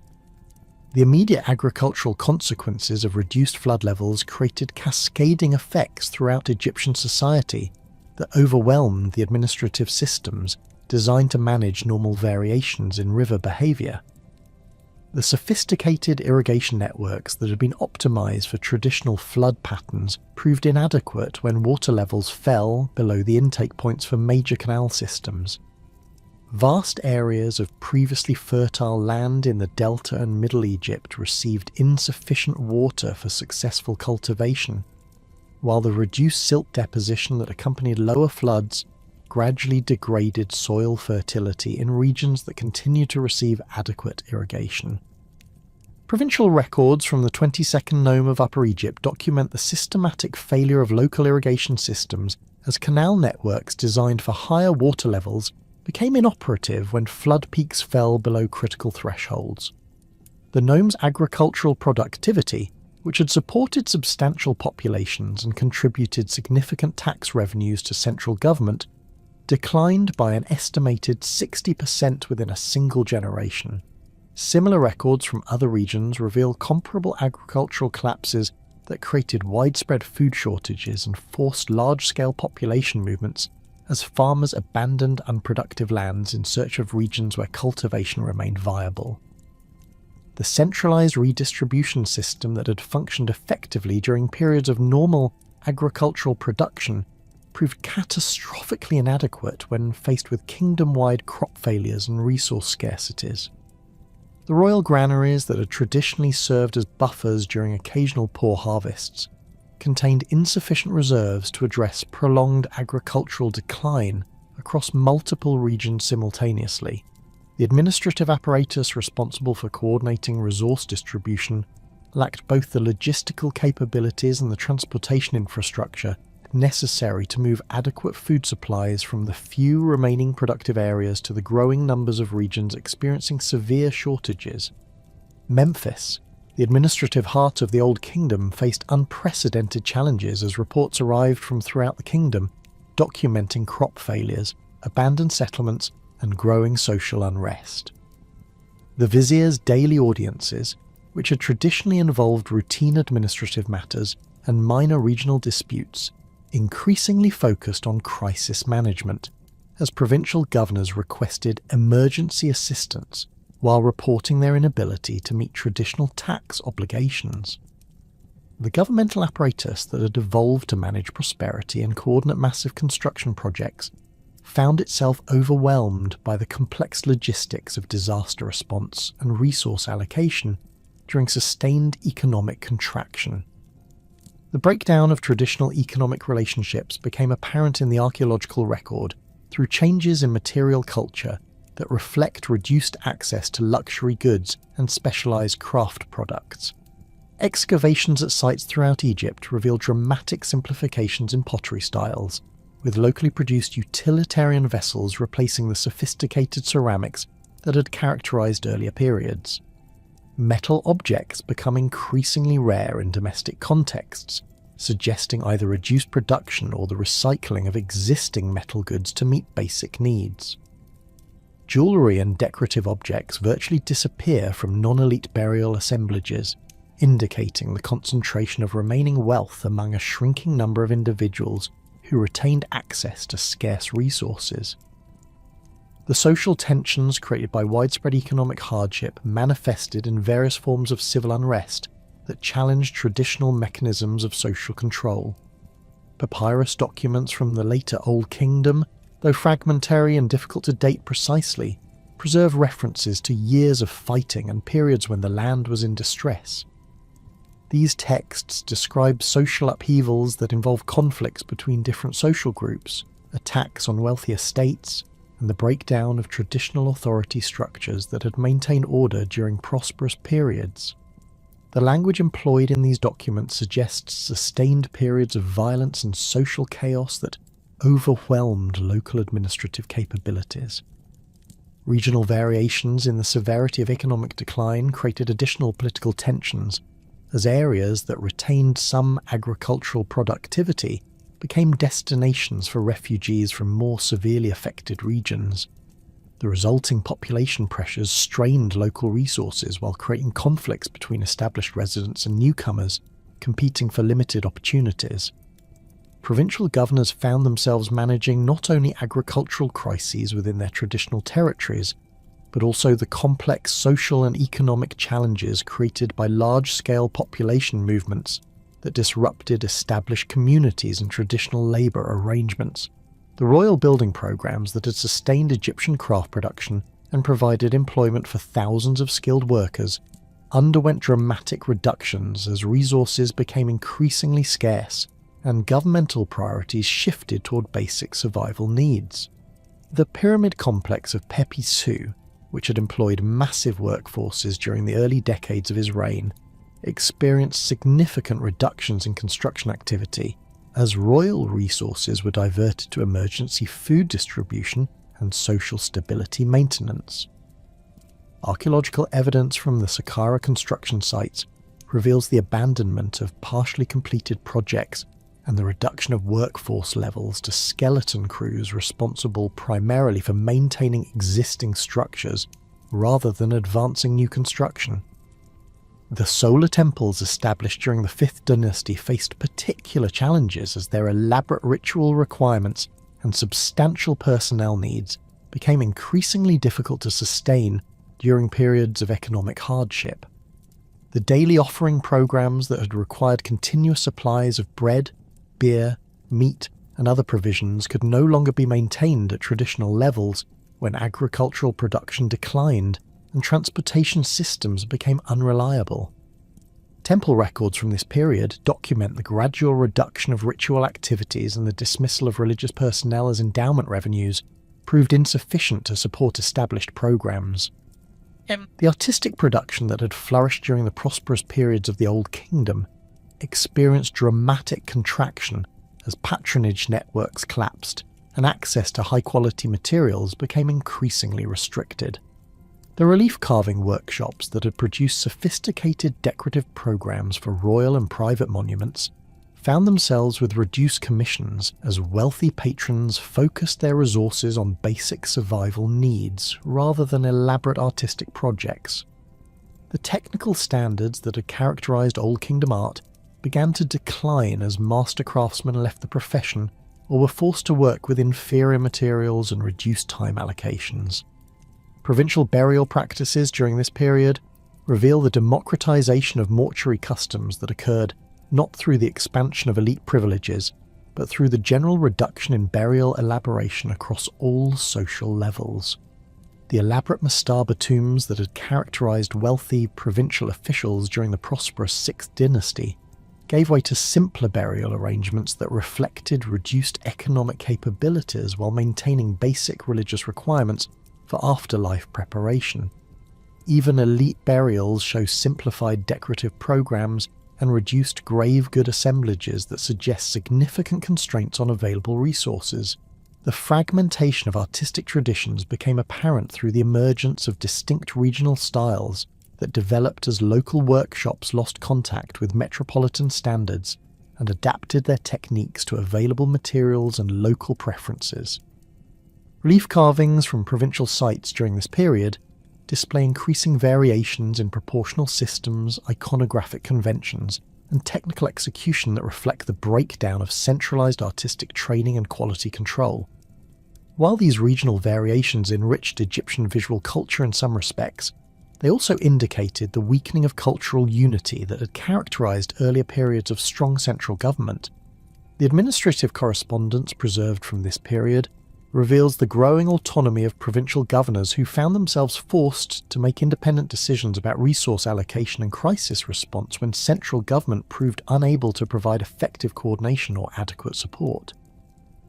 The immediate agricultural consequences of reduced flood levels created cascading effects throughout Egyptian society that overwhelmed the administrative systems designed to manage normal variations in river behaviour. The sophisticated irrigation networks that had been optimized for traditional flood patterns proved inadequate when water levels fell below the intake points for major canal systems. Vast areas of previously fertile land in the Delta and Middle Egypt received insufficient water for successful cultivation, while the reduced silt deposition that accompanied lower floods gradually degraded soil fertility in regions that continue to receive adequate irrigation. Provincial records from the 22nd Nome of Upper Egypt document the systematic failure of local irrigation systems as canal networks designed for higher water levels became inoperative when flood peaks fell below critical thresholds. The Nome's agricultural productivity, which had supported substantial populations and contributed significant tax revenues to central government, declined by an estimated 60% within a single generation. Similar records from other regions reveal comparable agricultural collapses that created widespread food shortages and forced large-scale population movements as farmers abandoned unproductive lands in search of regions where cultivation remained viable. The centralized redistribution system that had functioned effectively during periods of normal agricultural production proved catastrophically inadequate when faced with kingdom-wide crop failures and resource scarcities. The royal granaries that had traditionally served as buffers during occasional poor harvests contained insufficient reserves to address prolonged agricultural decline across multiple regions simultaneously. The administrative apparatus responsible for coordinating resource distribution lacked both the logistical capabilities and the transportation infrastructure necessary to move adequate food supplies from the few remaining productive areas to the growing numbers of regions experiencing severe shortages. Memphis, the administrative heart of the Old Kingdom, faced unprecedented challenges as reports arrived from throughout the kingdom documenting crop failures, abandoned settlements, and growing social unrest. The vizier's daily audiences, which had traditionally involved routine administrative matters and minor regional disputes, increasingly focused on crisis management, as provincial governors requested emergency assistance while reporting their inability to meet traditional tax obligations. The governmental apparatus that had evolved to manage prosperity and coordinate massive construction projects found itself overwhelmed by the complex logistics of disaster response and resource allocation during sustained economic contraction. The breakdown of traditional economic relationships became apparent in the archaeological record through changes in material culture that reflect reduced access to luxury goods and specialized craft products. Excavations at sites throughout Egypt reveal dramatic simplifications in pottery styles, with locally produced utilitarian vessels replacing the sophisticated ceramics that had characterized earlier periods. Metal objects become increasingly rare in domestic contexts, suggesting either reduced production or the recycling of existing metal goods to meet basic needs. Jewellery and decorative objects virtually disappear from non-elite burial assemblages, indicating the concentration of remaining wealth among a shrinking number of individuals who retained access to scarce resources. The social tensions created by widespread economic hardship manifested in various forms of civil unrest that challenged traditional mechanisms of social control. Papyrus documents from the later Old Kingdom, though fragmentary and difficult to date precisely, preserve references to years of fighting and periods when the land was in distress. These texts describe social upheavals that involve conflicts between different social groups, attacks on wealthy estates, and the breakdown of traditional authority structures that had maintained order during prosperous periods. The language employed in these documents suggests sustained periods of violence and social chaos that overwhelmed local administrative capabilities. Regional variations in the severity of economic decline created additional political tensions, as areas that retained some agricultural productivity became destinations for refugees from more severely affected regions. The resulting population pressures strained local resources while creating conflicts between established residents and newcomers, competing for limited opportunities. Provincial governors found themselves managing not only agricultural crises within their traditional territories, but also the complex social and economic challenges created by large-scale population movements that disrupted established communities and traditional labour arrangements. The royal building programs that had sustained Egyptian craft production and provided employment for thousands of skilled workers underwent dramatic reductions as resources became increasingly scarce and governmental priorities shifted toward basic survival needs. The pyramid complex of Pepi Su, which had employed massive workforces during the early decades of his reign, experienced significant reductions in construction activity as royal resources were diverted to emergency food distribution and social stability maintenance. Archaeological evidence from the Saqqara construction sites reveals the abandonment of partially completed projects and the reduction of workforce levels to skeleton crews responsible primarily for maintaining existing structures rather than advancing new construction. The solar temples established during the 5th dynasty faced particular challenges as their elaborate ritual requirements and substantial personnel needs became increasingly difficult to sustain during periods of economic hardship. The daily offering programs that had required continuous supplies of bread, beer, meat, and other provisions could no longer be maintained at traditional levels when agricultural production declined and transportation systems became unreliable. Temple records from this period document the gradual reduction of ritual activities and the dismissal of religious personnel as endowment revenues proved insufficient to support established programs. The artistic production that had flourished during the prosperous periods of the Old Kingdom experienced dramatic contraction as patronage networks collapsed and access to high-quality materials became increasingly restricted. The relief carving workshops that had produced sophisticated decorative programs for royal and private monuments found themselves with reduced commissions as wealthy patrons focused their resources on basic survival needs rather than elaborate artistic projects. The technical standards that had characterized Old Kingdom art began to decline as master craftsmen left the profession or were forced to work with inferior materials and reduced time allocations. Provincial burial practices during this period reveal the democratization of mortuary customs that occurred not through the expansion of elite privileges, but through the general reduction in burial elaboration across all social levels. The elaborate mastaba tombs that had characterized wealthy provincial officials during the prosperous 6th dynasty gave way to simpler burial arrangements that reflected reduced economic capabilities while maintaining basic religious requirements for afterlife preparation. Even elite burials show simplified decorative programs and reduced grave good assemblages that suggest significant constraints on available resources. The fragmentation of artistic traditions became apparent through the emergence of distinct regional styles that developed as local workshops lost contact with metropolitan standards and adapted their techniques to available materials and local preferences. Relief carvings from provincial sites during this period display increasing variations in proportional systems, iconographic conventions, and technical execution that reflect the breakdown of centralized artistic training and quality control. While these regional variations enriched Egyptian visual culture in some respects, they also indicated the weakening of cultural unity that had characterized earlier periods of strong central government. The administrative correspondence preserved from this period reveals the growing autonomy of provincial governors who found themselves forced to make independent decisions about resource allocation and crisis response when central government proved unable to provide effective coordination or adequate support.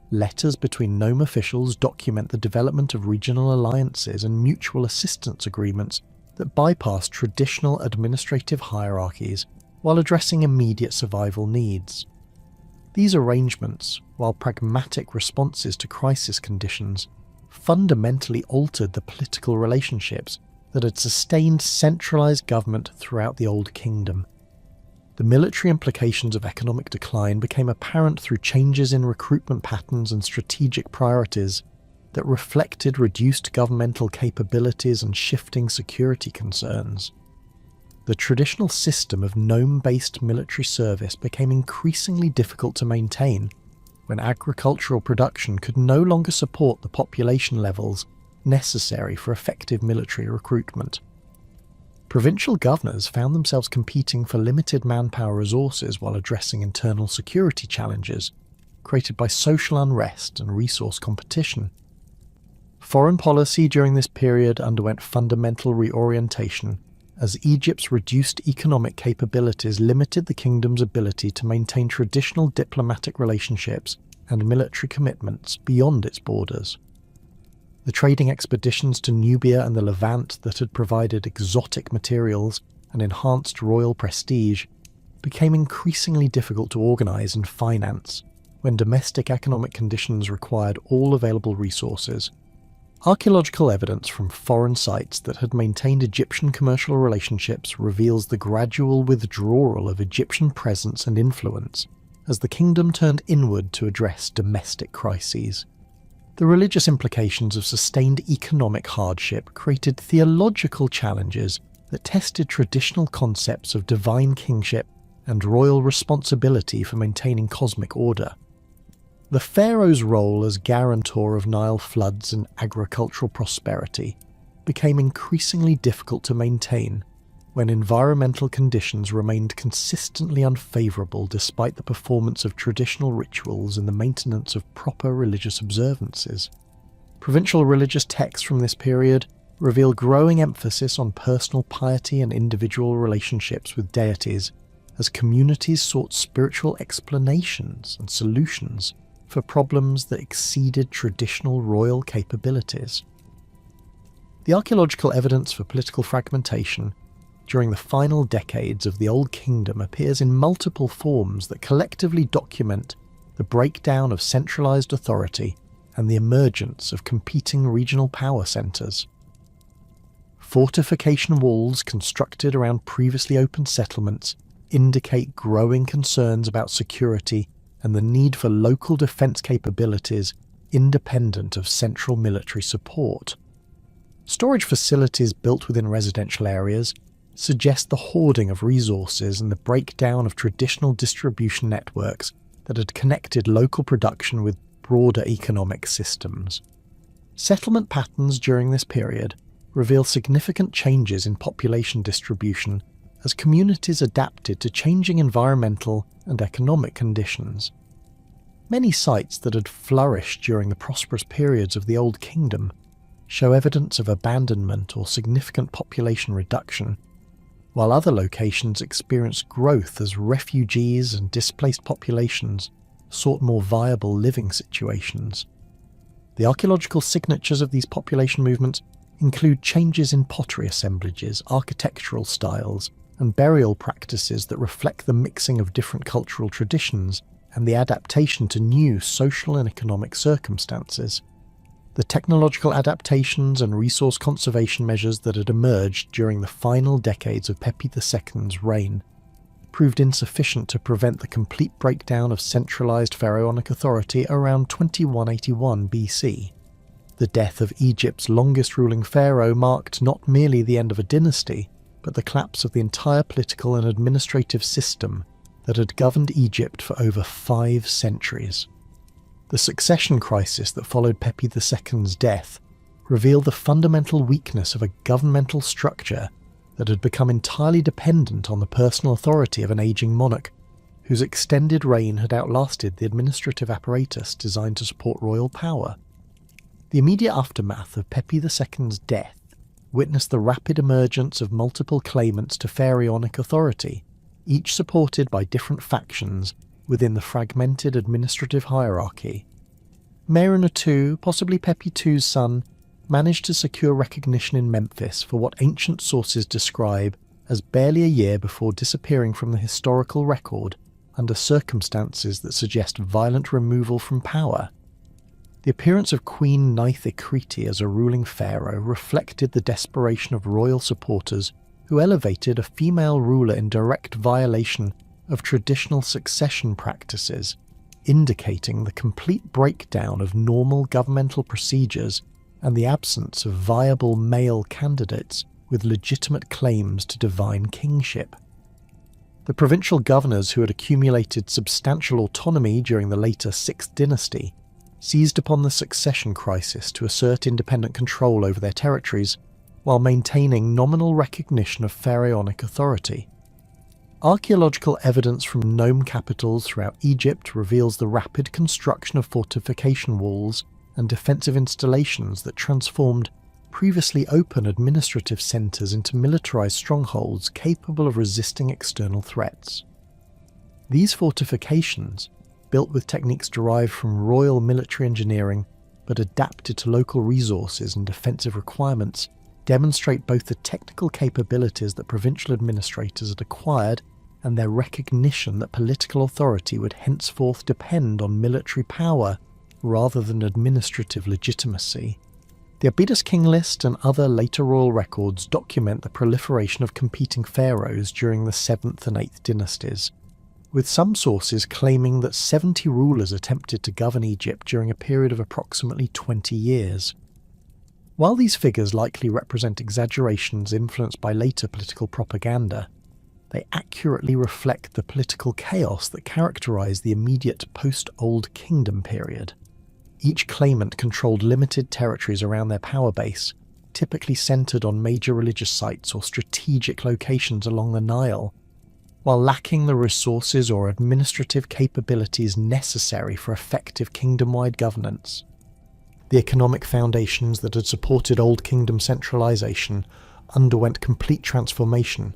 Letters between nome officials document the development of regional alliances and mutual assistance agreements that bypass traditional administrative hierarchies while addressing immediate survival needs. These arrangements, while pragmatic responses to crisis conditions, fundamentally altered the political relationships that had sustained centralized government throughout the Old Kingdom. The military implications of economic decline became apparent through changes in recruitment patterns and strategic priorities that reflected reduced governmental capabilities and shifting security concerns. The traditional system of nome-based military service became increasingly difficult to maintain when agricultural production could no longer support the population levels necessary for effective military recruitment. Provincial governors found themselves competing for limited manpower resources while addressing internal security challenges created by social unrest and resource competition. Foreign policy during this period underwent fundamental reorientation as Egypt's reduced economic capabilities limited the kingdom's ability to maintain traditional diplomatic relationships and military commitments beyond its borders. The trading expeditions to Nubia and the Levant that had provided exotic materials and enhanced royal prestige became increasingly difficult to organise and finance when domestic economic conditions required all available resources. Archaeological evidence from foreign sites that had maintained Egyptian commercial relationships reveals the gradual withdrawal of Egyptian presence and influence as the kingdom turned inward to address domestic crises. The religious implications of sustained economic hardship created theological challenges that tested traditional concepts of divine kingship and royal responsibility for maintaining cosmic order. The pharaoh's role as guarantor of Nile floods and agricultural prosperity became increasingly difficult to maintain when environmental conditions remained consistently unfavourable despite the performance of traditional rituals and the maintenance of proper religious observances. Provincial religious texts from this period reveal growing emphasis on personal piety and individual relationships with deities as communities sought spiritual explanations and solutions for problems that exceeded traditional royal capabilities. The archaeological evidence for political fragmentation during the final decades of the Old Kingdom appears in multiple forms that collectively document the breakdown of centralized authority and the emergence of competing regional power centers. Fortification walls constructed around previously open settlements indicate growing concerns about security and the need for local defense capabilities independent of central military support. Storage facilities built within residential areas suggest the hoarding of resources and the breakdown of traditional distribution networks that had connected local production with broader economic systems. Settlement patterns during this period reveal significant changes in population distribution as communities adapted to changing environmental and economic conditions. Many sites that had flourished during the prosperous periods of the Old Kingdom show evidence of abandonment or significant population reduction, while other locations experienced growth as refugees and displaced populations sought more viable living situations. The archaeological signatures of these population movements include changes in pottery assemblages, architectural styles, and burial practices that reflect the mixing of different cultural traditions and the adaptation to new social and economic circumstances. The technological adaptations and resource conservation measures that had emerged during the final decades of Pepi II's reign proved insufficient to prevent the complete breakdown of centralized pharaonic authority around 2181 BC. The death of Egypt's longest ruling pharaoh marked not merely the end of a dynasty, but the collapse of the entire political and administrative system that had governed Egypt for over 5 centuries. The succession crisis that followed Pepi II's death revealed the fundamental weakness of a governmental structure that had become entirely dependent on the personal authority of an aging monarch, whose extended reign had outlasted the administrative apparatus designed to support royal power. The immediate aftermath of Pepi II's death witnessed the rapid emergence of multiple claimants to pharaonic authority, each supported by different factions within the fragmented administrative hierarchy. Meren II, possibly Pepi II's son, managed to secure recognition in Memphis for what ancient sources describe as barely a year before disappearing from the historical record under circumstances that suggest violent removal from power. The appearance of Queen Neith-Ikriti as a ruling pharaoh reflected the desperation of royal supporters who elevated a female ruler in direct violation of traditional succession practices, indicating the complete breakdown of normal governmental procedures and the absence of viable male candidates with legitimate claims to divine kingship. The provincial governors who had accumulated substantial autonomy during the later 6th dynasty seized upon the succession crisis to assert independent control over their territories while maintaining nominal recognition of pharaonic authority. Archaeological evidence from nome capitals throughout Egypt reveals the rapid construction of fortification walls and defensive installations that transformed previously open administrative centres into militarised strongholds capable of resisting external threats. These fortifications, built with techniques derived from royal military engineering but adapted to local resources and defensive requirements, demonstrate both the technical capabilities that provincial administrators had acquired and their recognition that political authority would henceforth depend on military power rather than administrative legitimacy. The Abydos King List and other later royal records document the proliferation of competing pharaohs during the 7th and 8th dynasties, with some sources claiming that 70 rulers attempted to govern Egypt during a period of approximately 20 years. While these figures likely represent exaggerations influenced by later political propaganda, they accurately reflect the political chaos that characterized the immediate post-Old Kingdom period. Each claimant controlled limited territories around their power base, typically centered on major religious sites or strategic locations along the Nile, while lacking the resources or administrative capabilities necessary for effective kingdom-wide governance. The economic foundations that had supported Old Kingdom centralization underwent complete transformation,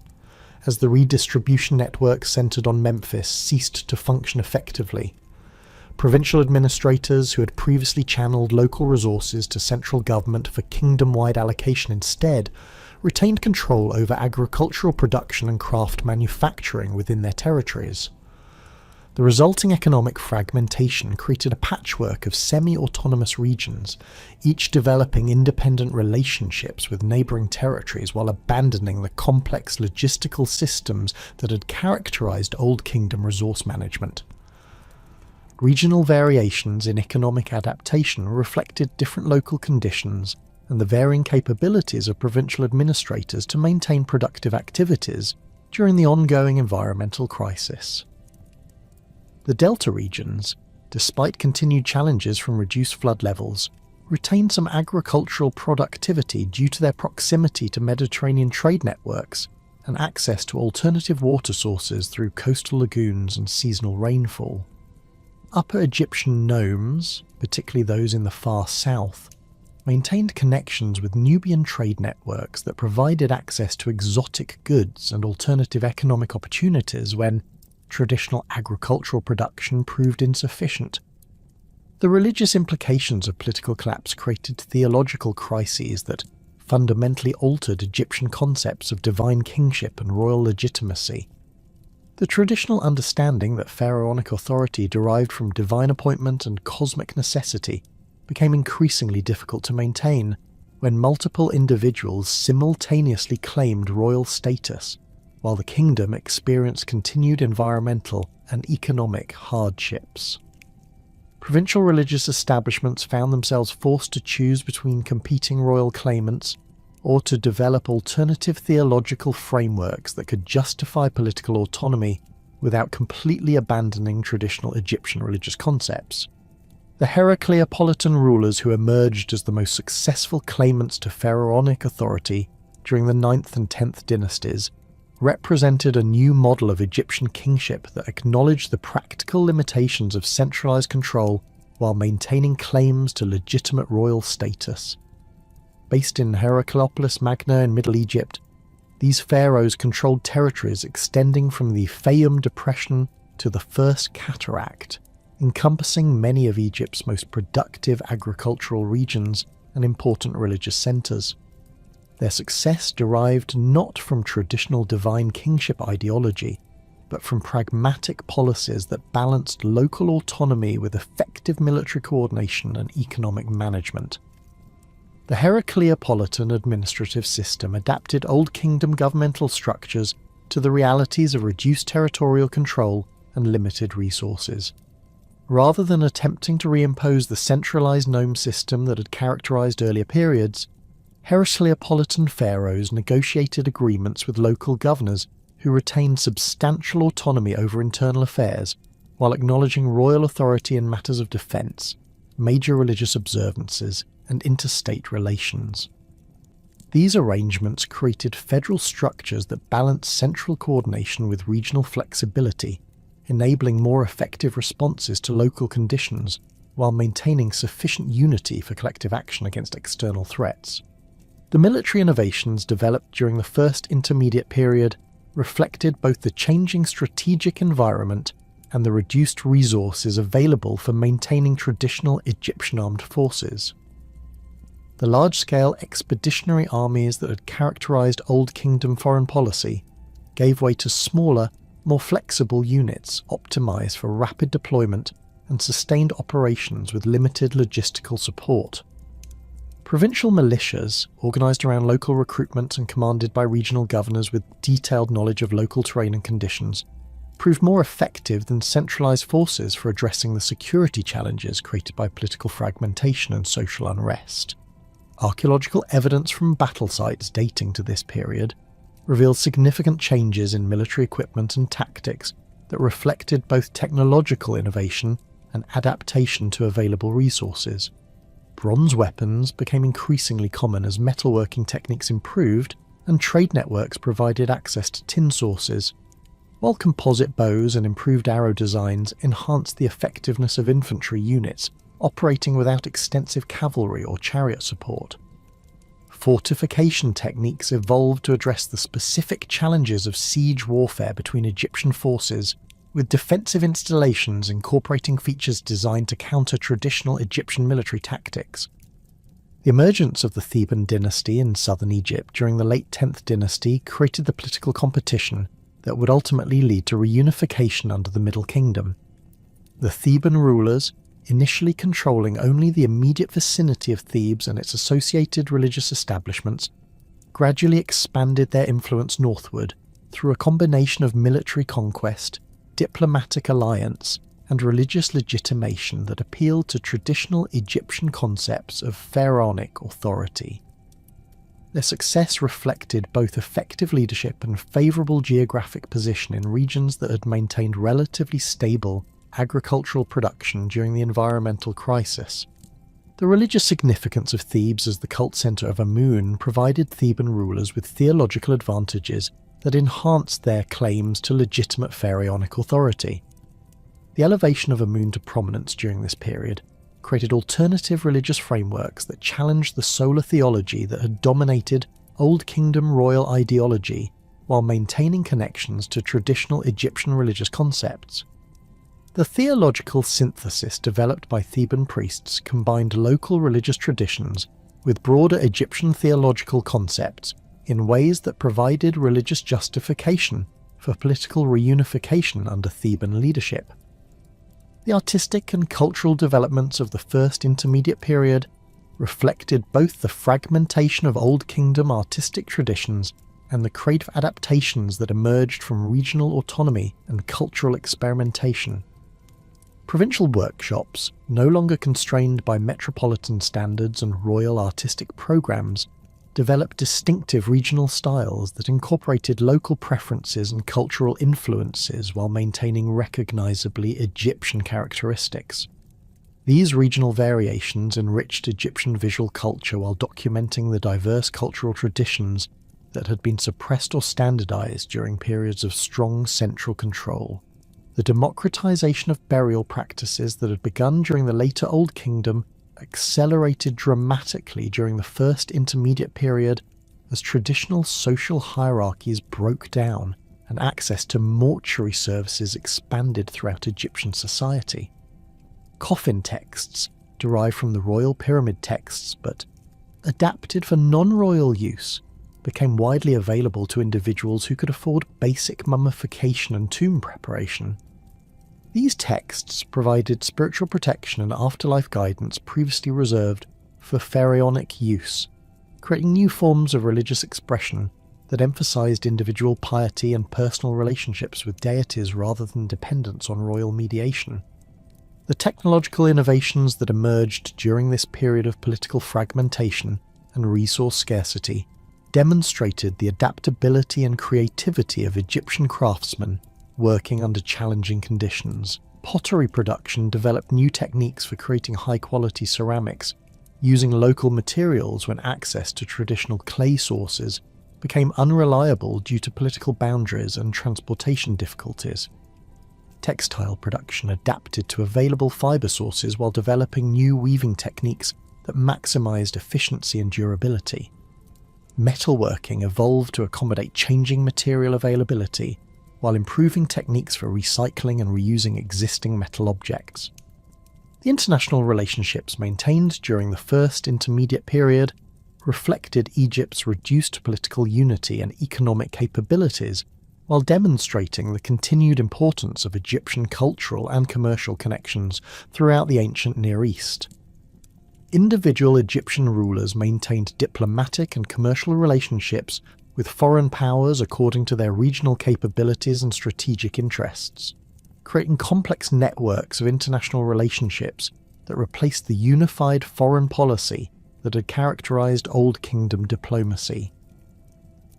as the redistribution network centered on Memphis ceased to function effectively. Provincial administrators who had previously channeled local resources to central government for kingdom-wide allocation instead retained control over agricultural production and craft manufacturing within their territories. The resulting economic fragmentation created a patchwork of semi-autonomous regions, each developing independent relationships with neighbouring territories while abandoning the complex logistical systems that had characterised Old Kingdom resource management. Regional variations in economic adaptation reflected different local conditions and the varying capabilities of provincial administrators to maintain productive activities during the ongoing environmental crisis. The delta regions, despite continued challenges from reduced flood levels, retained some agricultural productivity due to their proximity to Mediterranean trade networks and access to alternative water sources through coastal lagoons and seasonal rainfall. Upper Egyptian nomes, particularly those in the far south, maintained connections with Nubian trade networks that provided access to exotic goods and alternative economic opportunities when traditional agricultural production proved insufficient. The religious implications of political collapse created theological crises that fundamentally altered Egyptian concepts of divine kingship and royal legitimacy. The traditional understanding that pharaonic authority derived from divine appointment and cosmic necessity became increasingly difficult to maintain when multiple individuals simultaneously claimed royal status, while the kingdom experienced continued environmental and economic hardships. Provincial religious establishments found themselves forced to choose between competing royal claimants or to develop alternative theological frameworks that could justify political autonomy without completely abandoning traditional Egyptian religious concepts. The Heracleopolitan rulers who emerged as the most successful claimants to pharaonic authority during the 9th and 10th dynasties represented a new model of Egyptian kingship that acknowledged the practical limitations of centralized control while maintaining claims to legitimate royal status. Based in Heracleopolis Magna in Middle Egypt, these pharaohs controlled territories extending from the Fayum Depression to the First Cataract, encompassing many of Egypt's most productive agricultural regions and important religious centres. Their success derived not from traditional divine kingship ideology, but from pragmatic policies that balanced local autonomy with effective military coordination and economic management. The Heracleopolitan administrative system adapted Old Kingdom governmental structures to the realities of reduced territorial control and limited resources. Rather than attempting to reimpose the centralized nome system that had characterized earlier periods, Heracleopolitan pharaohs negotiated agreements with local governors who retained substantial autonomy over internal affairs while acknowledging royal authority in matters of defense, major religious observances, and interstate relations. These arrangements created federal structures that balanced central coordination with regional flexibility, enabling more effective responses to local conditions while maintaining sufficient unity for collective action against external threats. The military innovations developed during the First Intermediate Period reflected both the changing strategic environment and the reduced resources available for maintaining traditional Egyptian armed forces. The large-scale expeditionary armies that had characterized Old Kingdom foreign policy gave way to smaller, more flexible units optimized for rapid deployment and sustained operations with limited logistical support. Provincial militias, organised around local recruitment and commanded by regional governors with detailed knowledge of local terrain and conditions, proved more effective than centralised forces for addressing the security challenges created by political fragmentation and social unrest. Archaeological evidence from battle sites dating to this period revealed significant changes in military equipment and tactics that reflected both technological innovation and adaptation to available resources. Bronze weapons became increasingly common as metalworking techniques improved and trade networks provided access to tin sources, while composite bows and improved arrow designs enhanced the effectiveness of infantry units operating without extensive cavalry or chariot support. Fortification techniques evolved to address the specific challenges of siege warfare between Egyptian forces, with defensive installations incorporating features designed to counter traditional Egyptian military tactics. The emergence of the Theban dynasty in southern Egypt during the late 10th dynasty created the political competition that would ultimately lead to reunification under the Middle Kingdom. The Theban rulers, initially controlling only the immediate vicinity of Thebes and its associated religious establishments, gradually expanded their influence northward through a combination of military conquest, diplomatic alliance, and religious legitimation that appealed to traditional Egyptian concepts of pharaonic authority. Their success reflected both effective leadership and favourable geographic position in regions that had maintained relatively stable agricultural production during the environmental crisis. The religious significance of Thebes as the cult centre of Amun provided Theban rulers with theological advantages that enhanced their claims to legitimate pharaonic authority. The elevation of Amun to prominence during this period created alternative religious frameworks that challenged the solar theology that had dominated Old Kingdom royal ideology while maintaining connections to traditional Egyptian religious concepts. The theological synthesis developed by Theban priests combined local religious traditions with broader Egyptian theological concepts in ways that provided religious justification for political reunification under Theban leadership. The artistic and cultural developments of the First Intermediate Period reflected both the fragmentation of Old Kingdom artistic traditions and the creative adaptations that emerged from regional autonomy and cultural experimentation. Provincial workshops, no longer constrained by metropolitan standards and royal artistic programs, developed distinctive regional styles that incorporated local preferences and cultural influences while maintaining recognizably Egyptian characteristics. These regional variations enriched Egyptian visual culture while documenting the diverse cultural traditions that had been suppressed or standardized during periods of strong central control. The democratization of burial practices that had begun during the later Old Kingdom accelerated dramatically during the First Intermediate Period as traditional social hierarchies broke down and access to mortuary services expanded throughout Egyptian society. Coffin texts, derived from the royal pyramid texts but adapted for non-royal use, became widely available to individuals who could afford basic mummification and tomb preparation. These texts provided spiritual protection and afterlife guidance previously reserved for pharaonic use, creating new forms of religious expression that emphasized individual piety and personal relationships with deities rather than dependence on royal mediation. The technological innovations that emerged during this period of political fragmentation and resource scarcity demonstrated the adaptability and creativity of Egyptian craftsmen working under challenging conditions. Pottery production developed new techniques for creating high-quality ceramics, using local materials when access to traditional clay sources became unreliable due to political boundaries and transportation difficulties. Textile production adapted to available fibre sources while developing new weaving techniques that maximised efficiency and durability. Metalworking evolved to accommodate changing material availability while improving techniques for recycling and reusing existing metal objects. The international relationships maintained during the First Intermediate Period reflected Egypt's reduced political unity and economic capabilities, while demonstrating the continued importance of Egyptian cultural and commercial connections throughout the ancient Near East. Individual Egyptian rulers maintained diplomatic and commercial relationships with foreign powers according to their regional capabilities and strategic interests, creating complex networks of international relationships that replaced the unified foreign policy that had characterized Old Kingdom diplomacy.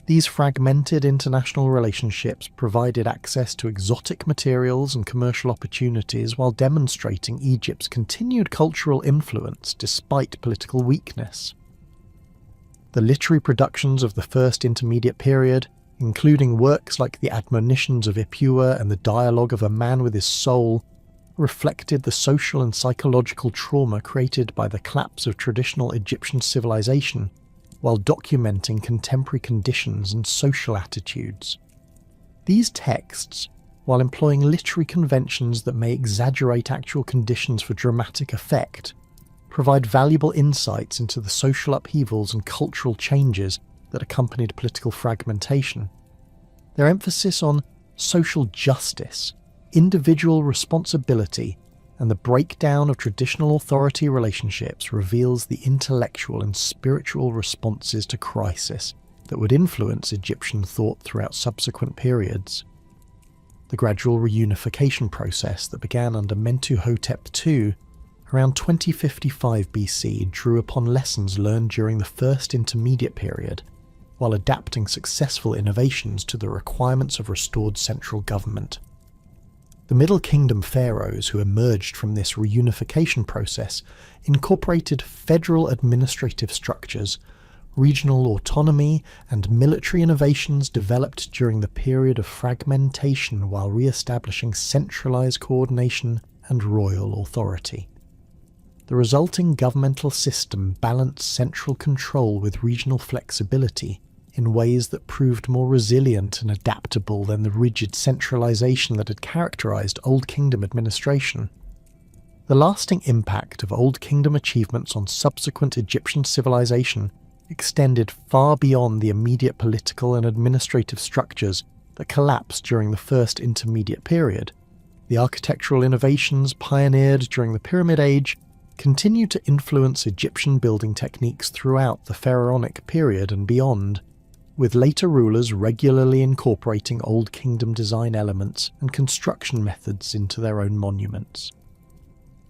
These fragmented international relationships provided access to exotic materials and commercial opportunities while demonstrating Egypt's continued cultural influence despite political weakness. The literary productions of the First Intermediate Period, including works like the Admonitions of Ipuwer and the Dialogue of a Man with His Soul, reflected the social and psychological trauma created by the collapse of traditional Egyptian civilization, while documenting contemporary conditions and social attitudes. These texts, while employing literary conventions that may exaggerate actual conditions for dramatic effect, provide valuable insights into the social upheavals and cultural changes that accompanied political fragmentation. Their emphasis on social justice, individual responsibility, and the breakdown of traditional authority relationships reveals the intellectual and spiritual responses to crisis that would influence Egyptian thought throughout subsequent periods. The gradual reunification process that began under Mentuhotep II around 2055 BC drew upon lessons learned during the First Intermediate Period, while adapting successful innovations to the requirements of restored central government. The Middle Kingdom pharaohs who emerged from this reunification process incorporated federal administrative structures, regional autonomy, and military innovations developed during the period of fragmentation while re-establishing centralized coordination and royal authority. The resulting governmental system balanced central control with regional flexibility in ways that proved more resilient and adaptable than the rigid centralization that had characterized Old Kingdom administration. The lasting impact of Old Kingdom achievements on subsequent Egyptian civilization extended far beyond the immediate political and administrative structures that collapsed during the First Intermediate Period. The architectural innovations pioneered during the Pyramid Age continued to influence Egyptian building techniques throughout the pharaonic period and beyond, with later rulers regularly incorporating Old Kingdom design elements and construction methods into their own monuments.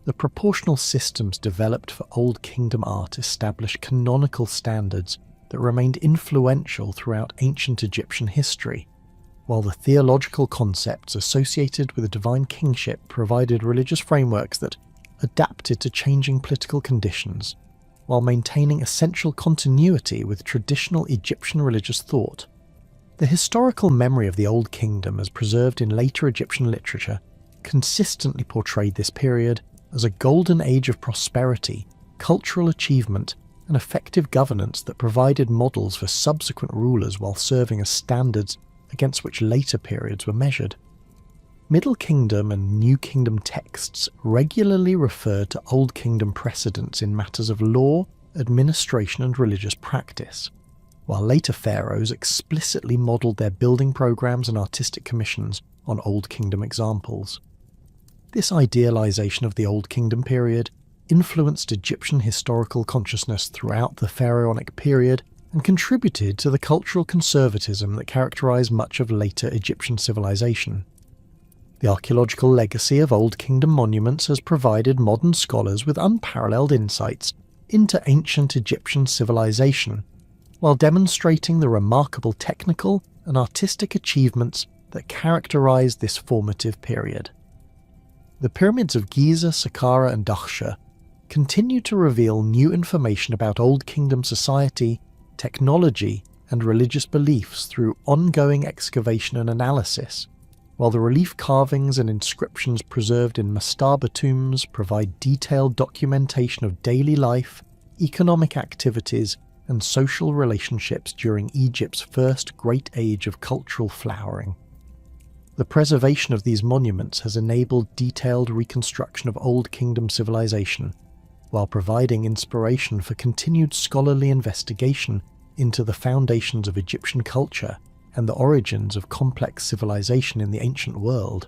The proportional systems developed for Old Kingdom art established canonical standards that remained influential throughout ancient Egyptian history, while the theological concepts associated with the divine kingship provided religious frameworks that adapted to changing political conditions, while maintaining essential continuity with traditional Egyptian religious thought. The historical memory of the Old Kingdom as preserved in later Egyptian literature consistently portrayed this period as a golden age of prosperity, cultural achievement, and effective governance that provided models for subsequent rulers while serving as standards against which later periods were measured. Middle Kingdom and New Kingdom texts regularly refer to Old Kingdom precedents in matters of law, administration, and religious practice, while later pharaohs explicitly modelled their building programs and artistic commissions on Old Kingdom examples. This idealization of the Old Kingdom period influenced Egyptian historical consciousness throughout the pharaonic period and contributed to the cultural conservatism that characterized much of later Egyptian civilization. The archaeological legacy of Old Kingdom monuments has provided modern scholars with unparalleled insights into ancient Egyptian civilization, while demonstrating the remarkable technical and artistic achievements that characterized this formative period. The pyramids of Giza, Saqqara and Dahshur continue to reveal new information about Old Kingdom society, technology and religious beliefs through ongoing excavation and analysis, while the relief carvings and inscriptions preserved in mastaba tombs provide detailed documentation of daily life, economic activities and social relationships during Egypt's first great age of cultural flowering. The preservation of these monuments has enabled detailed reconstruction of Old Kingdom civilization, while providing inspiration for continued scholarly investigation into the foundations of Egyptian culture and the origins of complex civilization in the ancient world.